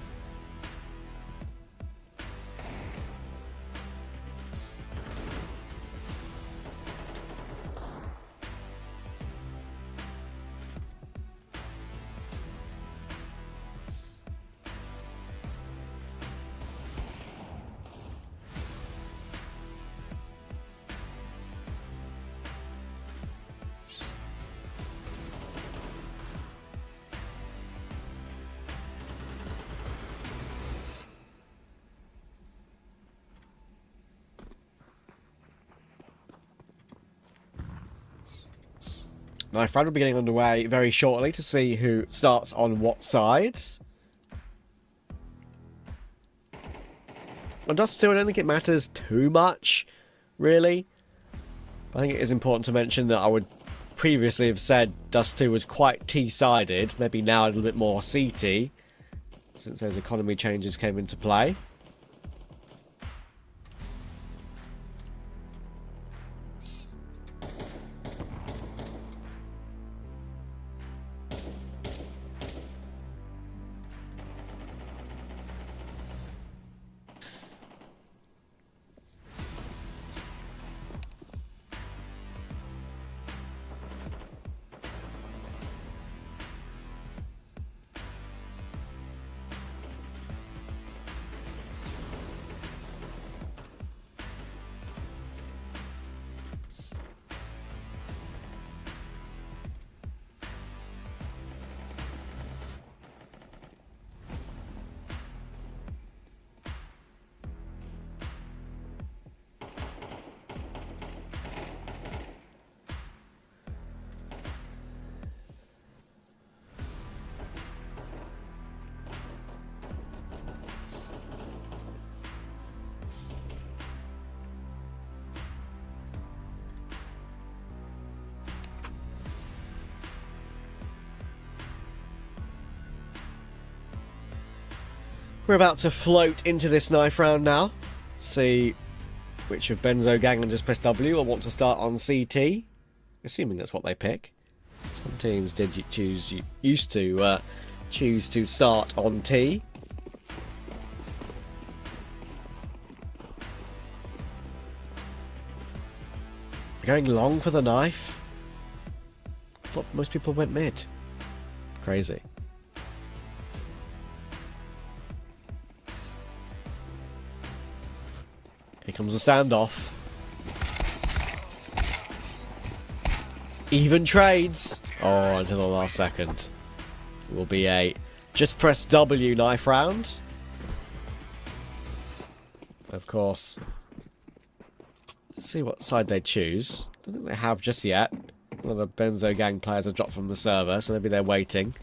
My friend will be getting underway very shortly to see who starts on what sides. On Dust 2, I don't think it matters too much, really. I think it is important to mention that I would previously have said Dust 2 was quite T-sided, maybe now a little bit more CT, since those economy changes came into play. We're about to float into this knife round now. See which of benZo gang and just press W or want to start on CT. Assuming that's what they pick. Some teams used to choose to start on T. Going long for the knife. I thought most people went mid. Crazy. Here comes a standoff. Even trades. Oh, until the last second. It will be a just press W knife round. Of course. Let's see what side they choose. I don't think they have just yet. One of the benZo gang players have dropped from the server, so maybe they're waiting.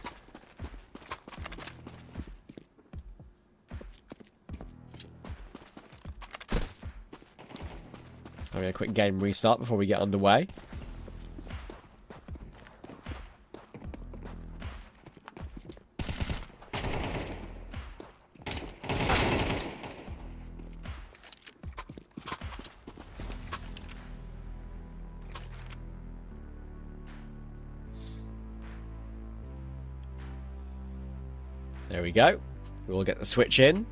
Having a quick game restart before we get underway. There we go. We'll get the switch in.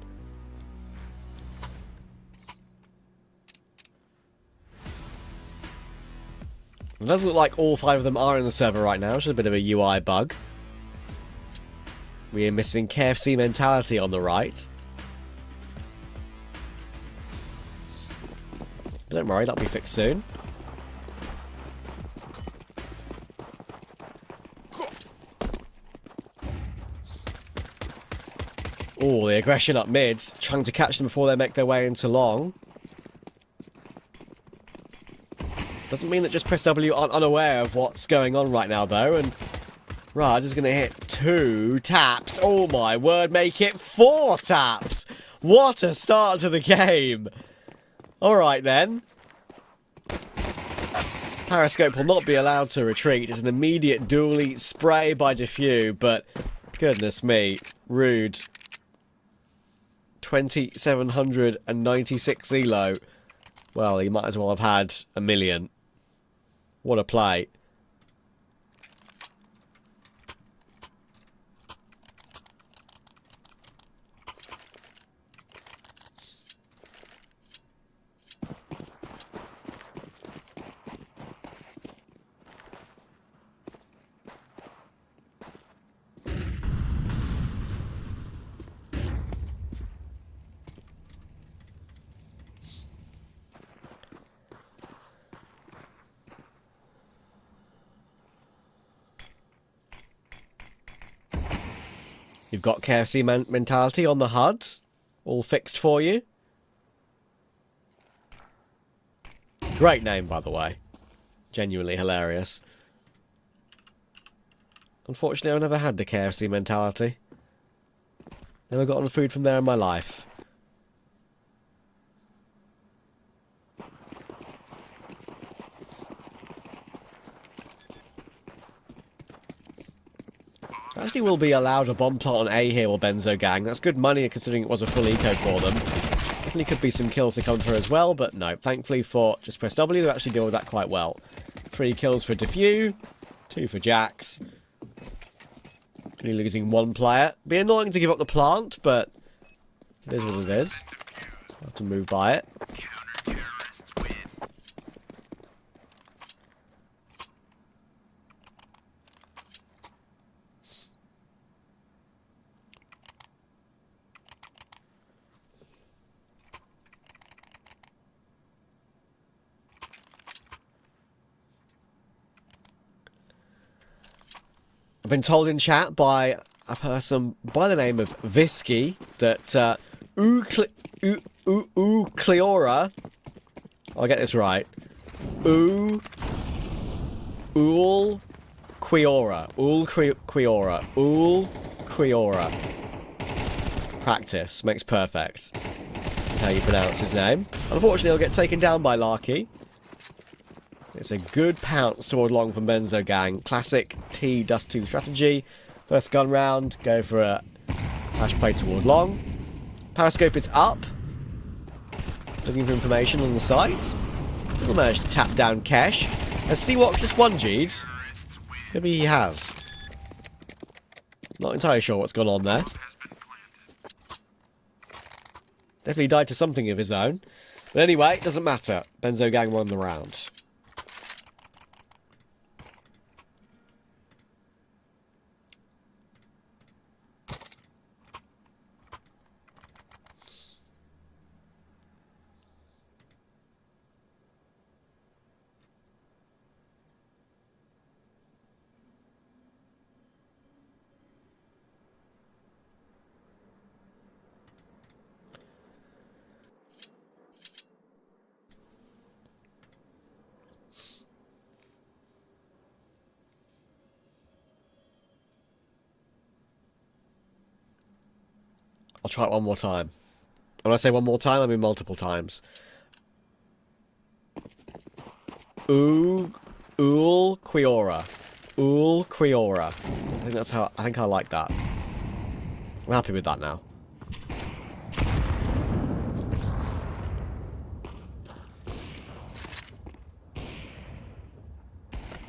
It does look like all 5 of them are in the server right now, which is a bit of a UI bug. We are missing KFC mentality on the right. But don't worry, that'll be fixed soon. Oh, the aggression up mid, trying to catch them before they make their way into long. Doesn't mean that just press W aren't unaware of what's going on right now, though. And Raj is going to hit 2 taps. Oh my word, make it 4 taps. What a start to the game. Alright then. Periscope will not be allowed to retreat. It's an immediate dually spray by Diffuse, but goodness me, rude. 2,796 elo. Well, he might as well have had a million. What a play. You've got KFC mentality on the HUD, all fixed for you. Great name, by the way. Genuinely hilarious. Unfortunately, I've never had the KFC mentality. Never gotten food from there in my life. Actually will be allowed a bomb plot on A here or benZo gang. That's good money considering it was a full eco for them. Definitely could be some kills to come through as well, but no. Thankfully for just press W, they actually deal with that quite well. 3 kills for Diffuse, 2 for Jax. Only losing 1 player. Be annoying to give up the plant, but it is what it is. I'll have to move by it. I've been told in chat by a person by the name of Visky that Cleora, I'll get this right, Quiora. Practice makes perfect. That's how you pronounce his name. Unfortunately, he'll get taken down by Larky. It's a good pounce toward long from benZo gang. Classic T dust 2 strategy. First gun round, go for a flash play toward long. Periscope is up. Looking for information on the site. We'll manage to tap down Kesh. And see what just 1G'd. Maybe he has. Not entirely sure what's gone on there. Definitely died to something of his own. But anyway, it doesn't matter. benZo Gang won the round. I'll try it one more time. When I say one more time, I mean multiple times. Ool Quiora. Ool Quiora. I think I like that. I'm happy with that now.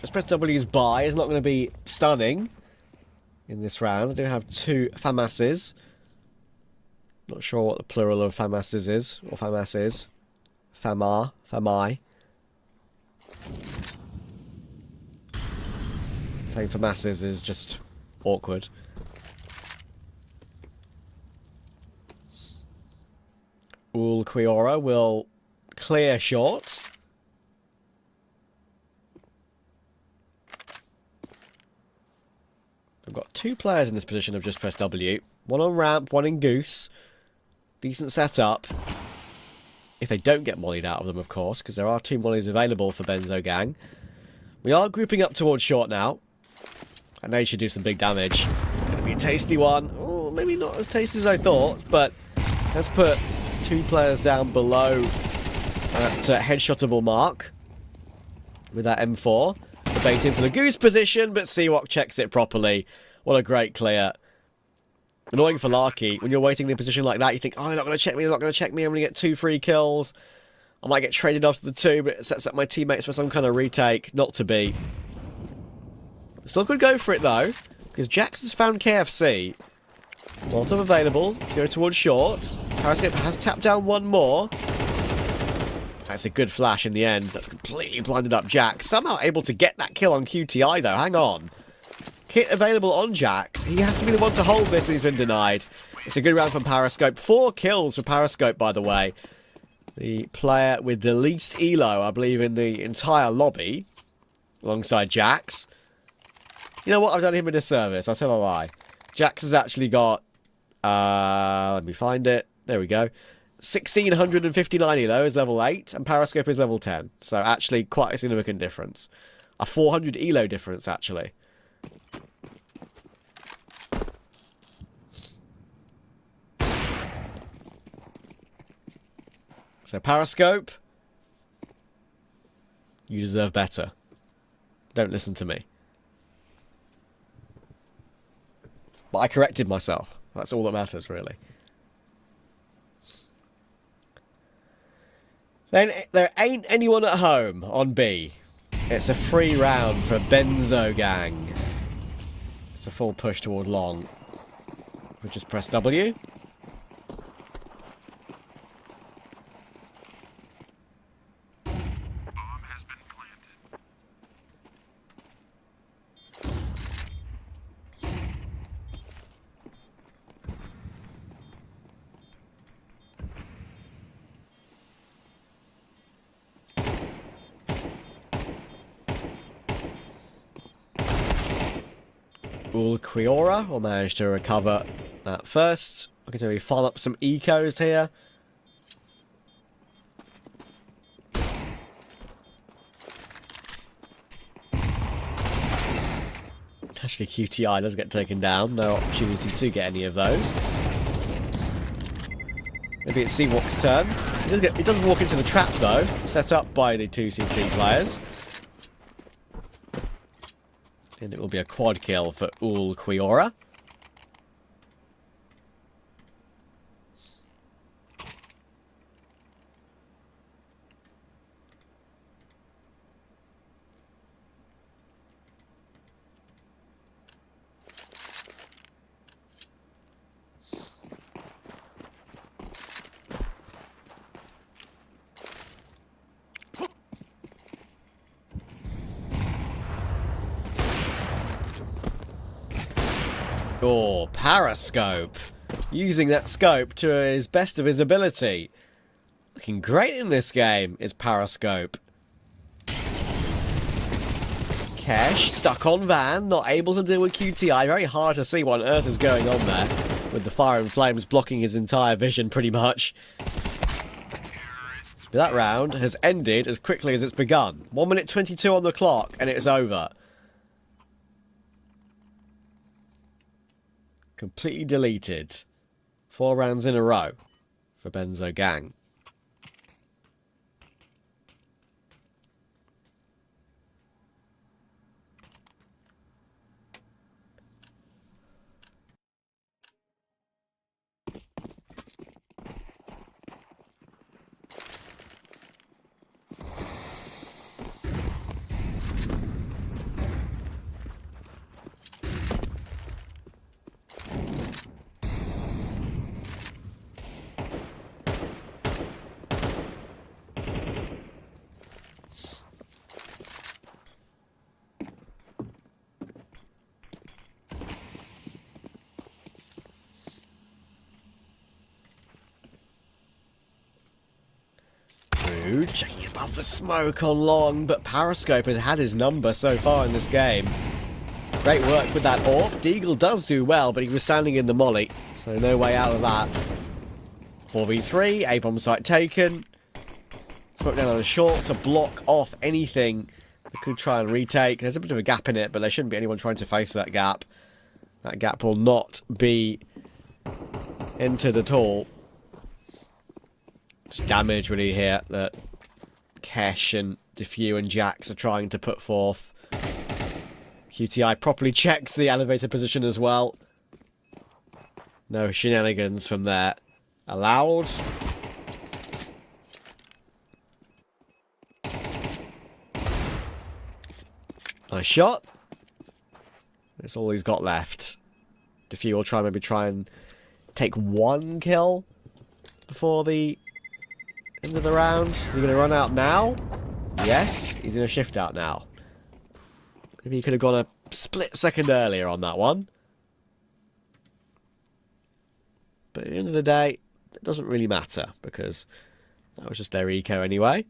Just press W's buy is not going to be stunning in this round. I do have 2 Famasses. Not sure what the plural of Famasses is, or Famas is. Famar, Famai. Saying Famasses is just awkward. Ool Quiora will clear short. I've got 2 players in this position. I've just pressed W. One on ramp, one in goose. Decent setup. If they don't get mollied out of them, of course, because there are 2 mollies available for benZo Gang. We are grouping up towards short now. And they should do some big damage. Gonna be a tasty one. Oh, maybe not as tasty as I thought, but let's put 2 players down below that headshotable mark with that M4. Debating for the goose position, but Seawalk checks it properly. What a great clear. Annoying for Larky, when you're waiting in a position like that, you think, oh, they're not going to check me, they're not going to check me, I'm going to get 2 free kills. I might get traded after the 2, but it sets up my teammates for some kind of retake. Not to be. Still could go for it, though, because Jax has found KFC. Molotov available to go towards short. Periscope has tapped down 1 more. That's a good flash in the end. That's completely blinded up Jax. Somehow able to get that kill on QTI, though. Hang on. Kit available on Jax. He has to be the one to hold this when he's been denied. It's a good round from Periscope. 4 kills for Periscope, by the way. The player with the least elo, I believe, in the entire lobby. Alongside Jax. You know what? I've done him a disservice. I'll tell a lie. Jax has actually got... let me find it. There we go. 1,659 elo is level 8. And Periscope is level 10. So actually quite a significant difference. A 400 elo difference, actually. So Periscope, you deserve better. Don't listen to me. But I corrected myself. That's all that matters, really. Then there ain't anyone at home on B. It's a free round for benZo Gang. It's a full push toward long. We just press W. Ool Quiora will manage to recover that first. I can tell we farm up some ecos here. Actually, QTI does get taken down. No opportunity to get any of those. Maybe it's Seawalk's turn. He does walk into the trap, though. Set up by the 2 CT players. And it will be a quad kill for Ool Quiora. Oh, Periscope. Using that scope to his best of his ability. Looking great in this game is Periscope. Kesh stuck on Van, not able to deal with QTI. Very hard to see what on earth is going on there, with the fire and flames blocking his entire vision pretty much. But that round has ended as quickly as it's begun. 1 minute 22 on the clock and it's over. Completely deleted. 4 rounds in a row for benZo Gang. Checking above the smoke on long, but Periscope has had his number so far in this game. Great work with that AWP. Deagle does do well, but he was standing in the molly, so no way out of that. 4v3, A-bomb site taken. Smoke down on a short to block off anything that could try and retake. There's a bit of a gap in it, but there shouldn't be anyone trying to face that gap. That gap will not be entered at all. Just damage really here that Kesh and Defu and Jax are trying to put forth. QTI properly checks the elevator position as well. No shenanigans from there allowed. Nice shot. That's all he's got left. Defu will maybe try and take 1 kill before the end of the round. Is he going to run out now? Yes, he's going to shift out now. Maybe he could have gone a split second earlier on that one. But at the end of the day, it doesn't really matter because that was just their eco anyway.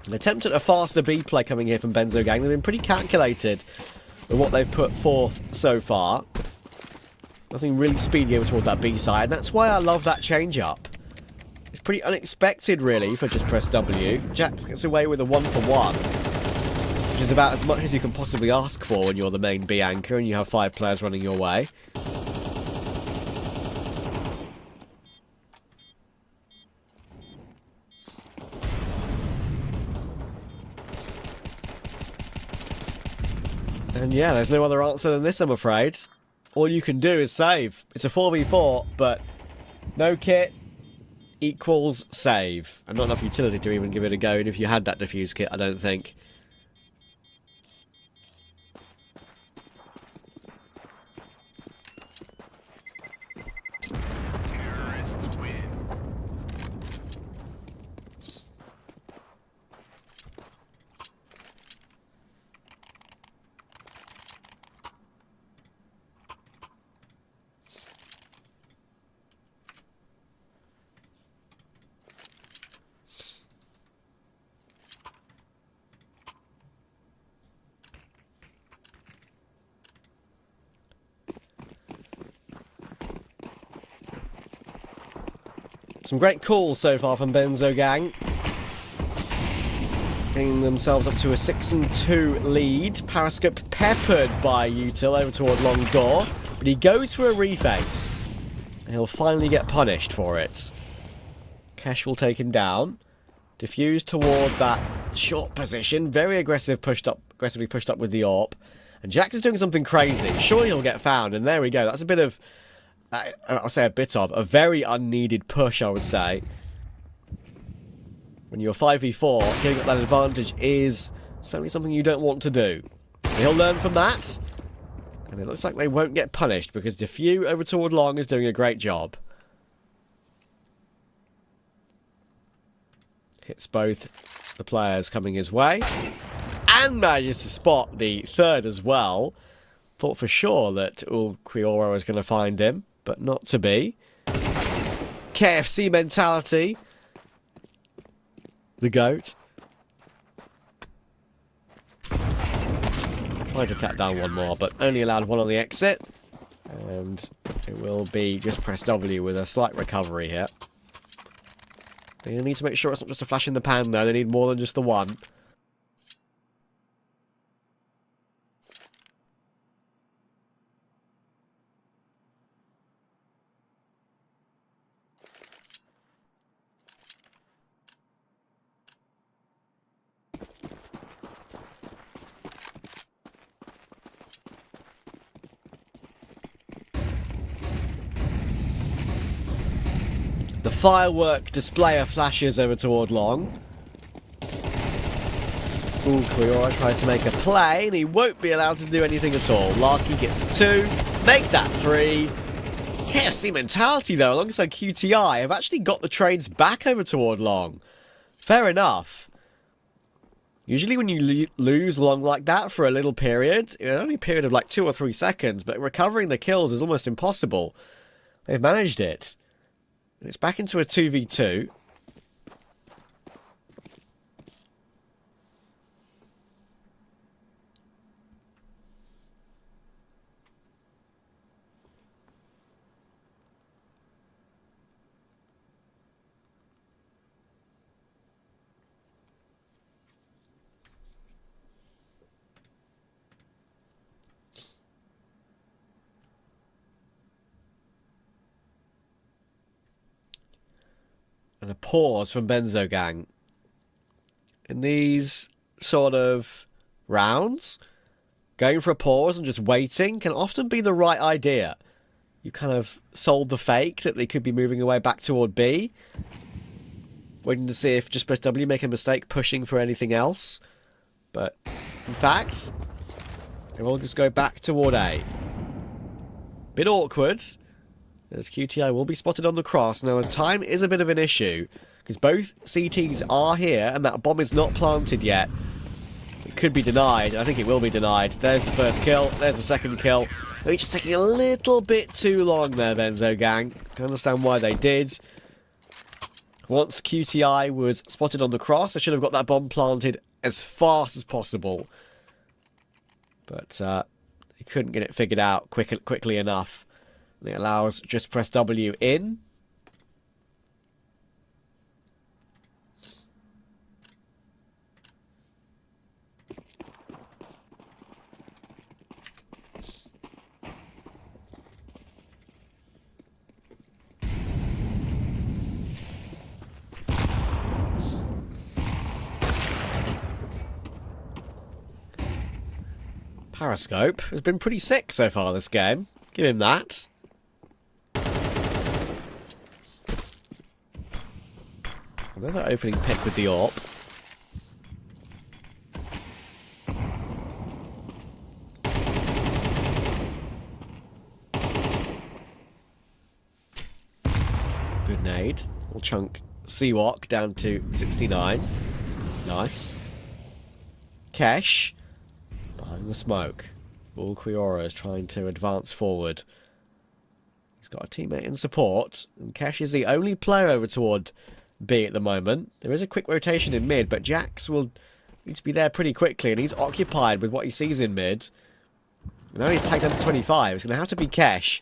An attempt at a faster B play coming here from benZo Gang. They've been pretty calculated with what they've put forth so far. Nothing really speedy over toward that B side. That's why I love that change up. It's pretty unexpected really for just press W. Jax gets away with a 1-for-1, which is about as much as you can possibly ask for when you're the main B anchor and you have 5 players running your way. And yeah, there's no other answer than this, I'm afraid. All you can do is save. It's a 4v4, but no kit equals save. And not enough utility to even give it a go, and if you had that defuse kit, I don't think. Terrorists win. Some great calls so far from benZo Gang. Getting themselves up to a 6-2 lead. Periscope peppered by Util over toward long door. But he goes for a reface. And he'll finally get punished for it. Kesh will take him down. Diffuse toward that short position. Very aggressively pushed up with the AWP. And Jax is doing something crazy. Surely he'll get found. And there we go. That's a bit of I'll say a bit of, a very unneeded push, I would say. When you're 5v4, giving up that advantage is certainly something you don't want to do. He'll learn from that, and it looks like they won't get punished because Defu over toward Long is doing a great job. Hits both the players coming his way, and manages to spot the third as well. Thought for sure that Ulquiorra was going to find him, but not to be. KFC mentality. The GOAT. Tried to tap down one more, but only allowed one on the exit. And it will be just press W with a slight recovery here. They need to make sure it's not just a flash in the pan, though. They need more than just the one. The firework displayer flashes over toward Long. Ulquiorra tries to make a play, and he won't be allowed to do anything at all. Larky gets 2, make that 3. KFC mentality, though, alongside QTI, have actually got the trades back over toward Long. Fair enough. Usually when you lose Long like that for a little period, only a period of like 2 or 3 seconds, but recovering the kills is almost impossible. They've managed it. And it's back into a 2v2. And a pause from benZo gang. In these sort of rounds, going for a pause and just waiting can often be the right idea. You kind of sold the fake that they could be moving away back toward B. Waiting to see if just press W, make a mistake pushing for anything else. But, in fact, they will just go back toward A. Bit awkward. As QTI will be spotted on the cross. Now, the time is a bit of an issue, because both CTs are here, and that bomb is not planted yet. It could be denied. I think it will be denied. There's the first kill. There's the second kill. They're just taking a little bit too long there, benZo gang. Can understand why they did. Once QTI was spotted on the cross, they should have got that bomb planted as fast as possible. But they couldn't get it figured out quickly enough. It allows just press W in. Periscope has been pretty sick so far this game. Give him that. Another opening pick with the AWP. Good nade. We'll chunk Seawalk down to 69. Nice. Kesh behind the smoke. Ulquiorra is trying to advance forward. He's got a teammate in support, and Kesh is the only player over toward B at the moment. There is a quick rotation in mid, but Jax will need to be there pretty quickly, and he's occupied with what he sees in mid. And now he's tagged under 25. It's going to have to be Kesh.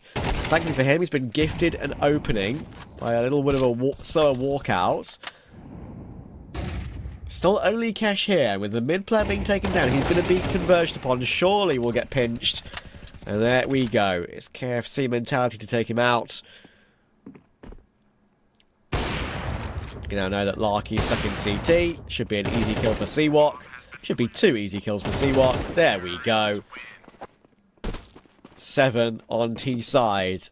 Thankfully for him, he's been gifted an opening by a little bit of a slower walkout. Still only Kesh here. With the mid player being taken down, he's going to be converged upon. Surely will get pinched. And there we go. It's KFC mentality to take him out. You now know that Larky is stuck in CT. Should be an easy kill for Seawalk. Should be 2 easy kills for Seawalk. There we go. 7 on T side.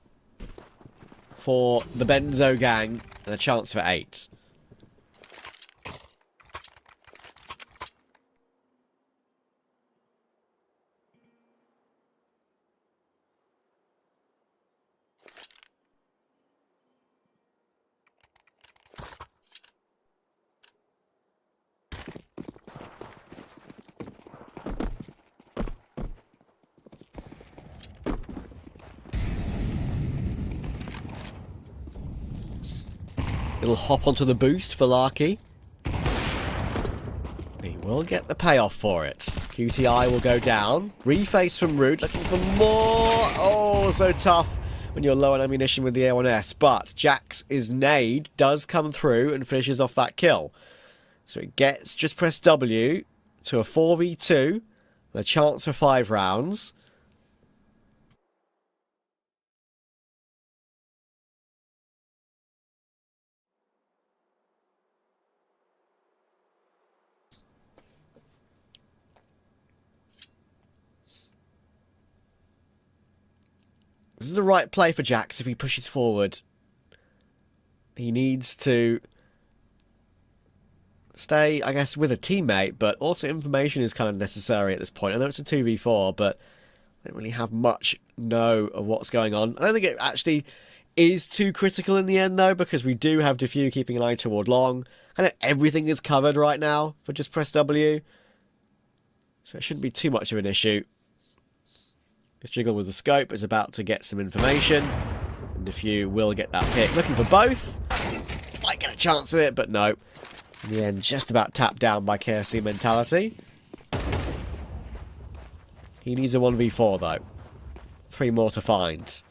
for the benZo gang and a chance for 8. It'll hop onto the boost for Larky. He will get the payoff for it. QTI will go down. Reface from Root, looking for more. Oh, so tough when you're low on ammunition with the A1S. But Jax's nade does come through and finishes off that kill. So it gets, just press W, to a 4v2. And a chance for 5 rounds. This is the right play for Jax if he pushes forward. He needs to stay, I guess, with a teammate, but also information is kind of necessary at this point. I know it's a 2v4, but I don't really have much know of what's going on. I don't think it actually is too critical in the end, though, because we do have Diffuse keeping an eye toward long. Kind of everything is covered right now for just press W. So it shouldn't be too much of an issue. This jiggle with the scope is about to get some information. And Diffuse will get that pick. Looking for both. Might get a chance at it, but no. In the end, just about tapped down by KFC mentality. He needs a 1v4, though. 3 more to find.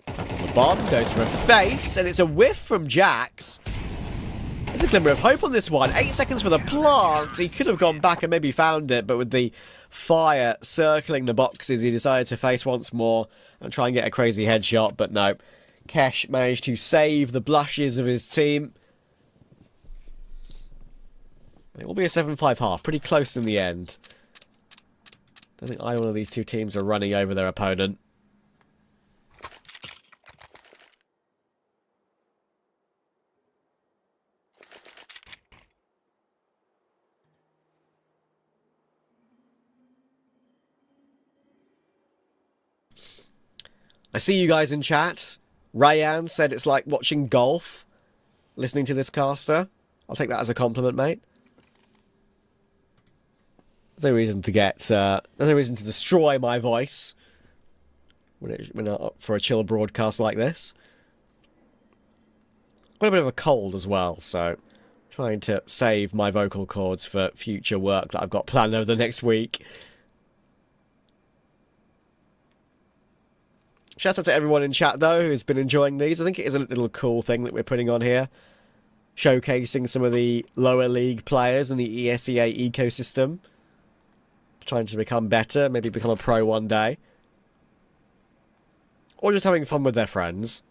The bomb goes for a face, and it's a whiff from Jax. There's a glimmer of hope on this one. 8 seconds for the plant. He could have gone back and maybe found it, but with the fire circling the boxes, he decided to face once more and try and get a crazy headshot, but no. Kesh managed to save the blushes of his team. It will be a 7-5 half. Pretty close in the end. I don't think either one of these two teams are running over their opponent. I see you guys in chat. Rayan said it's like watching golf, listening to this caster. I'll take that as a compliment, mate. There's no reason to get, there's no reason to destroy my voice when up for a chill broadcast like this. Got a bit of a cold as well, so trying to save my vocal cords for future work that I've got planned over the next week. Shout out to everyone in chat, though, who's been enjoying these. I think it is a little cool thing that we're putting on here. Showcasing some of the lower league players in the ESEA ecosystem. Trying to become better, maybe become a pro one day. Or just having fun with their friends.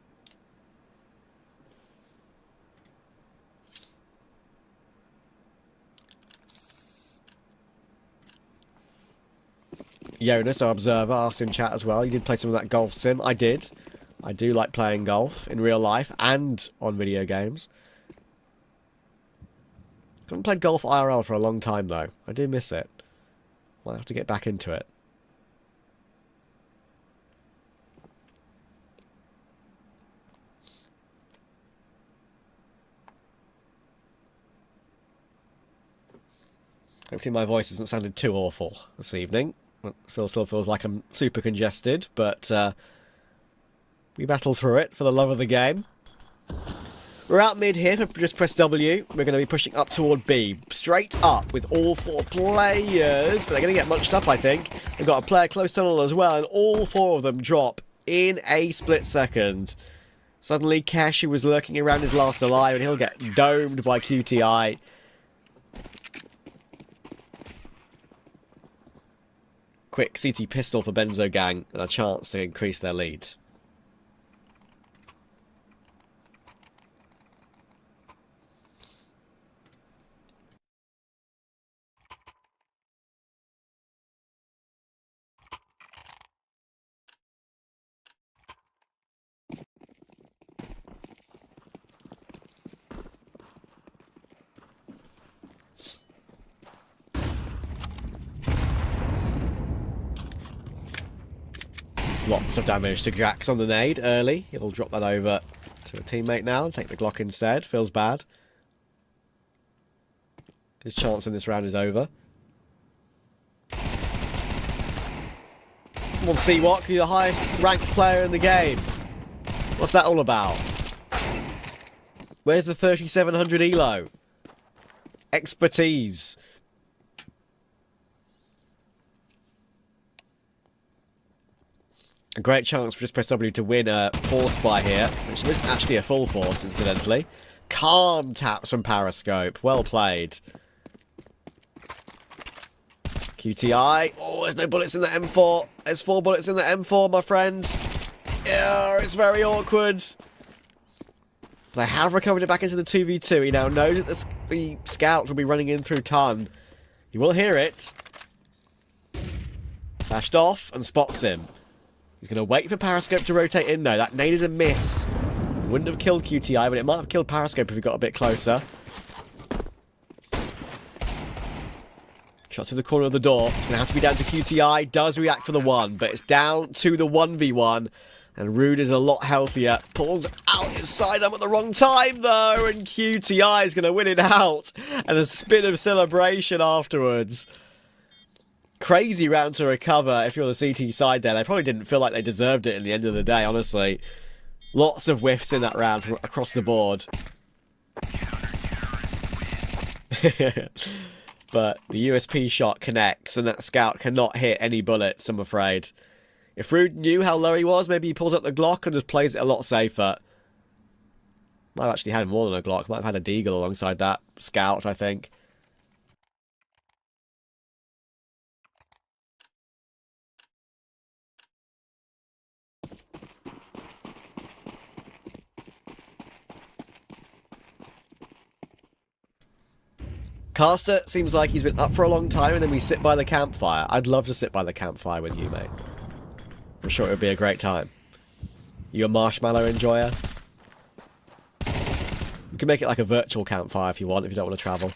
Jonas, our observer, asked in chat as well. You did play some of that golf sim. I did. I do like playing golf in real life and on video games. Haven't played golf IRL for a long time, though. I do miss it. Might have to get back into it. Hopefully my voice hasn't sounded too awful this evening. It still feels like I'm super congested, but we battle through it for the love of the game. We're out mid here, just press W. We're going to be pushing up toward B. Straight up with all 4 players, but they're going to get munched up, I think. We've got a player close tunnel as well, and all 4 of them drop in a split second. Suddenly, Kesh, who was lurking around, is last alive, and he'll get domed by QTI. Quick CT pistol for benZo gang, and a chance to increase their lead. Lots of damage to Jax on the nade early. He'll drop that over to a teammate now and take the Glock instead. Feels bad. His chance in this round is over. Come on, Seawalk, you're the highest ranked player in the game. What's that all about? Where's the 3700 elo? Expertise. A great chance for just press W to win a force buy here, which isn't actually a full force, incidentally. Calm taps from Periscope. Well played. QTI. Oh, there's no bullets in the M4. There's 4 bullets in the M4, my friend. Yeah, it's very awkward. They have recovered it back into the 2v2. He now knows that the scout will be running in through ton. He will hear it. Flashed off and spots him. He's going to wait for Periscope to rotate in, though. That nade is a miss. Wouldn't have killed QTI, but it might have killed Periscope if he got a bit closer. Shot through the corner of the door. It's going to have to be down to QTI. Does react for the 1, but it's down to the 1v1. And Rude is a lot healthier. Pulls out his sidearm at the wrong time, though. And QTI is going to win it out. And a spin of celebration afterwards. Crazy round to recover if you're the CT side there. They probably didn't feel like they deserved it in the end of the day, honestly. Lots of whiffs in that round from across the board. But the USP shot connects and that scout cannot hit any bullets, I'm afraid. If Rude knew how low he was, maybe he pulls up the Glock and just plays it a lot safer. Might have actually had more than a Glock. Might have had a Deagle alongside that scout, I think. Caster seems like he's been up for a long time and then we sit by the campfire. I'd love to sit by the campfire with you, mate. I'm sure it would be a great time. You a marshmallow enjoyer? You can make it like a virtual campfire if you want, if you don't want to travel.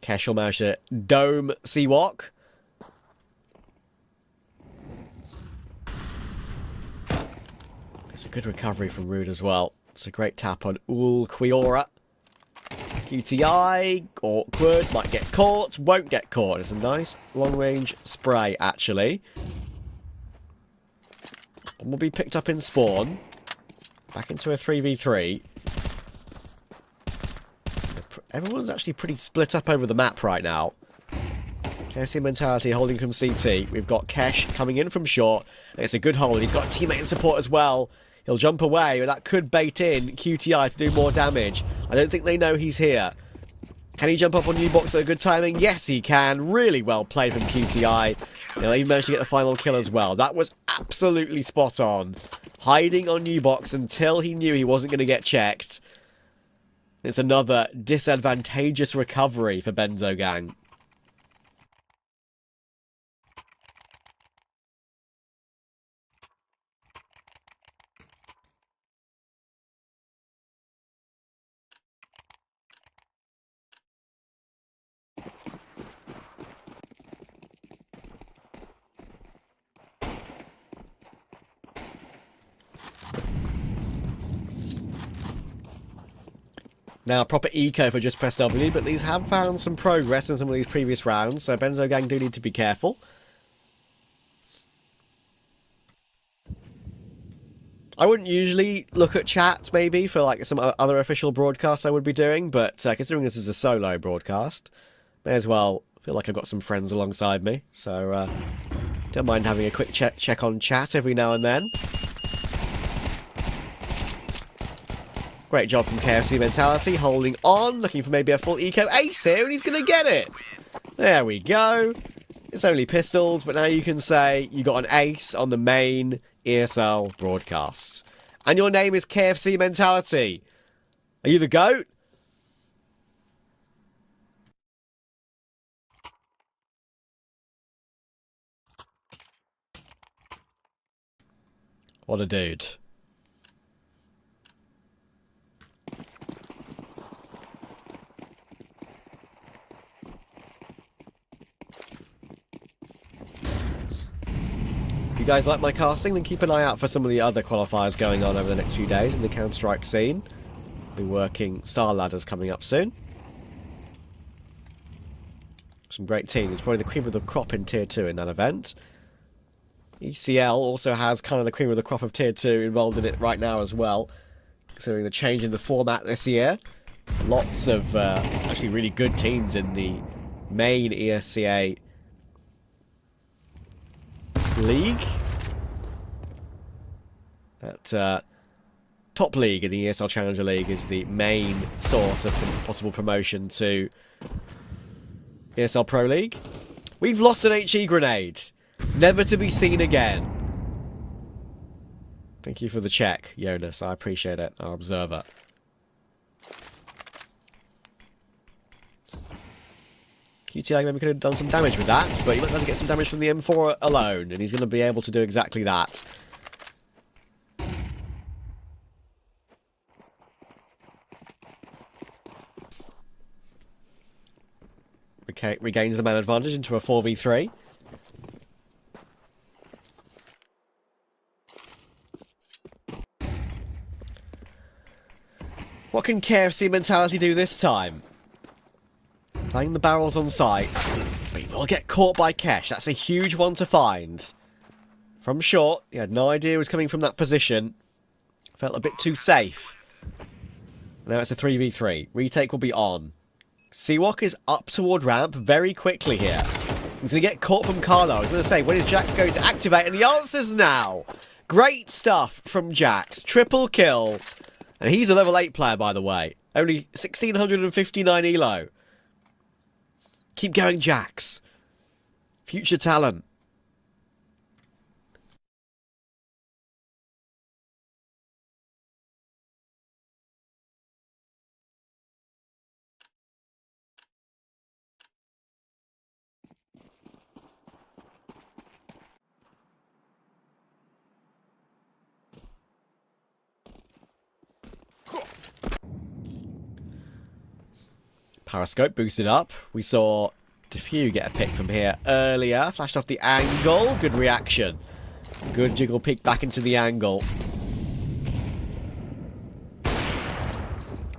Kesh will manage to dome Seawalk. It's a good recovery from Rude as well. It's a great tap on Ul Quiora. QTI, awkward, might get caught, won't get caught. It's a nice long-range spray, actually. And will be picked up in spawn. Back into a 3v3. Everyone's actually pretty split up over the map right now. KFC mentality holding from CT. We've got Kesh coming in from short. And it's a good hold. He's got teammate in support as well. He'll jump away, but that could bait in QTI to do more damage. I don't think they know he's here. Can he jump up on U-Box at a good timing? Yes, he can. Really well played from QTI. He'll even manage to get the final kill as well. That was absolutely spot on. Hiding on U-Box until he knew he wasn't going to get checked. It's another disadvantageous recovery for benZo gang. Now, proper eco for just press W, but these have found some progress in some of these previous rounds, so benZo gang do need to be careful. I wouldn't usually look at chat, maybe, for like some other official broadcasts I would be doing, but considering this is a solo broadcast, may as well feel like I've got some friends alongside me, so don't mind having a quick check on chat every now and then. Great job from KFC mentality, holding on, looking for maybe a full eco ace here, and he's going to get it. There we go. It's only pistols, but now you can say you got an ace on the main ESL broadcast. And your name is KFC mentality. Are you the GOAT? What a dude. guys like my casting, then keep an eye out for some of the other qualifiers going on over the next few days in the Counter-Strike scene. Be working Star Ladders coming up soon. Some great teams. Probably the cream of the crop in Tier 2 in that event. ECL also has kind of the cream of the crop of Tier 2 involved in it right now as well, considering the change in the format this year. Lots of actually really good teams in the main ESEA League. That top league in the ESL Challenger League is the main source of possible promotion to ESL Pro League. We've lost an HE grenade. Never to be seen again. Thank you for the check, Jonas. I appreciate it, our observer. QTI maybe could have done some damage with that, but he might have to get some damage from the M4 alone, and he's going to be able to do exactly that. Regains the man advantage into a 4v3. What can KFC Mentality do this time? Playing the barrels on sight. But he will get caught by Kesh. That's a huge one to find. From short, he had no idea he was coming from that position. Felt a bit too safe. Now it's a 3v3. Retake will be on. Seawalk is up toward ramp very quickly here. He's going to get caught from Carlo. I was going to say, when is Jax going to activate? And the answer's now. Great stuff from Jax. Triple kill. And he's a level 8 player, by the way. Only 1,659 elo. Keep going, Jax. Future talent. Periscope boosted up. We saw Defu get a pick from here earlier. Flashed off the angle. Good reaction. Good jiggle peek back into the angle.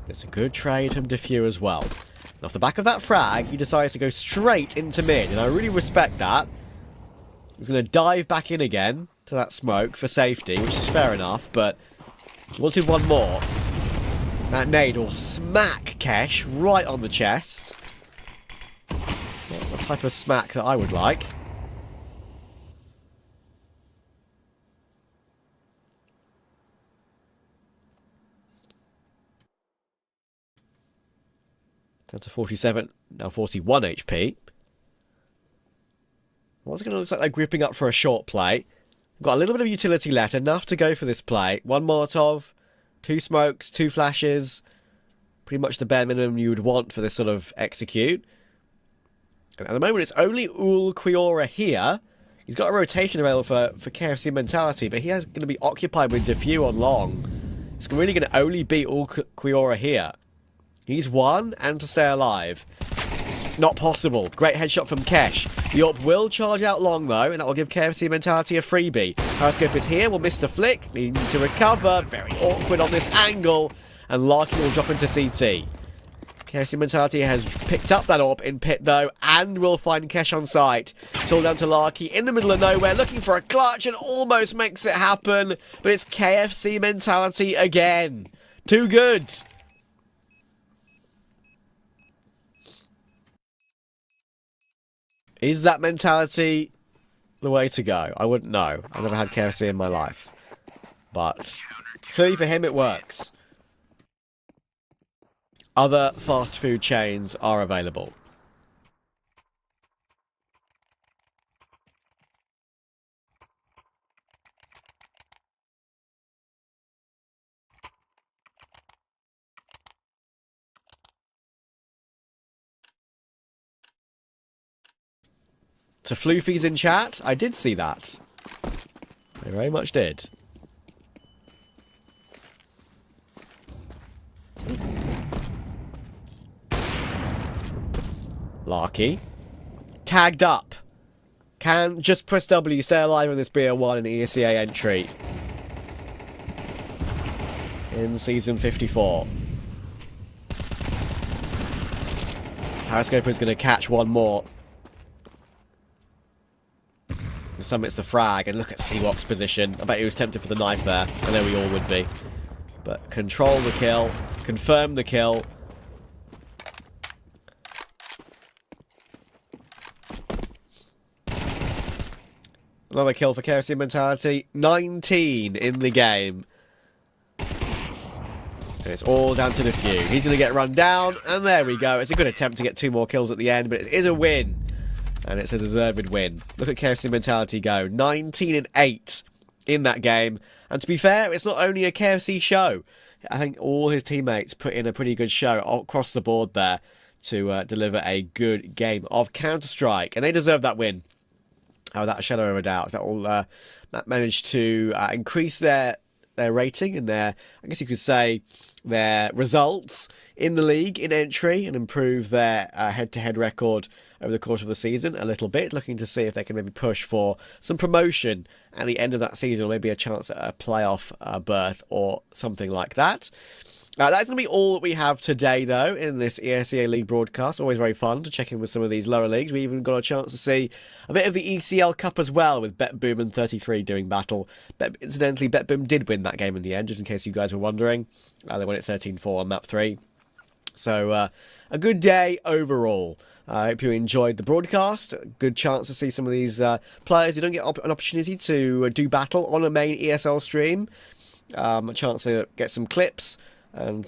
It's a good trade from Defu as well. And off the back of that frag, he decides to go straight into mid. And I really respect that. He's going to dive back in again to that smoke for safety, which is fair enough. But he wanted one more. That nade will smack Kesh right on the chest. Not the type of smack that I would like. Down to 47, now 41 HP. What's it going to look like they're gripping up for a short play? We've got a little bit of utility left, enough to go for this play. One Molotov. 2 smokes, 2 flashes. Pretty much the bare minimum you would want for this sort of execute. And at the moment, it's only Ul Quiora here. He's got a rotation available for KFC Mentality, but he is going to be occupied with Defu on long. It's really going to only be Ul Quiora here. He's one, and to stay alive. Not possible. Great headshot from Kesh. The AWP will charge out long, though, and that will give KFC Mentality a freebie. Periscope is here, will miss the flick, needing to recover. Very awkward on this angle, and Larky will drop into CT. KFC Mentality has picked up that AWP in pit, though, and will find Kesh on site. It's all down to Larky in the middle of nowhere, looking for a clutch, and almost makes it happen. But it's KFC Mentality again. Too good. Is that mentality the way to go? I wouldn't know. I've never had KFC in my life. But clearly for him it works. Other fast food chains are available. To Floofies in chat, I did see that. I very much did. Larky. Tagged up. can just press W, stay alive in this BO1 and ESEA entry in Season 54. Periscoper is going to catch one more. The Summit's the frag, and look at Seawalk's position. I bet he was tempted for the knife there. I know we all would be. But control the kill, confirm the kill. Another kill for KFC Mentality. 19 in the game. And it's all down to the few. He's going to get run down, and there we go. It's a good attempt to get 2 more kills at the end, but it is a win. And it's a deserved win. Look at KFC Mentality go. 19 and 8 in that game. And to be fair, it's not only a KFC show. I think all his teammates put in a pretty good show across the board there to deliver a good game of Counter-Strike. And they deserve that win. Without a shadow of a doubt. That will manage to increase their rating and their, I guess you could say, their results in the league in entry and improve their head-to-head record over the course of the season a little bit, looking to see if they can maybe push for some promotion at the end of that season, or maybe a chance at a playoff berth or something like that. That's going to be all that we have today, though, in this ESEA League broadcast. Always very fun to check in with some of these lower leagues. We even got a chance to see a bit of the ECL Cup as well, with BetBoom and 33 doing battle. Incidentally, BetBoom did win that game in the end, just in case you guys were wondering. They won it 13-4 on map 3. So, a good day overall. I hope you enjoyed the broadcast. Good chance to see some of these players who don't get an opportunity to do battle on a main ESL stream. A chance to get some clips and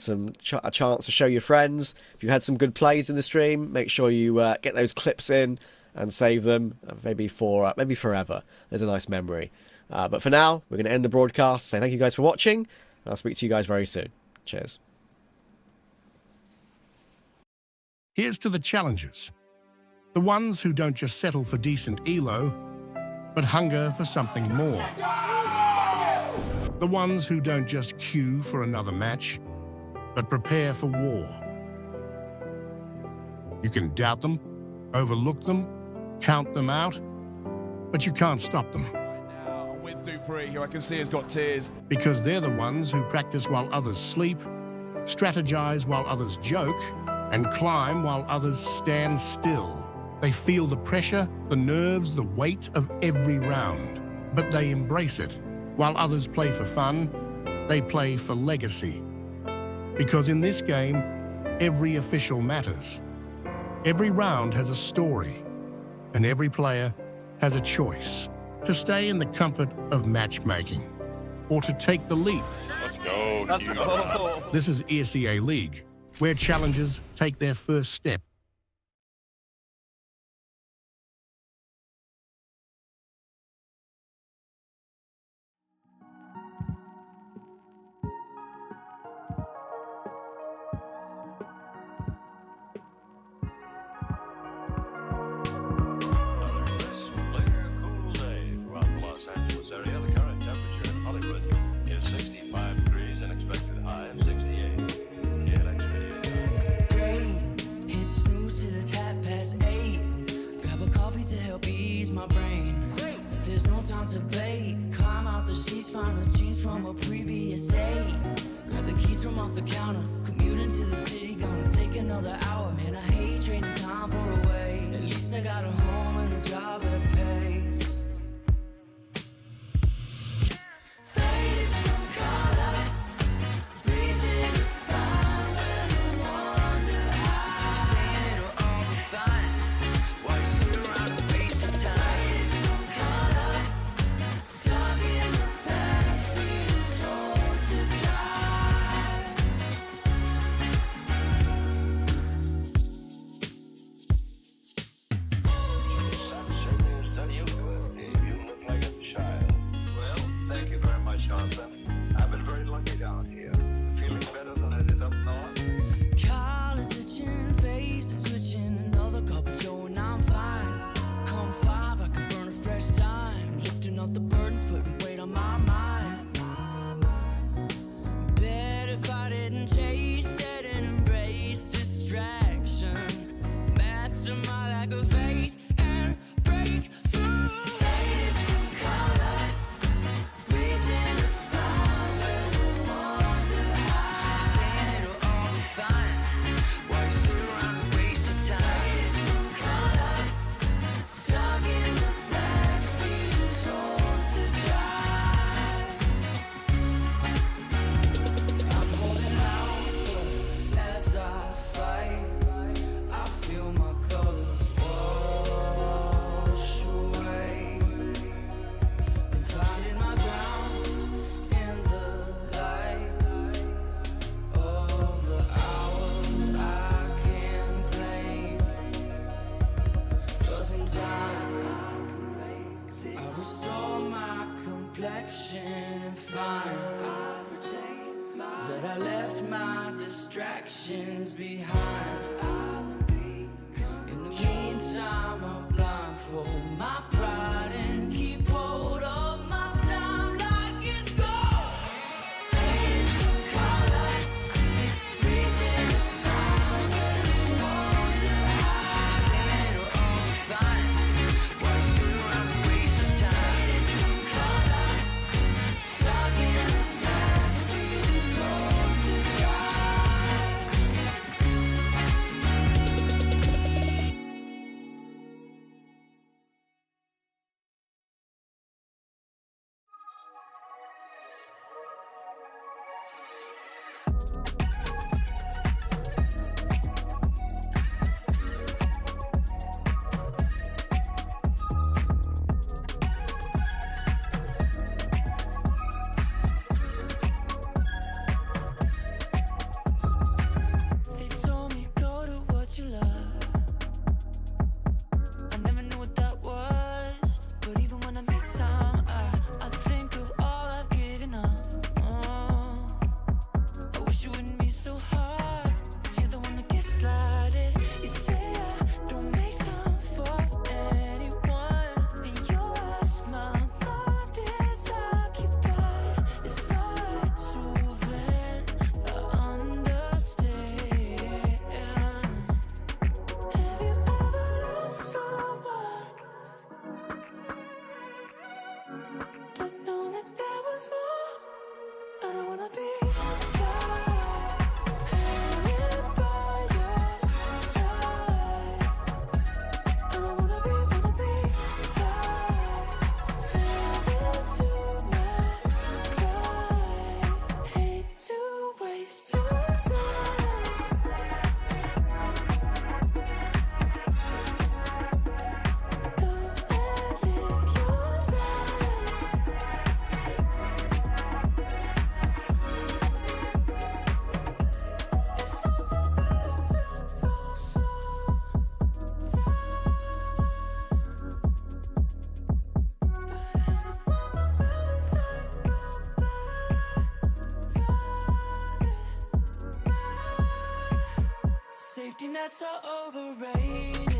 a chance to show your friends. If you had some good plays in the stream, make sure you get those clips in and save them, maybe forever. There's a nice memory. But for now, we're going to end the broadcast. Say thank you guys for watching, and I'll speak to you guys very soon. Cheers. Here's to the challengers. The ones who don't just settle for decent elo, but hunger for something more. The ones who don't just queue for another match, but prepare for war. You can doubt them, overlook them, count them out, but you can't stop them. Right now, I'm with Dupree, who I can see has got tears. Because they're the ones who practice while others sleep, strategize while others joke, and climb while others stand still. They feel the pressure, the nerves, the weight of every round, but they embrace it. While others play for fun, they play for legacy. Because in this game, every official matters. Every round has a story, and every player has a choice to stay in the comfort of matchmaking or to take the leap. Let's go. This is ESEA League, where challengers take their first step. Climb out the sheets, find the jeans from a previous day. Grab the keys from off the counter, commute into the city, gonna take another hour. Man, I hate trading time for away. At least I got a home and a job that pays. Faded from color, reaching to find when I wonder how. You're saying it'll all be fine while you sit around and waste the time. and find that I left my distractions behind. In the meantime, I'll blindfold my pride and keep hold of my time like it's gold. Fading from color, reaching to find when I wonder how I said it was all fine. Why soon I'm wasting time. Fading from color, stuck in the backseat, told to drive. They told me go to what you love. I never knew what that was, but even when I make time, I think of all I've given up. I wish it wouldn't be so hard, 'cause you're the one that gets slighted. You say I don't make time for anyone, and you ask my mind is occupied. It's alright to vent, I understand. Have you ever lost someone, but know that there was more? I don't wanna be tied, hanging by your side. I don't wanna be tied, tethered to my pride. Hate to waste your time. Go and live your life. It's something that I've felt for some time. But as I walk around the tightrope, I find it. My safety nets are overrated.